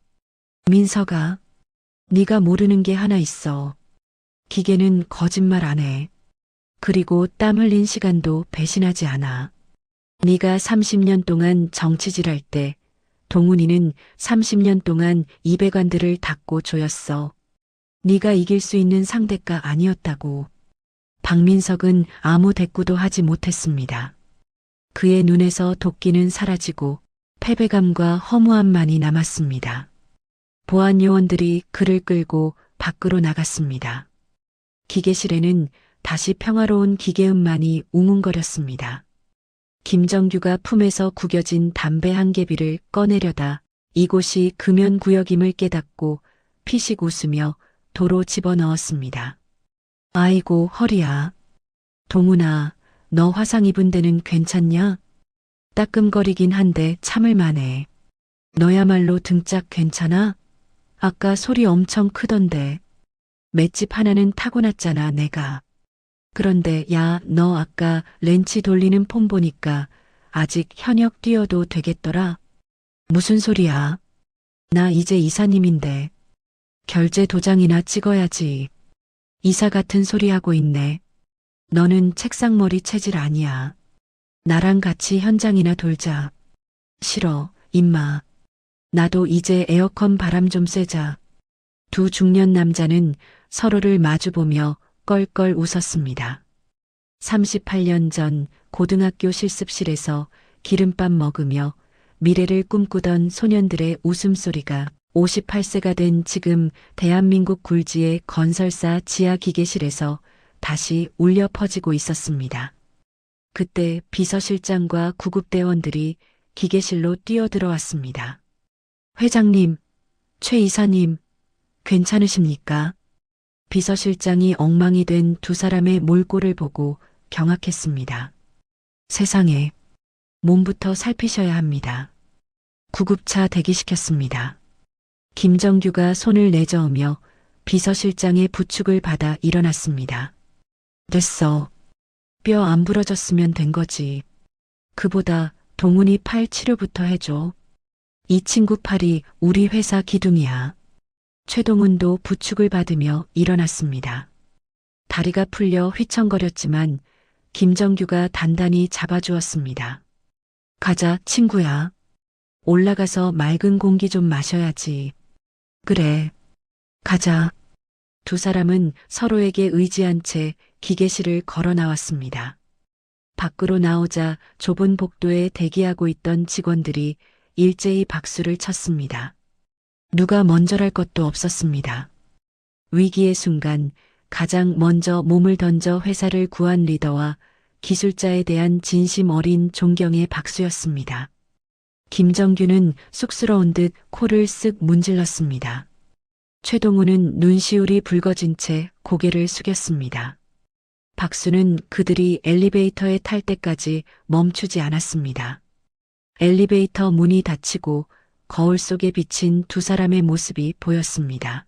민석아, 네가 모르는 게 하나 있어. 기계는 거짓말 안 해. 그리고 땀 흘린 시간도 배신하지 않아. 네가 30년 동안 정치질할 때 동훈이는 30년 동안 200관들을 닦고 조였어. 네가 이길 수 있는 상대가 아니었다고. 박민석은 아무 대꾸도 하지 못했습니다. 그의 눈에서 도끼는 사라지고 패배감과 허무함만이 남았습니다. 보안 요원들이 그를 끌고 밖으로 나갔습니다. 기계실에는 다시 평화로운 기계음만이 웅웅거렸습니다. 김정규가 품에서 구겨진 담배 한 개비를 꺼내려다 이곳이 금연구역임을 깨닫고 피식 웃으며 도로 집어넣었습니다. 아이고 허리야. 동훈아, 너 화상 입은 데는 괜찮냐? 따끔거리긴 한데 참을 만해. 너야말로 등짝 괜찮아? 아까 소리 엄청 크던데. 맷집 하나는 타고났잖아 내가. 그런데 야, 너 아까 렌치 돌리는 폼 보니까 아직 현역 뛰어도 되겠더라. 무슨 소리야? 나 이제 이사님인데. 결제 도장이나 찍어야지. 이사 같은 소리 하고 있네. 너는 책상머리 체질 아니야. 나랑 같이 현장이나 돌자. 싫어, 임마. 나도 이제 에어컨 바람 좀 쐬자. 두 중년 남자는 서로를 마주보며 껄껄 웃었습니다. 38년 전 고등학교 실습실에서 기름밥 먹으며 미래를 꿈꾸던 소년들의 웃음소리가 58세가 된 지금 대한민국 굴지의 건설사 지하기계실에서 다시 울려 퍼지고 있었습니다. 그때 비서실장과 구급대원들이 기계실로 뛰어들어왔습니다. 회장님, 최 이사님, 괜찮으십니까? 비서실장이 엉망이 된 두 사람의 몰골을 보고 경악했습니다. 세상에, 몸부터 살피셔야 합니다. 구급차 대기시켰습니다. 김정규가 손을 내저으며 비서실장의 부축을 받아 일어났습니다. 됐어. 뼈 안 부러졌으면 된 거지. 그보다 동훈이 팔 치료부터 해줘. 이 친구 팔이 우리 회사 기둥이야. 최동훈도 부축을 받으며 일어났습니다. 다리가 풀려 휘청거렸지만 김정규가 단단히 잡아주었습니다. 가자, 친구야. 올라가서 맑은 공기 좀 마셔야지. 그래. 가자. 두 사람은 서로에게 의지한 채 기계실을 걸어 나왔습니다. 밖으로 나오자 좁은 복도에 대기하고 있던 직원들이 일제히 박수를 쳤습니다. 누가 먼저랄 것도 없었습니다. 위기의 순간 가장 먼저 몸을 던져 회사를 구한 리더와 기술자에 대한 진심 어린 존경의 박수였습니다. 김정규는 쑥스러운 듯 코를 쓱 문질렀습니다. 최동훈은 눈시울이 붉어진 채 고개를 숙였습니다. 박수는 그들이 엘리베이터에 탈 때까지 멈추지 않았습니다. 엘리베이터 문이 닫히고 거울 속에 비친 두 사람의 모습이 보였습니다.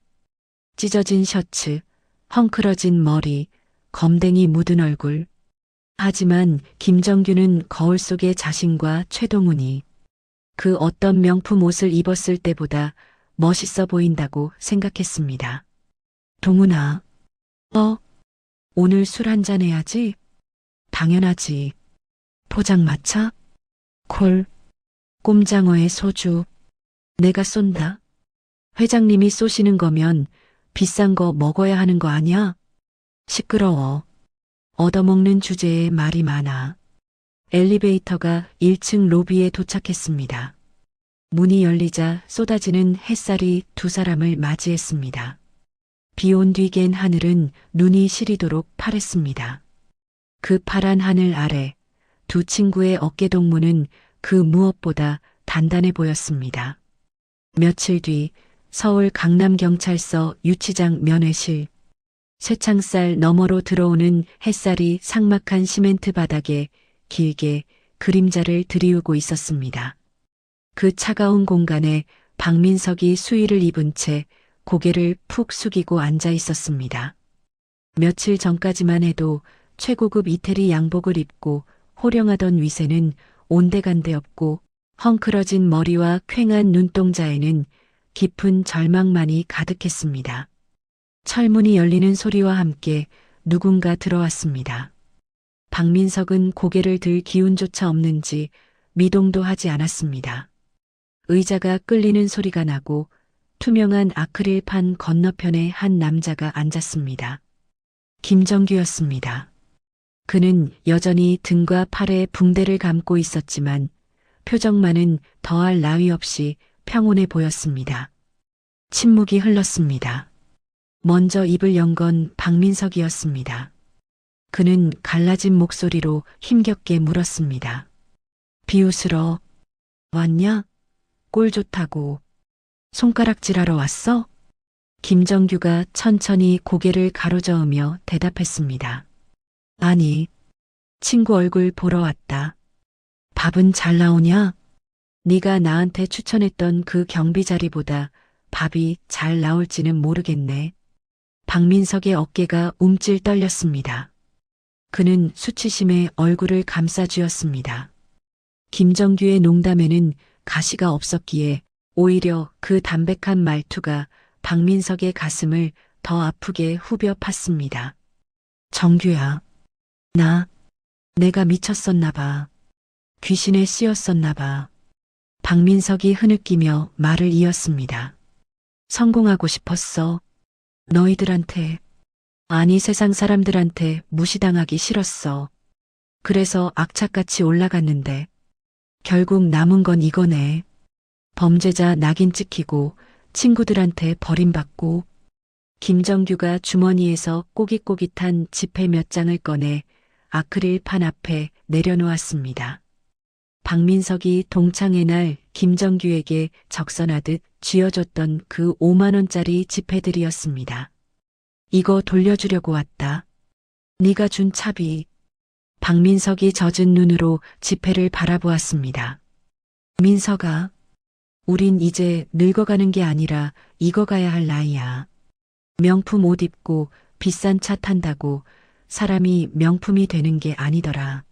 찢어진 셔츠, 헝클어진 머리, 검댕이 묻은 얼굴. 하지만 김정규는 거울 속의 자신과 최동훈이 그 어떤 명품 옷을 입었을 때보다 멋있어 보인다고 생각했습니다. 동훈아, 오늘 술 한잔 해야지? 당연하지. 포장마차? 콜, 꼼장어에 소주. 내가 쏜다. 회장님이 쏘시는 거면 비싼 거 먹어야 하는 거 아니야? 시끄러워. 얻어먹는 주제에 말이 많아. 엘리베이터가 1층 로비에 도착했습니다. 문이 열리자 쏟아지는 햇살이 두 사람을 맞이했습니다. 비온 뒤 갠 하늘은 눈이 시리도록 파랬습니다. 그 파란 하늘 아래 두 친구의 어깨동무는 그 무엇보다 단단해 보였습니다. 며칠 뒤 서울 강남경찰서 유치장 면회실. 쇠창살 너머로 들어오는 햇살이 삭막한 시멘트 바닥에 길게 그림자를 드리우고 있었습니다. 그 차가운 공간에 박민석이 수의를 입은 채 고개를 푹 숙이고 앉아 있었습니다. 며칠 전까지만 해도 최고급 이태리 양복을 입고 호령하던 위세는 온데간데 없고 헝클어진 머리와 퀭한 눈동자에는 깊은 절망만이 가득했습니다. 철문이 열리는 소리와 함께 누군가 들어왔습니다. 박민석은 고개를 들 기운조차 없는지 미동도 하지 않았습니다. 의자가 끌리는 소리가 나고 투명한 아크릴판 건너편에 한 남자가 앉았습니다. 김정규였습니다. 그는 여전히 등과 팔에 붕대를 감고 있었지만 표정만은 더할 나위 없이 평온해 보였습니다. 침묵이 흘렀습니다. 먼저 입을 연 건 박민석이었습니다. 그는 갈라진 목소리로 힘겹게 물었습니다. 비웃으러 왔냐? 꼴 좋다고. 손가락질하러 왔어? 김정규가 천천히 고개를 가로저으며 대답했습니다. 아니, 친구 얼굴 보러 왔다. 밥은 잘 나오냐? 네가 나한테 추천했던 그 경비 자리보다 밥이 잘 나올지는 모르겠네. 박민석의 어깨가 움찔 떨렸습니다. 그는 수치심에 얼굴을 감싸쥐었습니다. 김정규의 농담에는 가시가 없었기에 오히려 그 담백한 말투가 박민석의 가슴을 더 아프게 후벼 팠습니다. 정규야, 내가 미쳤었나 봐. 귀신에 씌었었나 봐. 박민석이 흐느끼며 말을 이었습니다. 성공하고 싶었어. 너희들한테, 아니 세상 사람들한테 무시당하기 싫었어. 그래서 악착같이 올라갔는데 결국 남은 건 이거네. 범죄자 낙인 찍히고 친구들한테 버림받고. 김정규가 주머니에서 꼬깃꼬깃한 지폐 몇 장을 꺼내 아크릴판 앞에 내려놓았습니다. 박민석이 동창회 날 김정규에게 적선하듯 쥐어줬던 그 5만 원짜리 지폐들이었습니다. 이거 돌려주려고 왔다. 네가 준 차비. 박민석이 젖은 눈으로 지폐를 바라보았습니다. 민석아, 우린 이제 늙어가는 게 아니라 익어가야 할 나이야. 명품 옷 입고 비싼 차 탄다고 사람이 명품이 되는 게 아니더라.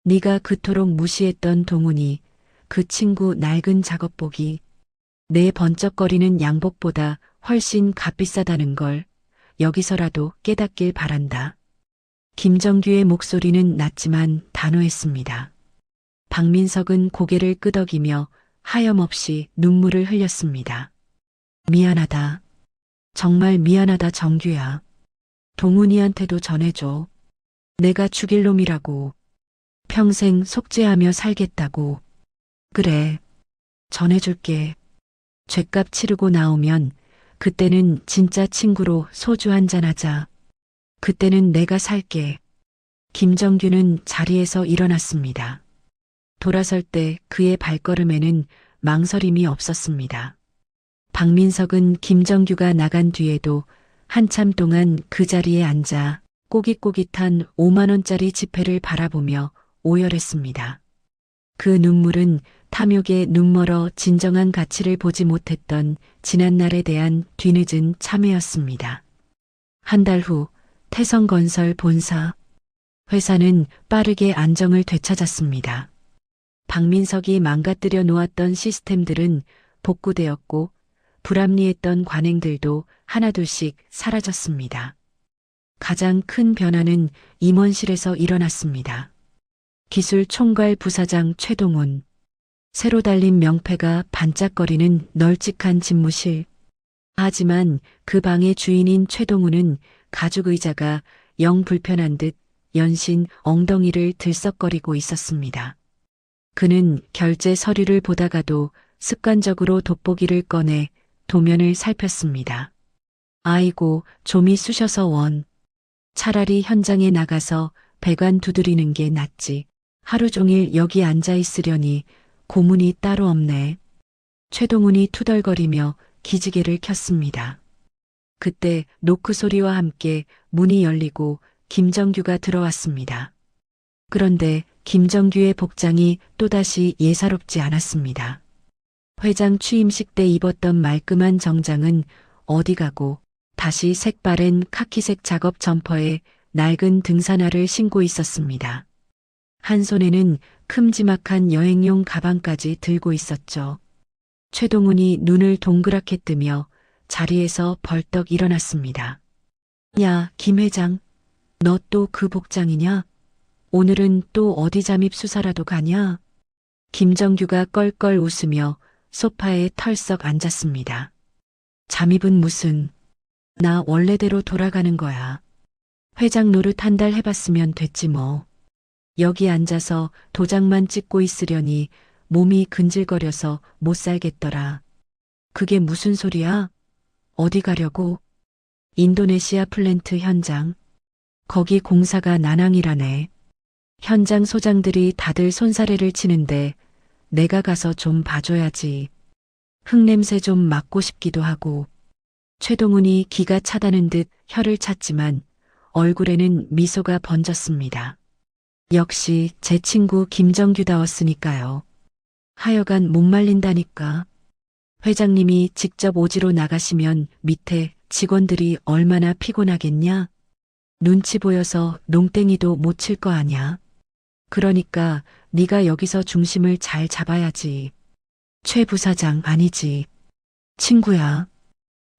네가 그토록 무시했던 동훈이, 그 친구 낡은 작업복이 내 번쩍거리는 양복보다 훨씬 값비싸다는 걸 여기서라도 깨닫길 바란다. 김정규의 목소리는 낮지만 단호했습니다. 박민석은 고개를 끄덕이며 하염없이 눈물을 흘렸습니다. 미안하다. 정말 미안하다 정규야. 동훈이한테도 전해줘. 내가 죽일 놈이라고. 평생 속죄하며 살겠다고. 그래. 전해줄게. 죗값 치르고 나오면 그때는 진짜 친구로 소주 한잔 하자. 그때는 내가 살게. 김정규는 자리에서 일어났습니다. 돌아설 때 그의 발걸음에는 망설임이 없었습니다. 박민석은 김정규가 나간 뒤에도 한참 동안 그 자리에 앉아 꼬깃꼬깃한 5만 원짜리 지폐를 바라보며 오열했습니다. 그 눈물은 탐욕에 눈멀어 진정한 가치를 보지 못했던 지난날에 대한 뒤늦은 참회였습니다. 한 달 후 태성건설 본사. 회사는 빠르게 안정을 되찾았습니다. 박민석이 망가뜨려 놓았던 시스템들은 복구되었고 불합리했던 관행들도 하나둘씩 사라졌습니다. 가장 큰 변화는 임원실에서 일어났습니다. 기술 총괄 부사장 최동훈. 새로 달린 명패가 반짝거리는 널찍한 집무실. 하지만 그 방의 주인인 최동훈은 가죽 의자가 영 불편한 듯 연신 엉덩이를 들썩거리고 있었습니다. 그는 결제 서류를 보다가도 습관적으로 돋보기를 꺼내 도면을 살폈습니다. 아이고, 좀이 쑤셔서 원. 차라리 현장에 나가서 배관 두드리는 게 낫지. 하루 종일 여기 앉아 있으려니 고문이 따로 없네. 최동훈이 투덜거리며 기지개를 켰습니다. 그때 노크 소리와 함께 문이 열리고 김정규가 들어왔습니다. 그런데 김정규의 복장이 또다시 예사롭지 않았습니다. 회장 취임식 때 입었던 말끔한 정장은 어디 가고 다시 색바랜 카키색 작업 점퍼에 낡은 등산화를 신고 있었습니다. 한 손에는 큼지막한 여행용 가방까지 들고 있었죠. 최동훈이 눈을 동그랗게 뜨며 자리에서 벌떡 일어났습니다. 야, 김 회장, 너 또 그 복장이냐? 오늘은 또 어디 잠입 수사라도 가냐? 김정규가 껄껄 웃으며 소파에 털썩 앉았습니다. 잠입은 무슨, 나 원래대로 돌아가는 거야. 회장 노릇 한 달 해봤으면 됐지 뭐. 여기 앉아서 도장만 찍고 있으려니 몸이 근질거려서 못 살겠더라. 그게 무슨 소리야? 어디 가려고? 인도네시아 플랜트 현장. 거기 공사가 난항이라네. 현장 소장들이 다들 손사래를 치는데 내가 가서 좀 봐줘야지. 흙냄새 좀 맡고 싶기도 하고. 최동훈이 기가 차다는 듯 혀를 찼지만 얼굴에는 미소가 번졌습니다. 역시 제 친구 김정규다웠으니까요. 하여간 못 말린다니까. 회장님이 직접 오지로 나가시면 밑에 직원들이 얼마나 피곤하겠냐? 눈치 보여서 농땡이도 못 칠 거 아냐? 그러니까 네가 여기서 중심을 잘 잡아야지. 최 부사장 아니지. 친구야.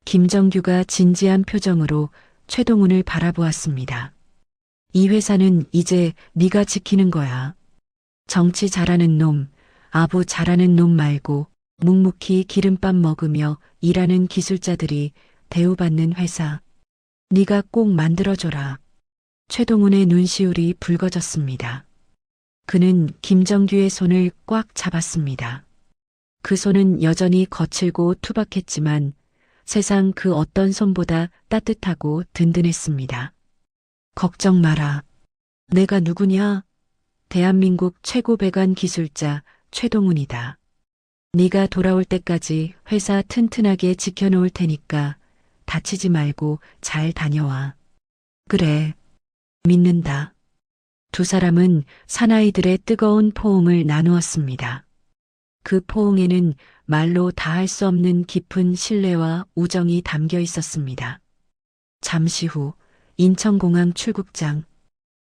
김정규가 진지한 표정으로 최동훈을 바라보았습니다. 이 회사는 이제 네가 지키는 거야. 정치 잘하는 놈, 아부 잘하는 놈 말고 묵묵히 기름밥 먹으며 일하는 기술자들이 대우받는 회사. 네가 꼭 만들어줘라. 최동훈의 눈시울이 붉어졌습니다. 그는 김정규의 손을 꽉 잡았습니다. 그 손은 여전히 거칠고 투박했지만 세상 그 어떤 손보다 따뜻하고 든든했습니다. 걱정 마라. 내가 누구냐? 대한민국 최고 배관 기술자 최동훈이다. 네가 돌아올 때까지 회사 튼튼하게 지켜놓을 테니까 다치지 말고 잘 다녀와. 그래. 믿는다. 두 사람은 사나이들의 뜨거운 포옹을 나누었습니다. 그 포옹에는 말로 다할 수 없는 깊은 신뢰와 우정이 담겨 있었습니다. 잠시 후 인천공항 출국장.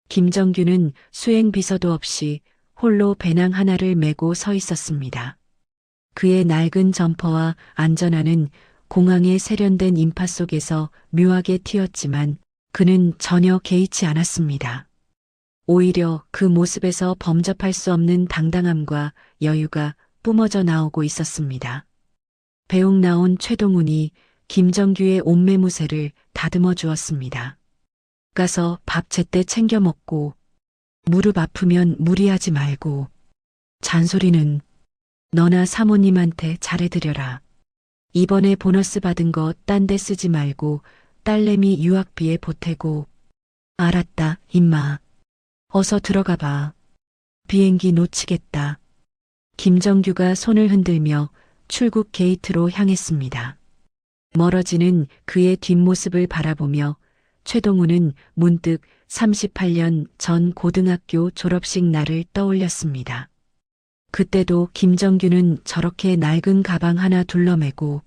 김정규는 수행 비서도 없이 홀로 배낭 하나를 메고 서 있었습니다. 그의 낡은 점퍼와 안전화는 공항의 세련된 인파 속에서 묘하게 튀었지만 그는 전혀 개의치 않았습니다. 오히려 그 모습에서 범접할 수 없는 당당함과 여유가 뿜어져 나오고 있었습니다. 배웅 나온 최동훈이 김정규의 옷매무새를 다듬어 주었습니다. 가서 밥 제때 챙겨 먹고 무릎 아프면 무리하지 말고 잔소리는 너나 사모님한테 잘해드려라. 이번에 보너스 받은 거 딴 데 쓰지 말고 딸내미 유학비에 보태고. 알았다, 임마. 어서 들어가 봐. 비행기 놓치겠다. 김정규가 손을 흔들며 출국 게이트로 향했습니다. 멀어지는 그의 뒷모습을 바라보며 최동훈은 문득 38년 전 고등학교 졸업식 날을 떠올렸습니다. 그때도 김정규는 저렇게 낡은 가방 하나 둘러매고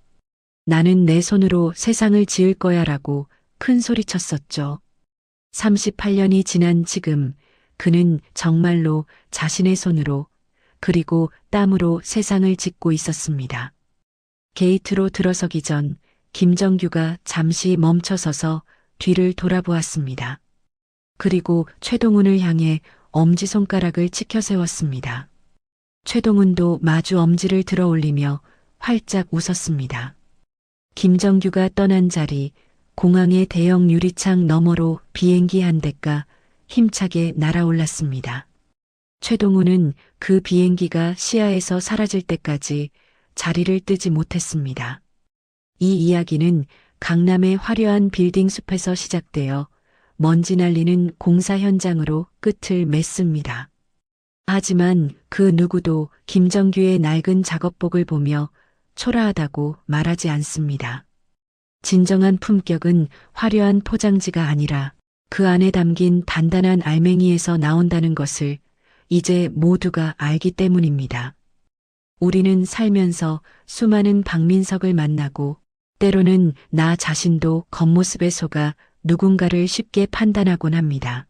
나는 내 손으로 세상을 지을 거야라고 큰 소리쳤었죠. 38년이 지난 지금 그는 정말로 자신의 손으로 그리고 땀으로 세상을 짓고 있었습니다. 게이트로 들어서기 전 김정규가 잠시 멈춰서서 뒤를 돌아보았습니다. 그리고 최동훈을 향해 엄지손가락을 치켜 세웠습니다. 최동훈도 마주 엄지를 들어 올리며 활짝 웃었습니다. 김정규가 떠난 자리, 공항의 대형 유리창 너머로 비행기 한 대가 힘차게 날아올랐습니다. 최동훈은 그 비행기가 시야에서 사라질 때까지 자리를 뜨지 못했습니다. 이 이야기는 강남의 화려한 빌딩 숲에서 시작되어 먼지 날리는 공사 현장으로 끝을 맺습니다. 하지만 그 누구도 김정규의 낡은 작업복을 보며 초라하다고 말하지 않습니다. 진정한 품격은 화려한 포장지가 아니라 그 안에 담긴 단단한 알맹이에서 나온다는 것을 이제 모두가 알기 때문입니다. 우리는 살면서 수많은 박민석을 만나고 때로는 나 자신도 겉모습에 속아 누군가를 쉽게 판단하곤 합니다.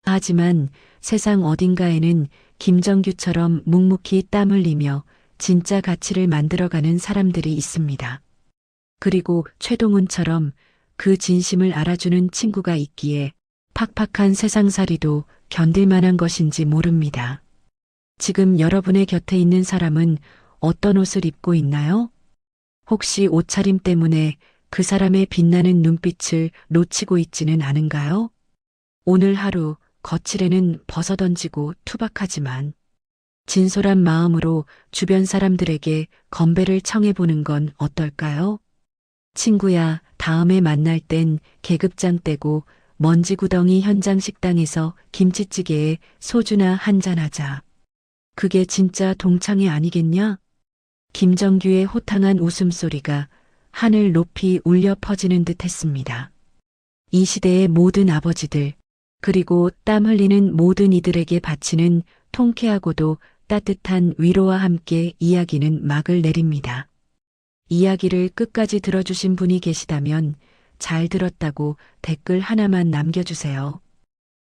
하지만 세상 어딘가에는 김정규처럼 묵묵히 땀 흘리며 진짜 가치를 만들어가는 사람들이 있습니다. 그리고 최동훈처럼 그 진심을 알아주는 친구가 있기에 팍팍한 세상살이도 견딜 만한 것인지 모릅니다. 지금 여러분의 곁에 있는 사람은 어떤 옷을 입고 있나요? 혹시 옷차림 때문에 그 사람의 빛나는 눈빛을 놓치고 있지는 않은가요? 오늘 하루 거칠에는 벗어던지고 투박하지만 진솔한 마음으로 주변 사람들에게 건배를 청해보는 건 어떨까요? 친구야, 다음에 만날 땐 계급장 떼고 먼지구덩이 현장 식당에서 김치찌개에 소주나 한잔하자. 그게 진짜 동창회 아니겠냐? 김정규의 호탕한 웃음소리가 하늘 높이 울려 퍼지는 듯 했습니다. 이 시대의 모든 아버지들, 그리고 땀 흘리는 모든 이들에게 바치는 통쾌하고도 따뜻한 위로와 함께 이야기는 막을 내립니다. 이야기를 끝까지 들어주신 분이 계시다면 잘 들었다고 댓글 하나만 남겨주세요.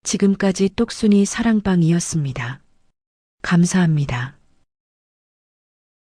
지금까지 똑순이 사랑방이었습니다. 감사합니다.